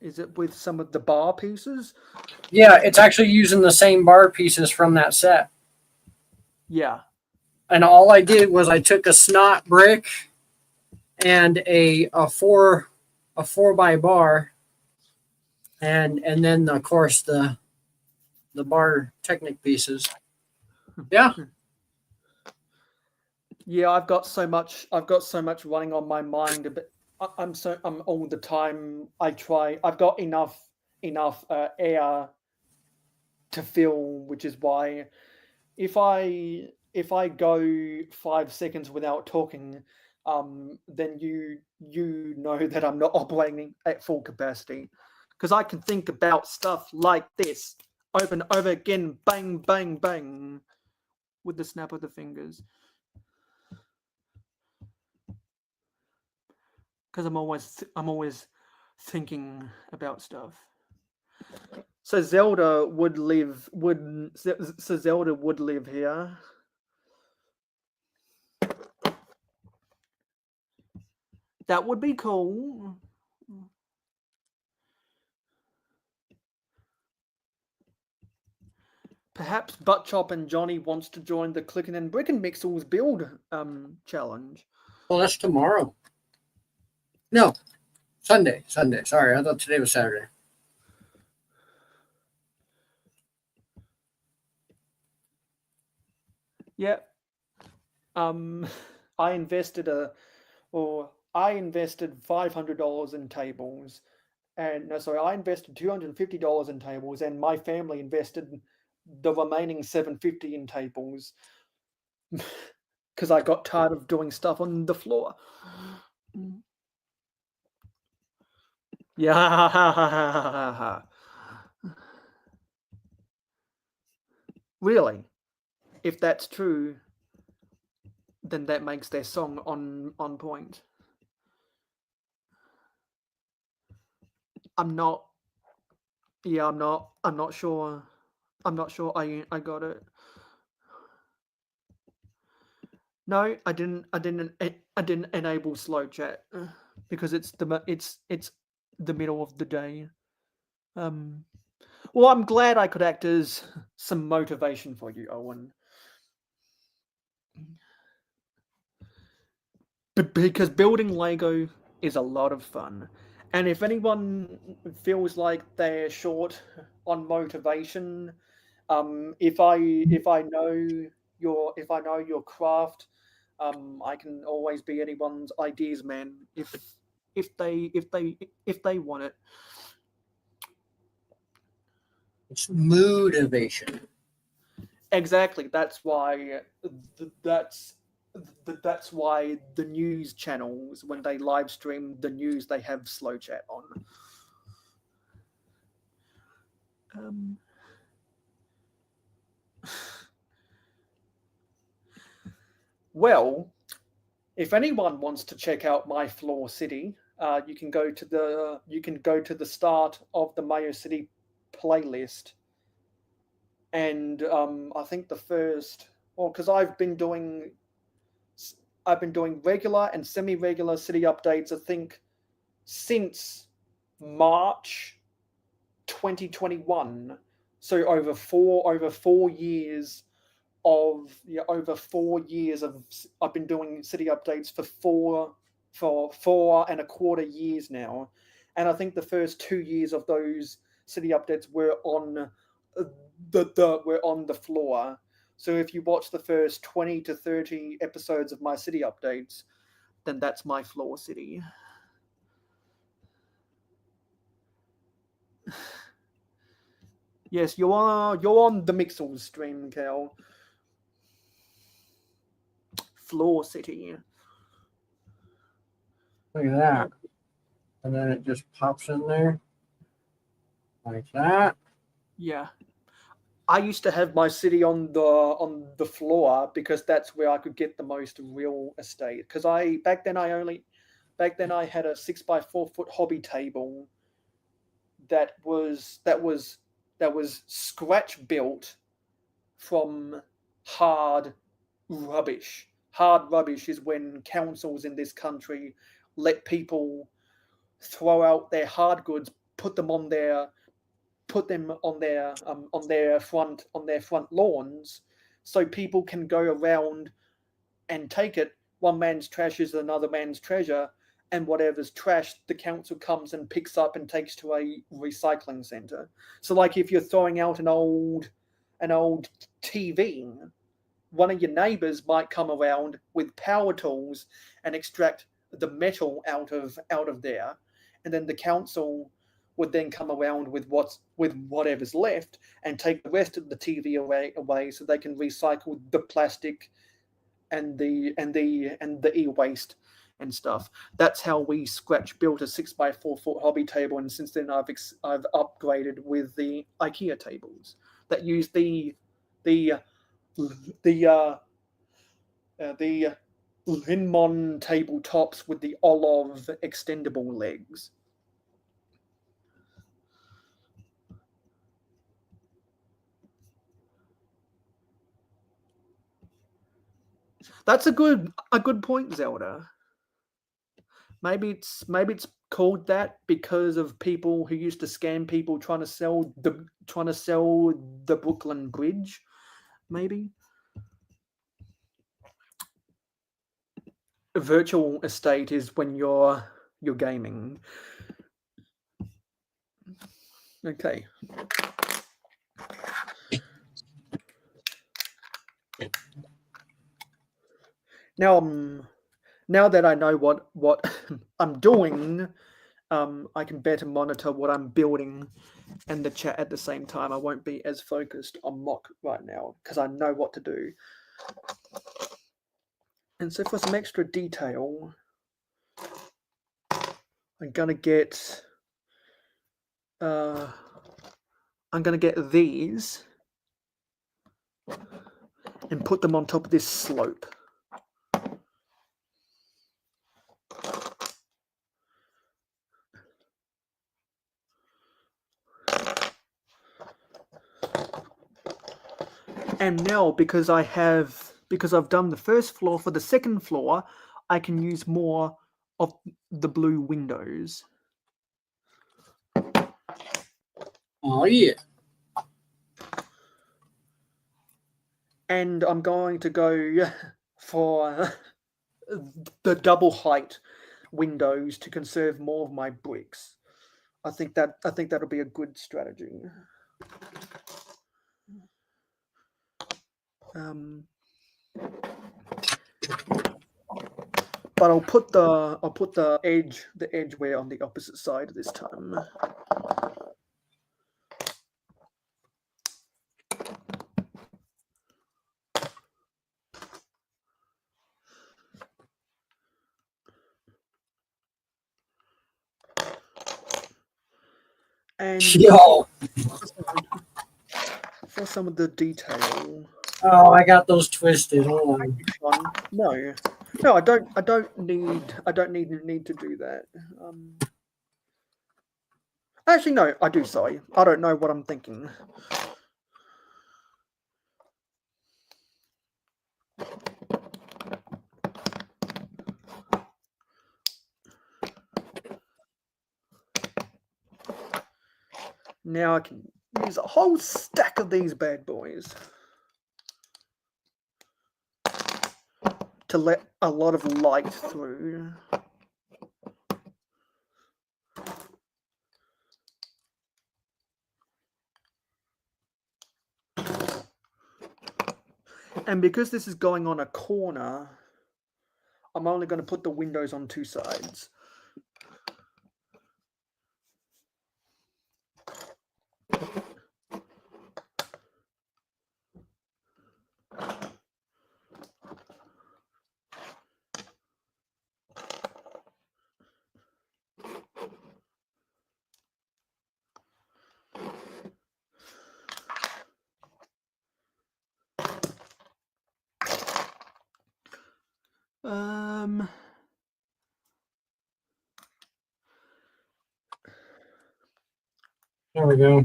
Is it with some of the bar pieces? Yeah, it's actually using the same bar pieces from that set. Yeah. And all I did was I took a snot brick and a 4x bar, and then of course the bar Technic pieces. Yeah. Yeah, I've got so much running on my mind, but I'm all the time. I've got enough air to fill, which is why if I go 5 seconds without talking, then you know that I'm not operating at full capacity, because I can think about stuff like this over and over again, bang, bang, bang, with the snap of the fingers. Because I'm always thinking about stuff. So Zelda would live here. That would be cool. Perhaps Buttchop and Johnny wants to join the Clickin' and Brick and Mixels build challenge. Well, that's tomorrow. No, Sunday. Sorry, I thought today was Saturday. Yeah. I invested $500 in tables, and no, sorry, I invested $250 in tables, and my family invested the remaining $750 in tables because I got tired of doing stuff on the floor. Yeah. Really? If that's true, then that makes their song on point. I'm not sure. I'm not sure I got it. No, I didn't enable slow chat because it's the middle of the day. Well, I'm glad I could act as some motivation for you, Owen. But because building Lego is a lot of fun. And if anyone feels like they're short on motivation, if I know your craft, I can always be anyone's ideas man if they want it. It's motivation. Exactly. That's why the news channels, when they live stream the news, they have slow chat on. Well, if anyone wants to check out my floor city, you can go to the start of the Mayo City playlist, and I think the first, because I've been doing regular and semi-regular city updates, I think, since March 2021. So over 4 years of I've been doing city updates for 4.25 years now, and I think the first 2 years of those city updates were on the floor. So if you watch the first 20 to 30 episodes of my city updates, then that's my floor city. Yes, you're on the Mixels stream, Cal. Floor city. Look at that. And then it just pops in there like that. Yeah. I used to have my city on the floor because that's where I could get the most real estate. Because back then I had a 6x4 foot hobby table that was scratch built from hard rubbish. Hard rubbish is when councils in this country let people throw out their hard goods, put them on their front lawns, so people can go around and take it. One man's trash is another man's treasure, and whatever's trash, the council comes and picks up and takes to a recycling center. So, like, if you're throwing out an old TV, one of your neighbors might come around with power tools and extract the metal out of there, and then the council would then come around with whatever's left and take the rest of the TV away so they can recycle the plastic and the e-waste and stuff. That's how we Scratch built a 6x4 hobby table, and since then I've upgraded with the IKEA tables that use the Linmon tabletops with the olive extendable legs. That's a good point, Zelda. Maybe it's called that because of people who used to scam people trying to sell the Brooklyn Bridge. Maybe a virtual estate is when you're gaming. Okay. Now that I know what I'm doing, I can better monitor what I'm building and the chat at the same time. I won't be as focused on mock right now because I know what to do. And so for some extra detail, I'm gonna get these and put them on top of this slope. And now, because I've done the first floor, for the second floor, I can use more of the blue windows. Oh yeah. And I'm going to go for the double height windows to conserve more of my bricks. I think that'll be a good strategy. But I'll put the edgeware on the opposite side this time. And Yo. for some of the detail. Oh, I got those twisted. Hold on. No, I don't need to do that. Actually, no, I do. Sorry, I don't know what I'm thinking. Now I can use a whole stack of these bad boys to let a lot of light through. And because this is going on a corner, I'm only going to put the windows on two sides. There we go.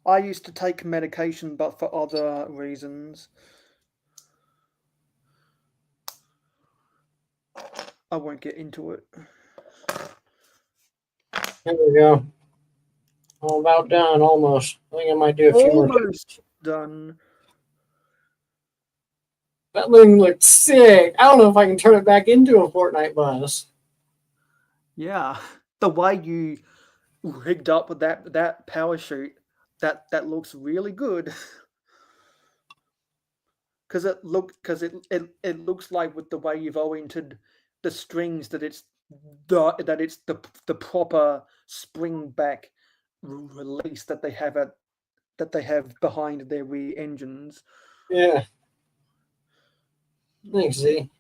I used to take medication, but for other reasons. I won't get into it. There we go. All about done, almost. I think I might do a few more. Almost done. That thing looks sick. I don't know if I can turn it back into a Fortnite bus. Yeah, the way you rigged up with that power chute, that looks really good. because it looks like with the way you've oriented the strings that it's the proper spring back release that they have behind their rear engines. Yeah. Thanks, Z.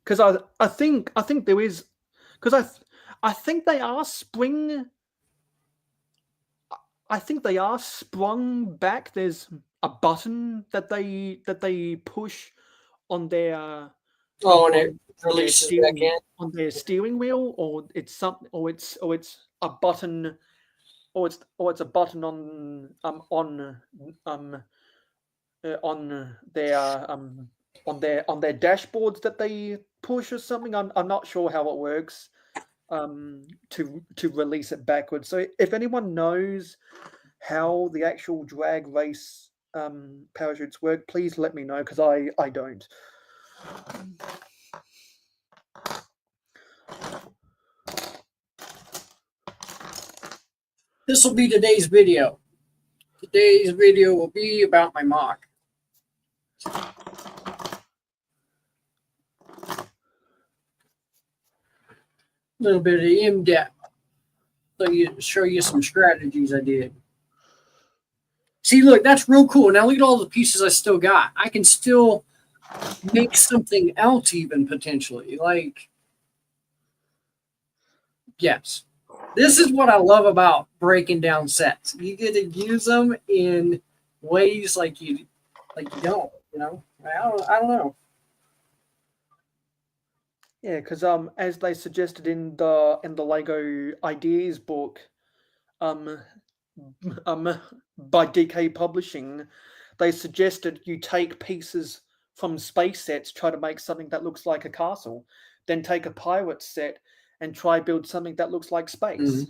Because I think there is, because I think they are spring. I think they are sprung back. There's a button that they push on their Oh, and it on their releases back in. on their steering wheel, or it's a button, or it's a button on on their dashboards that they push or something. I'm not sure how it works to release it backwards. So if anyone knows how the actual drag race parachutes work, please let me know, because I don't. This will be today's video. Today's video will be about my mock. A little bit of in-depth. So you show you some strategies I did. See, look, that's real cool. Now look at all the pieces I still got. I can still make something else even potentially. Like, yes. This is what I love about breaking down sets. You get to use them in ways like you don't, you know? I don't know. Yeah, because as they suggested in the Lego Ideas book, by DK Publishing, they suggested you take pieces from space sets, try to make something that looks like a castle, then take a pirate set and try build something that looks like space.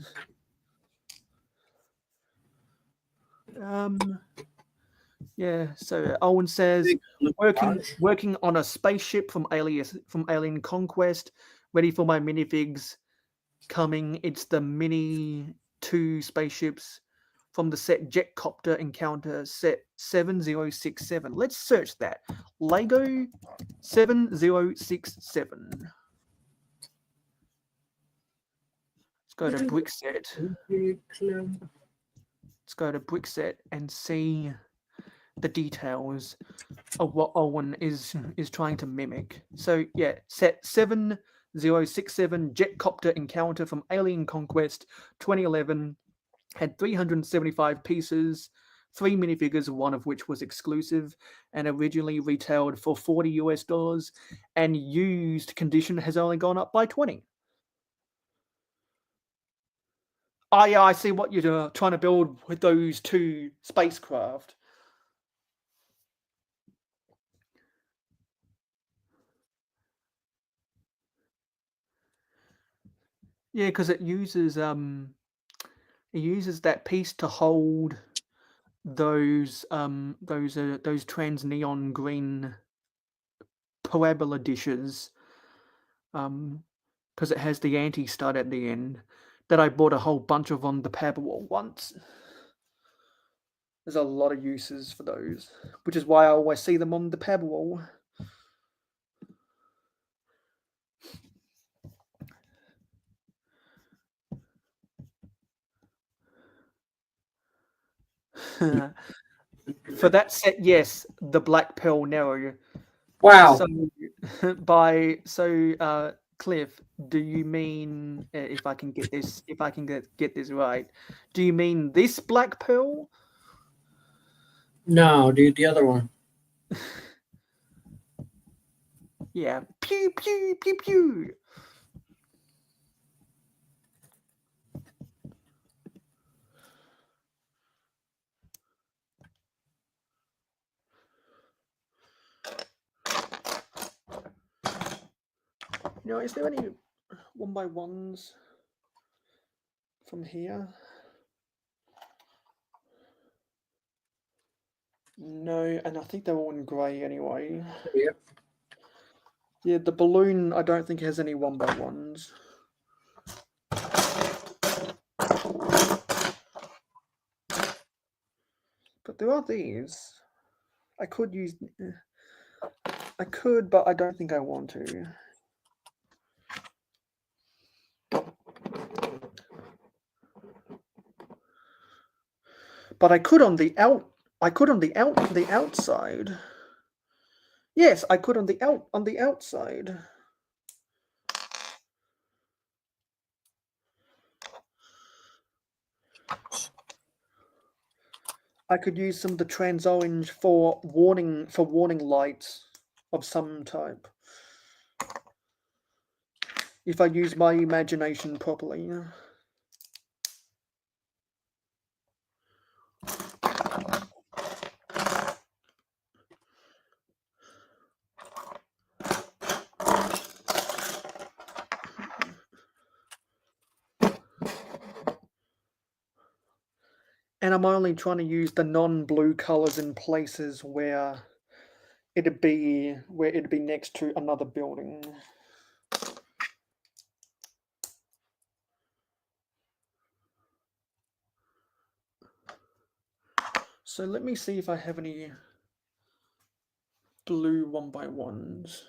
Yeah. So Owen says working on a spaceship from Alien Conquest, ready for my minifigs coming. It's the Mini 2 spaceships from the set Jetcopter Encounter set 7067. Let's search that. LEGO 7067. Let's go to Brickset. Let's go to Brickset and see the details of what Owen is trying to mimic. So yeah, set 7067 Jetcopter Encounter from Alien Conquest 2011 had 375 pieces, 3 minifigures, one of which was exclusive and originally retailed for $40 and used condition has only gone up by 20. Oh yeah, I see what you're trying to build with those 2 spacecraft. Yeah, because it uses that piece to hold those trans neon green parabola dishes, because it has the anti-stud at the end that I bought a whole bunch of on the Paperwall once. There's a lot of uses for those, which is why I always see them on the Paperwall. For that set, yes, the Black Pearl Narrow. Wow. So Cliff, do you mean, if I can get this right, do you mean this Black Pearl? No, dude, the other one. Yeah. Pew pew pew pew. You know, is there any 1x1s from here? No, and I think they're all in grey anyway. Yep. Yeah, the balloon I don't think has any 1x1s. But there are these. I could use. I could, but I don't think I want to. But I could on the outside. Yes, I could on the outside. I could use some of the trans orange for warning lights of some type. If I use my imagination properly. And I'm only trying to use the non-blue colors in places where it'd be next to another building. So let me see if I have any blue 1x1s.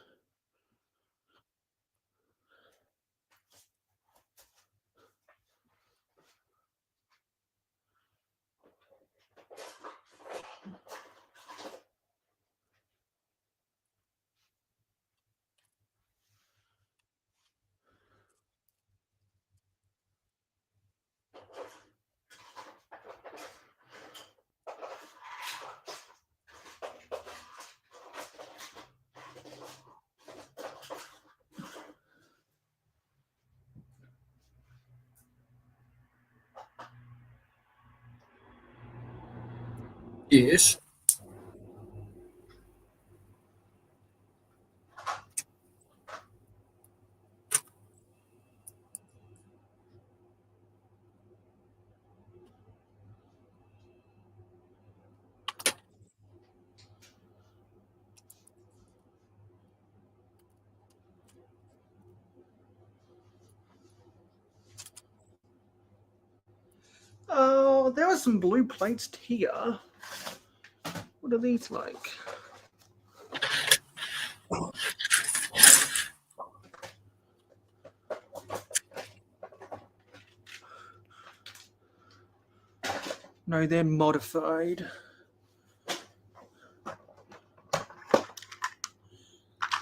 Yes. Oh, there are some blue plates here. What are these like? No, they're modified.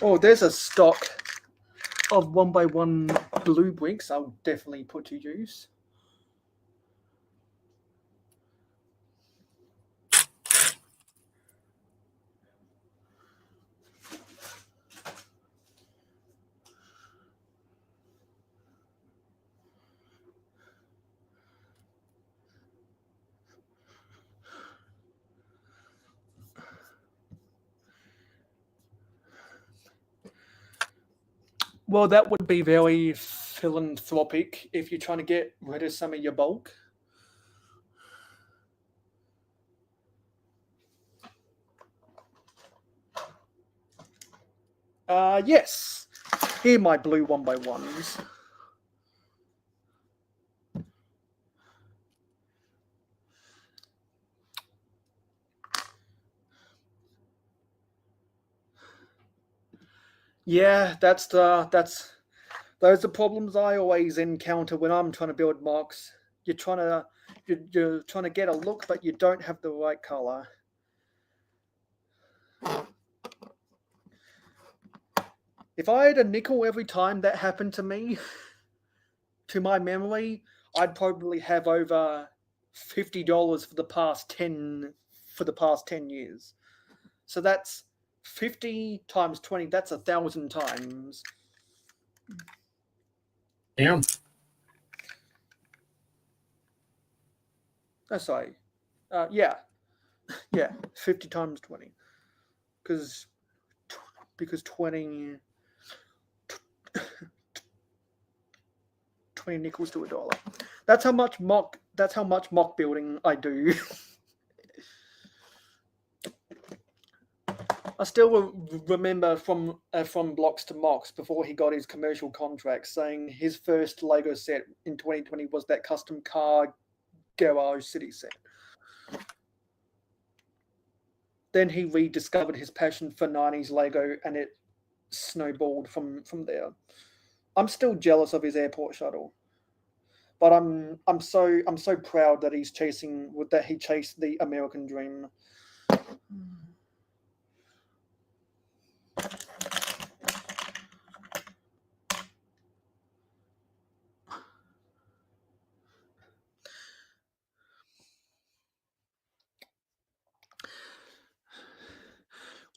Oh, there's a stock of 1x1 blue bricks I'll definitely put to use. Well, that would be very philanthropic if you're trying to get rid of some of your bulk. Yes. Here, my blue 1x1s. Yeah, those are problems I always encounter when I'm trying to build mocks. You're trying to get a look, but you don't have the right color. If I had a nickel every time that happened to me, to my memory, I'd probably have over $50 for the past 10 years. So that's 50 times 20. That's 1,000 times. Damn. Oh, sorry. Yeah, 50 times 20. Because 20 nickels to $1. That's how much mock building I do. I still remember from Blocks to Mocks before he got his commercial contract saying his first Lego set in 2020 was that custom car garage city set. then he rediscovered his passion for 90s Lego, and it snowballed from there. I'm still jealous of his airport shuttle, but I'm so proud that he chased the American dream.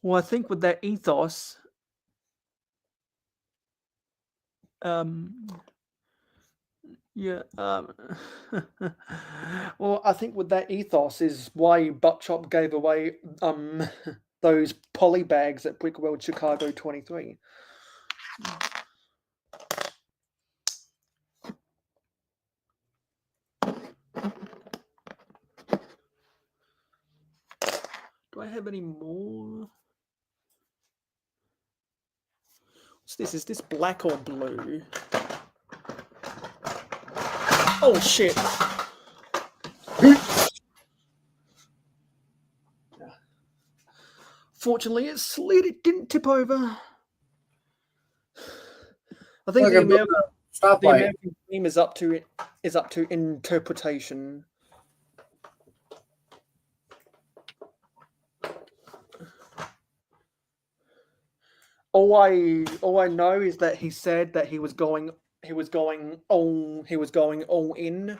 Well, I think with that ethos, um, yeah, well, I think with that ethos is why Buttchop gave away those poly bags at Brickworld Chicago 23. Do I have any more? What's this? Is this black or blue? Oh shit! Fortunately, it slid. It didn't tip over. I think Look, I blew the the stoplight. American dream is up to interpretation. All I know is that he said that he was going all in.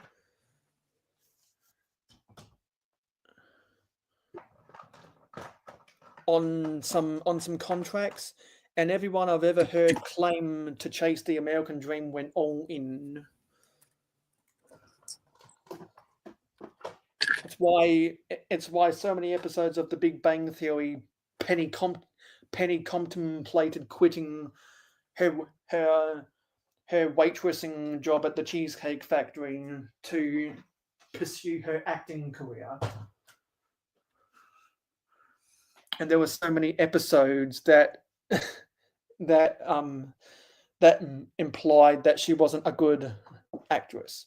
On some contracts, and everyone I've ever heard claim to chase the American dream went all in. It's why so many episodes of The Big Bang Theory, Penny contemplated quitting her waitressing job at the Cheesecake Factory to pursue her acting career. And there were so many episodes that that implied that she wasn't a good actress.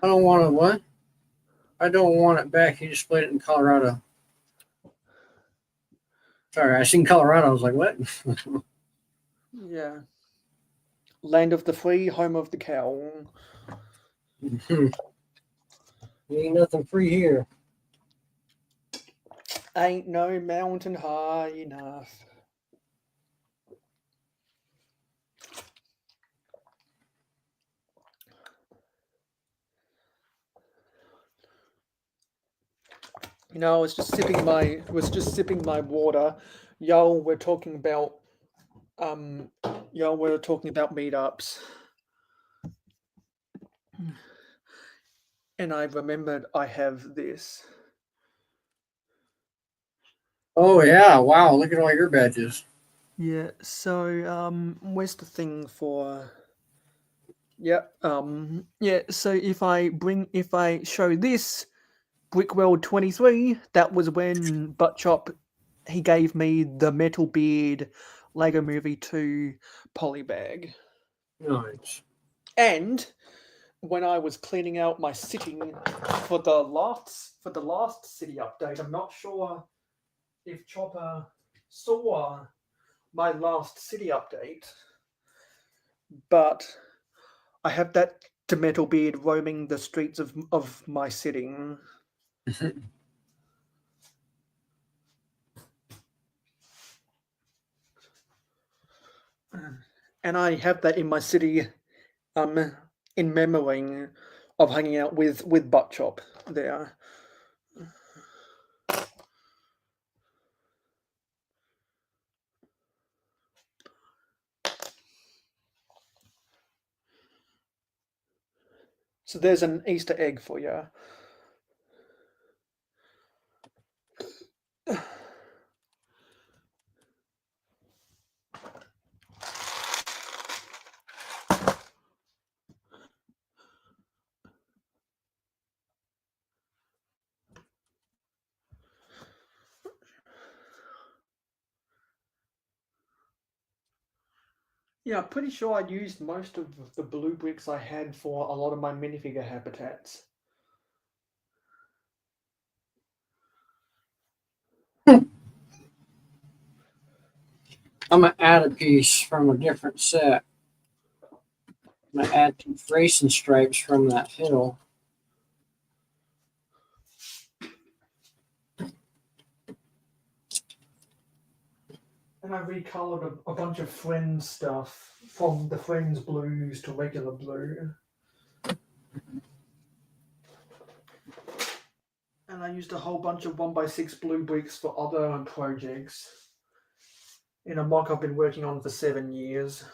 I don't want it. What? I don't want it back. You just played it in Colorado. Sorry, I seen Colorado. I was like, what? Yeah. Land of the free, home of the cow. Ain't nothing free here. Ain't no mountain high enough. You know, I was just sipping my water. Y'all were talking about meetups. And I remembered I have this. Oh yeah! Wow! Look at all your badges. Yeah, so where's the thing for yeah, yeah, so if I show this Brickworld 23, that was when Buttchop he gave me the Metal Beard Lego Movie 2 polybag. Nice. And when I was cleaning out my sitting for the last city update, I'm not sure if Chopper saw my last city update, but I have that Metal Beard roaming the streets of my sitting. And I have that in my city in memory of hanging out with Buttchop there. So there's an Easter egg for you. Yeah, I'm pretty sure I used most of the blue bricks I had for a lot of my minifigure habitats. I'm gonna add a piece from a different set. I'm gonna add 2 racing stripes from that hill. And I recolored a bunch of Friends stuff from the Friends blues to regular blue. And I used a whole bunch of 1x6 blue bricks for other projects in a mock I've been working on for 7 years.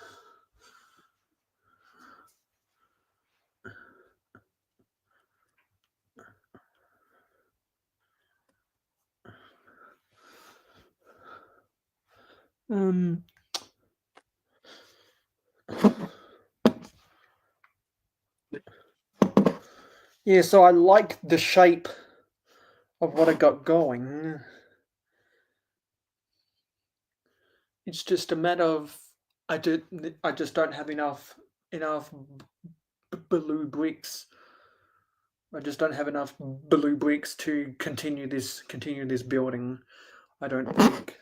Yeah, so I like the shape of what I got going. It's just a matter of I just don't have enough blue bricks. I just don't have enough blue bricks to continue this building. I don't think.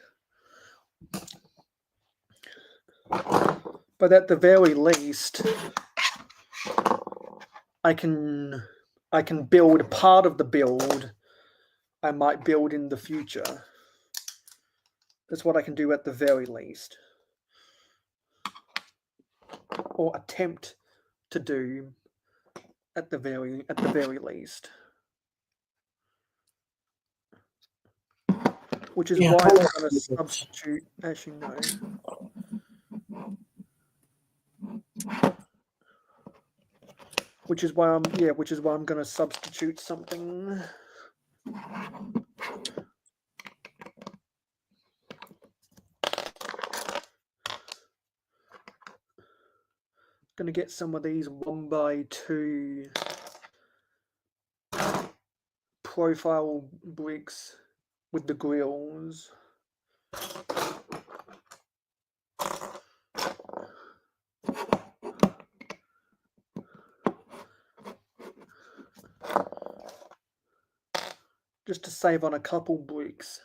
But at the very least, I can build part of the build I might build in the future. That's what I can do at the very least. Or attempt to do at the very least. Which is why I'm going to substitute. Actually, no. Which is why I'm going to substitute something. Going to get some of these 1x2 profile bricks with the grills. Just to save on a couple bricks.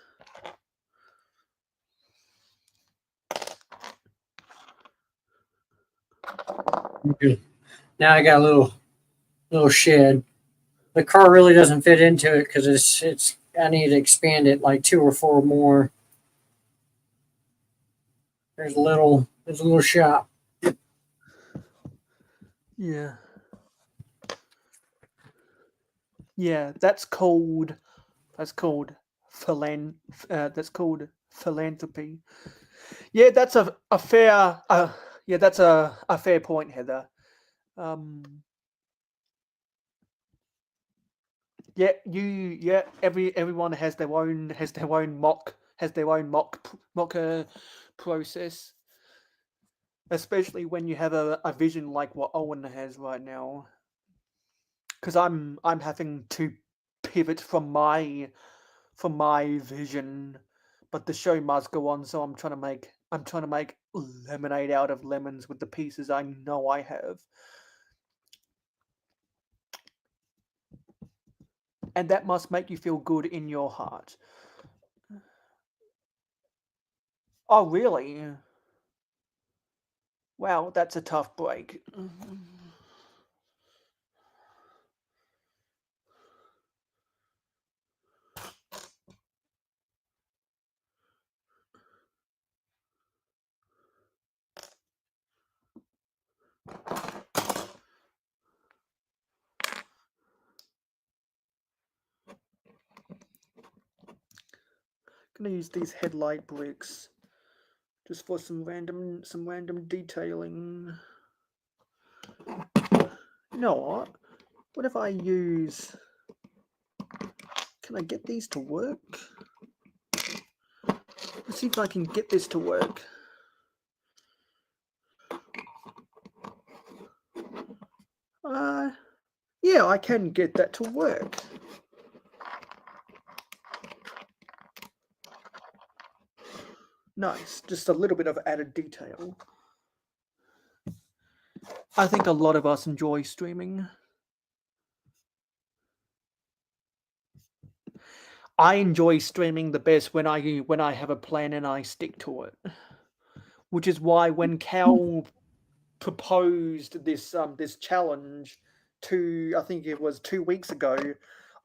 Now I got a little shed. The car really doesn't fit into it because it's I need to expand it like 2 or 4 more. There's a little shop. Yeah. Yeah, that's called philanthropy. Yeah, that's a fair that's a fair point, Heather. Everyone has their own mock process, especially when you have a vision like what Owen has right now. Because I'm having to pivot from my vision, but the show must go on. So I'm trying to make lemonade out of lemons with the pieces I know I have, and that must make you feel good in your heart. Oh, really? Wow, that's a tough break. Gonna use these headlight bricks just for some random detailing. You know what? What if I use? Can I get these to work? Let's see if I can get this to work. Yeah, I can get that to work. Nice, just a little bit of added detail. I think a lot of us enjoy streaming. I enjoy streaming the best when I have a plan and I stick to it. Which is why when Cal proposed this challenge I think it was 2 weeks ago,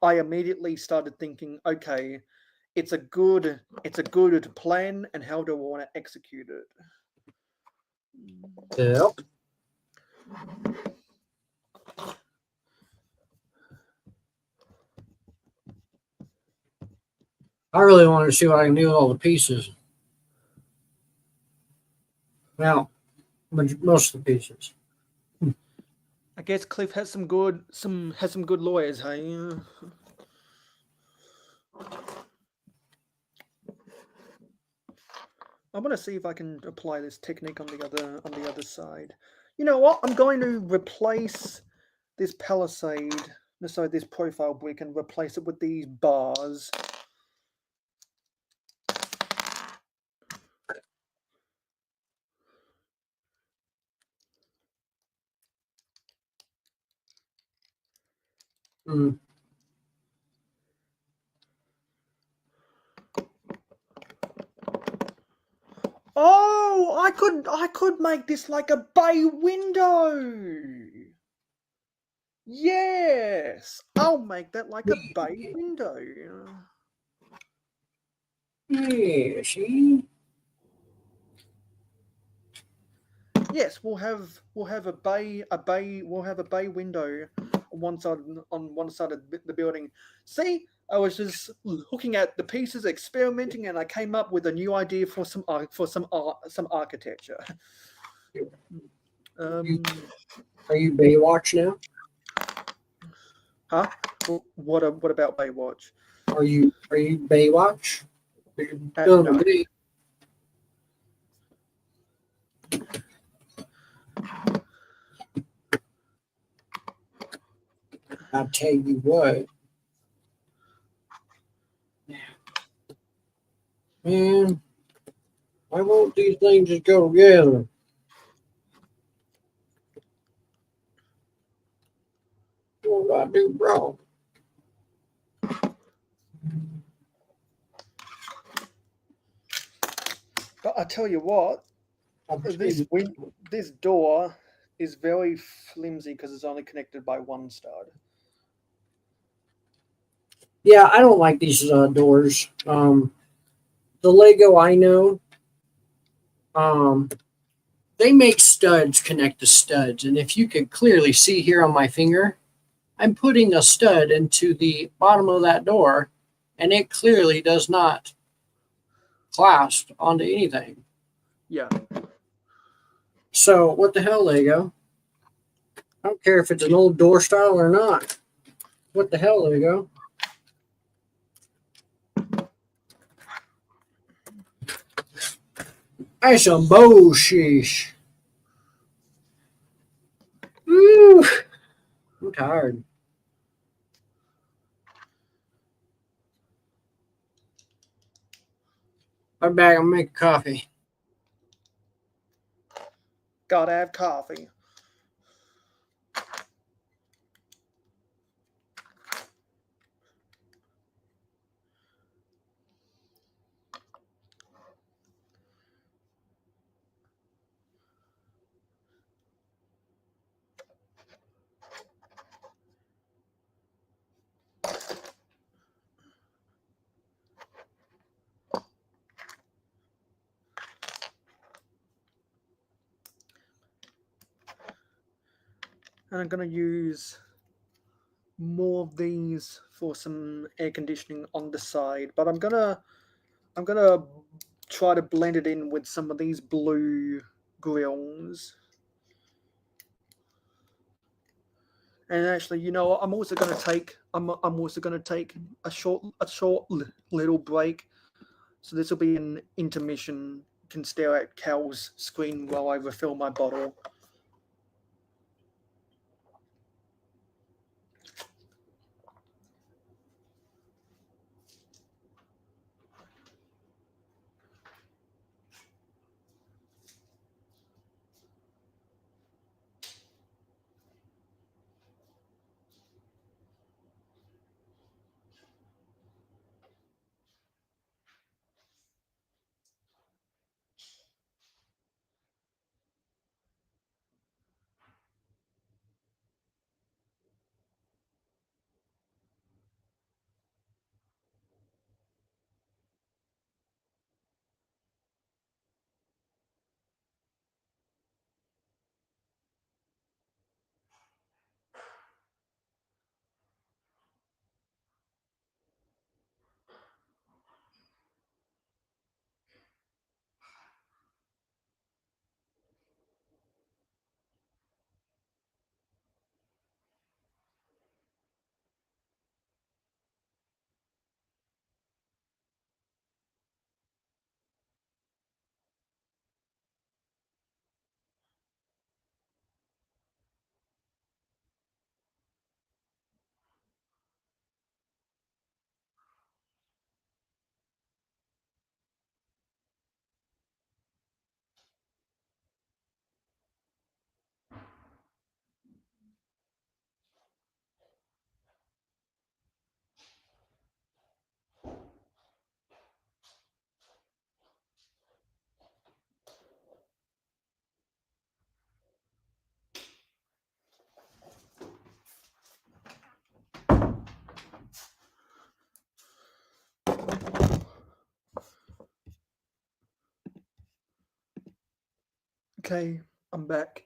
I immediately started thinking, okay, it's a good plan, and how do I want to execute it? Yep. I really wanted to see what I can do with all the pieces. Well, most of the pieces. I guess Cliff has some good lawyers, hey. I want to see if I can apply this technique on the other side. You know what? I'm going to replace this palisade, sorry, this profile brick, and replace it with these bars. Mm. Oh, I could make this like a bay window. Yes, I'll make that like a bay window. Yeah, see? Yes, we'll have a bay window on one side of the building. See, I was just looking at the pieces, experimenting, and I came up with a new idea for some architecture. Are you Baywatch now? Huh? What about Baywatch? Are you Baywatch? You're No. a Bay. I'll tell you what. Man, why won't these things just go together? What do I do wrong? But I tell you what, this door is very flimsy because it's only connected by one stud. Yeah, I don't like these doors. The Lego I know, they make studs connect to studs, and if you could clearly see here on my finger, I'm putting a stud into the bottom of that door, and it clearly does not clasp onto anything. Yeah. So what the hell, Lego? I don't care if it's an old door style or not. What the hell, Lego? That's some bullshit. Woo! I'm tired. I'm back. I'm making coffee. Gotta have coffee. And I'm gonna use more of these for some air conditioning on the side, but I'm gonna try to blend it in with some of these blue grills. And actually, you know what? I'm also gonna take a short little break. So this will be an intermission. You can stare at Cal's screen while I refill my bottle. Okay, I'm back.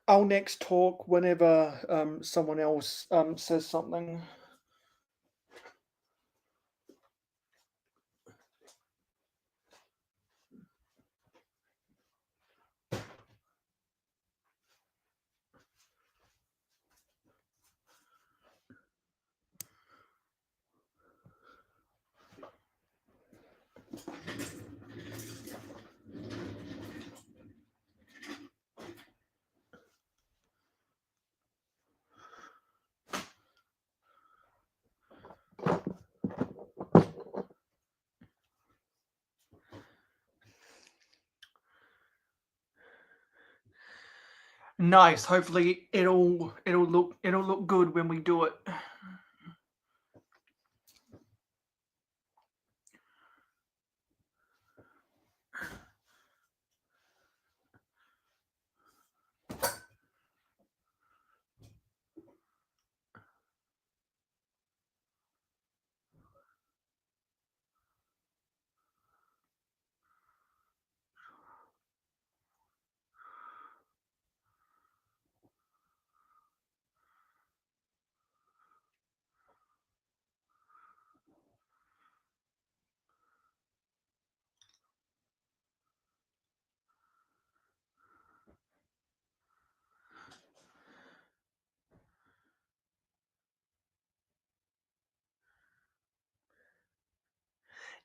I'll next talk whenever someone else says something. Nice. Hopefully it'll look good when we do it.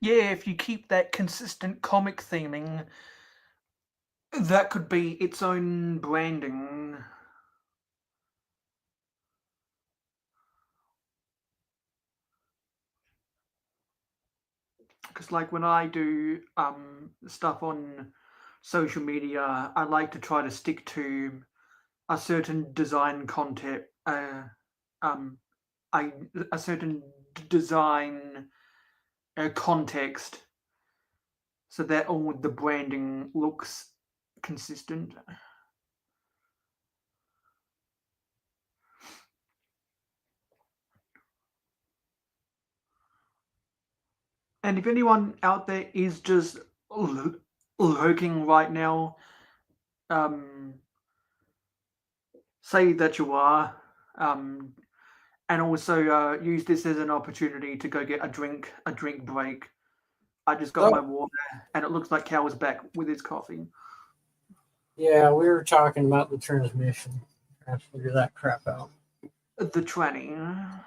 Yeah, if you keep that consistent comic theming, that could be its own branding. Because like when I do stuff on social media, I like to try to stick to a certain design content, um, a certain design context, so that all the branding looks consistent. And if anyone out there is just lurking right now, um, say that you are, and also use this as an opportunity to go get a drink break. I just got my Oh, water, and it looks like Cal is back with his coffee. yeah, we were talking about the transmission. Trying to figure that crap out. The tranny.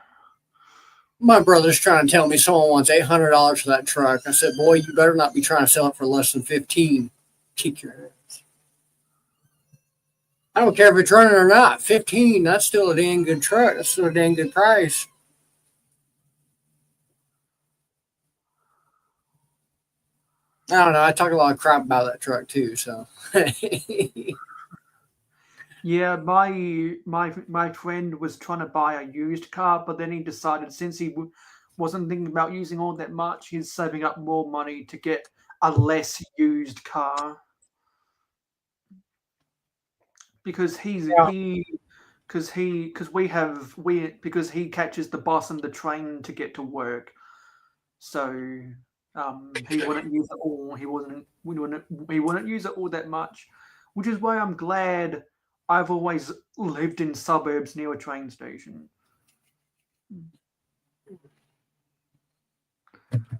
My brother's trying to tell me someone wants $800 for that truck. I said, boy, you better not be trying to sell it for less than 15. Kick your ass. I don't care if it's running or not. 15, that's still a dang good truck. That's still a dang good price. I don't know. I talk a lot of crap about that truck too. So, Yeah, my friend was trying to buy a used car, but then he decided since he wasn't thinking about using all that much, he's saving up more money to get a less used car because yeah, because he catches the bus and the train to get to work, so he wouldn't use it all. He wouldn't use it all that much, which is why I'm glad I've always lived in suburbs near a train station.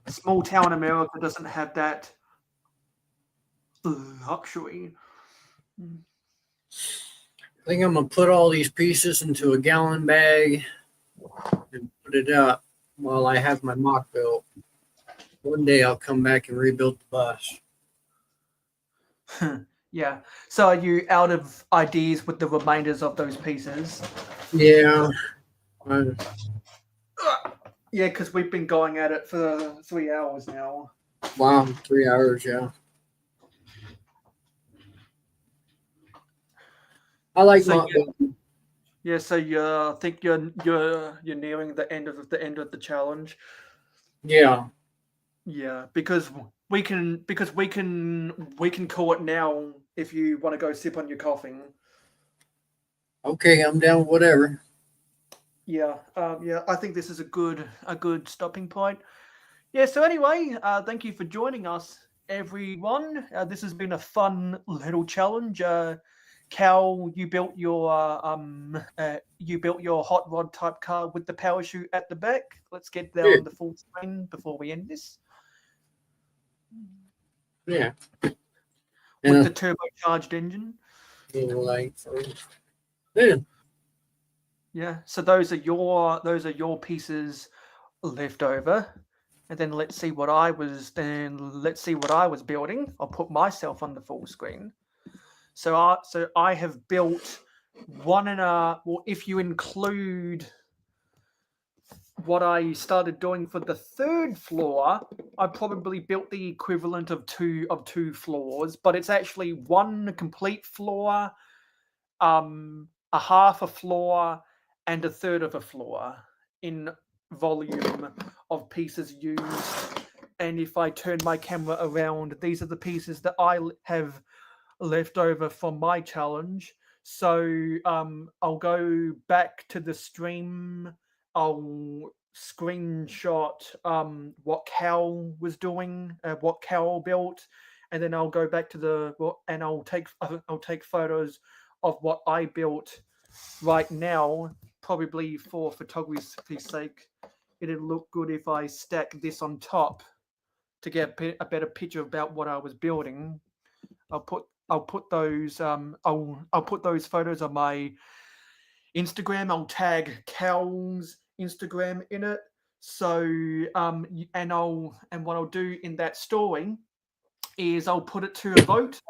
Small town America doesn't have that luxury. I think I'm gonna put all these pieces into a gallon bag and put it up while I have my mock built. One day I'll come back and rebuild the bus. Yeah. So are you out of ideas with the remainders of those pieces? Yeah, Yeah, because we've been going at it for 3 hours now. wow, 3 hours. Yeah, I like So mock building. yeah, so you think you're nearing the end of the challenge. Yeah, Yeah, because we can call it now if you want to go sip on your coffee. Okay, I'm down with whatever. Yeah, yeah. I think this is a good stopping point. Yeah. So anyway, thank you for joining us, everyone. This has been a fun little challenge. Cal, you built your hot rod type car with the power chute at the back. Let's get that Yeah. on the full screen before we end this. Yeah. With And the turbocharged engine. like, yeah. Yeah. So those are your pieces left over. And then let's see what I was building. I'll put myself on the full screen. So I have built well, if you include what I started doing for the third floor, I probably built the equivalent of two floors, but it's actually one complete floor, a half a floor, and a third of a floor in volume of pieces used. And if I turn my camera around, these are the pieces that I have left over from my challenge. So I'll go back to the stream. I'll screenshot what Cal was doing, what Cal built, and then I'll go back to and I'll take photos of what I built right now. Probably for photography's sake, it'd look good if I stack this on top to get a better picture about what I was building. I'll put those I'll put those photos on my Instagram. I'll tag Cal's Instagram in it. So and what I'll do in that story is I'll put it to a vote.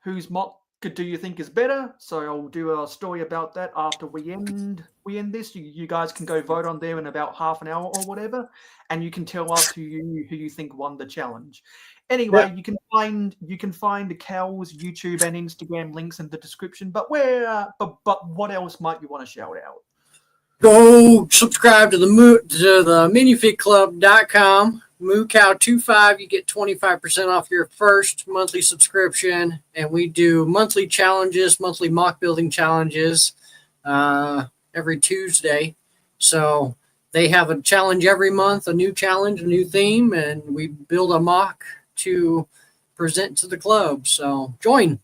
Whose mock do you think is better? So I'll do a story about that after we end this. You guys can go vote on there in about half an hour or whatever, and you can tell us who you think won the challenge. Anyway, Yeah. you can find Cal's YouTube and Instagram links in the description. But but what else might you want to shout out? Go subscribe to the minifigclub.com. MooCow25, you get 25% off your first monthly subscription. And we do monthly challenges, monthly mock building challenges every Tuesday. So they have a challenge every month, a new challenge, a new theme, and we build a mock to present to the club. So join.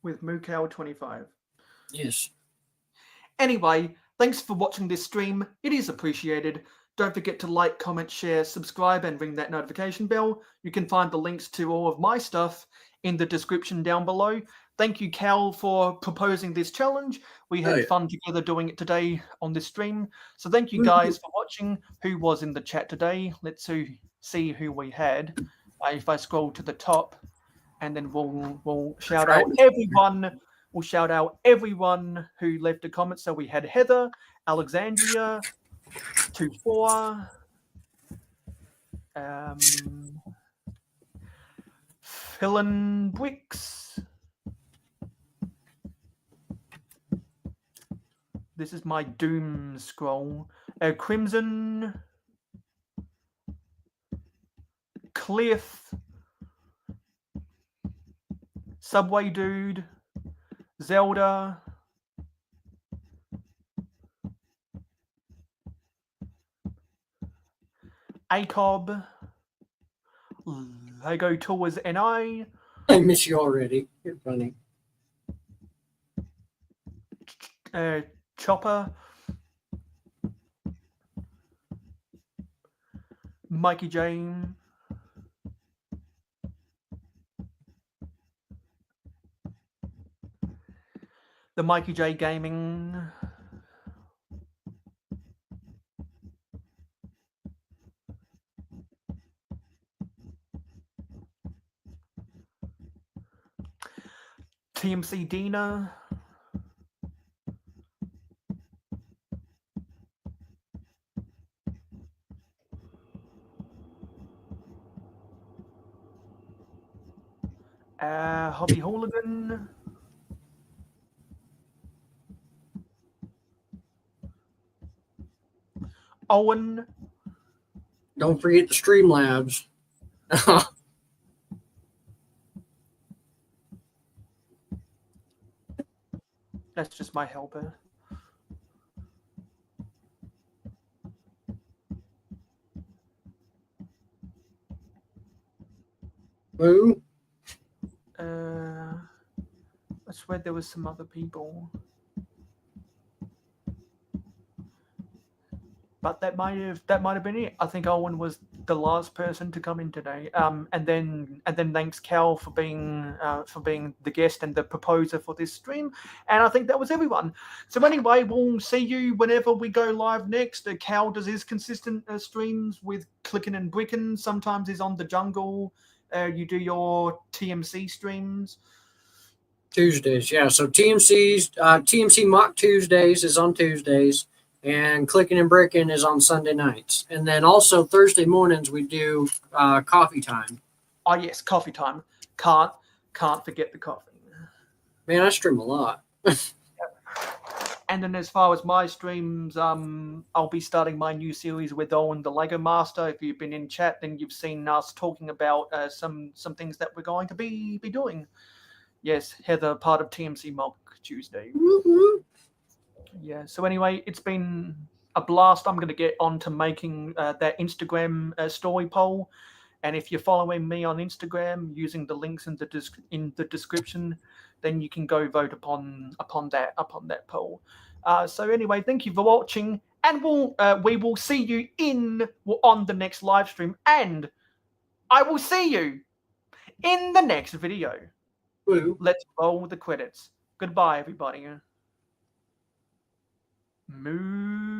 With Moocow25. Yes. Anyway, thanks for watching this stream. It is appreciated. Don't forget to like, comment, share, subscribe, and ring that notification bell. You can find the links to all of my stuff in the description down below. Thank you, Cal, for proposing this challenge. We had fun together doing it today on this stream. So thank you guys for watching. Who was in the chat today? Let's see who we had. If I scroll to the top, and then we'll shout out everyone. We'll shout out everyone who left a comment. So we had Heather, Alexandria, 24, Philin Bricks. This is my doom scroll. Crimson, Cliff, Subway Dude, Zelda, ACOB, Lego Tours NI, I miss you already. You're funny. Chopper, Mikey Jane, the Mikey J Gaming, TMC Dina, Hobby Hooligan, Owen, Don't forget the Streamlabs. That's just my helper. Who? I swear there was some other people. But that might have been it. I think Owen was the last person to come in today. And then thanks Cal for being the guest and the proposer for this stream. And I think that was everyone. So anyway, we'll see you whenever we go live next. Cal does his consistent streams with Clicking and Brickin'. Sometimes he's on the Jungle. You do your TMC streams. Tuesdays, yeah. So TMC Mock Tuesdays is on Tuesdays, and Clicking and Bricking is on Sunday nights. And then also Thursday mornings we do coffee time. Oh yes, coffee time. Can't forget the coffee. Man, I stream a lot. And then as far as my streams, I'll be starting my new series with Owen the Lego Master. If you've been in chat, then you've seen us talking about some things that we're going to be doing. Yes, Heather, part of TMC Mock Tuesday. Mm-hmm. Yeah, so anyway, it's been a blast. I'm going to get on to making that Instagram story poll. And if you're following me on Instagram using the links in the description, then you can go vote upon that poll. So anyway, thank you for watching, and we will see you on the next live stream, and I will see you in the next video. Woo. Let's roll the credits. Goodbye, everybody. Moo.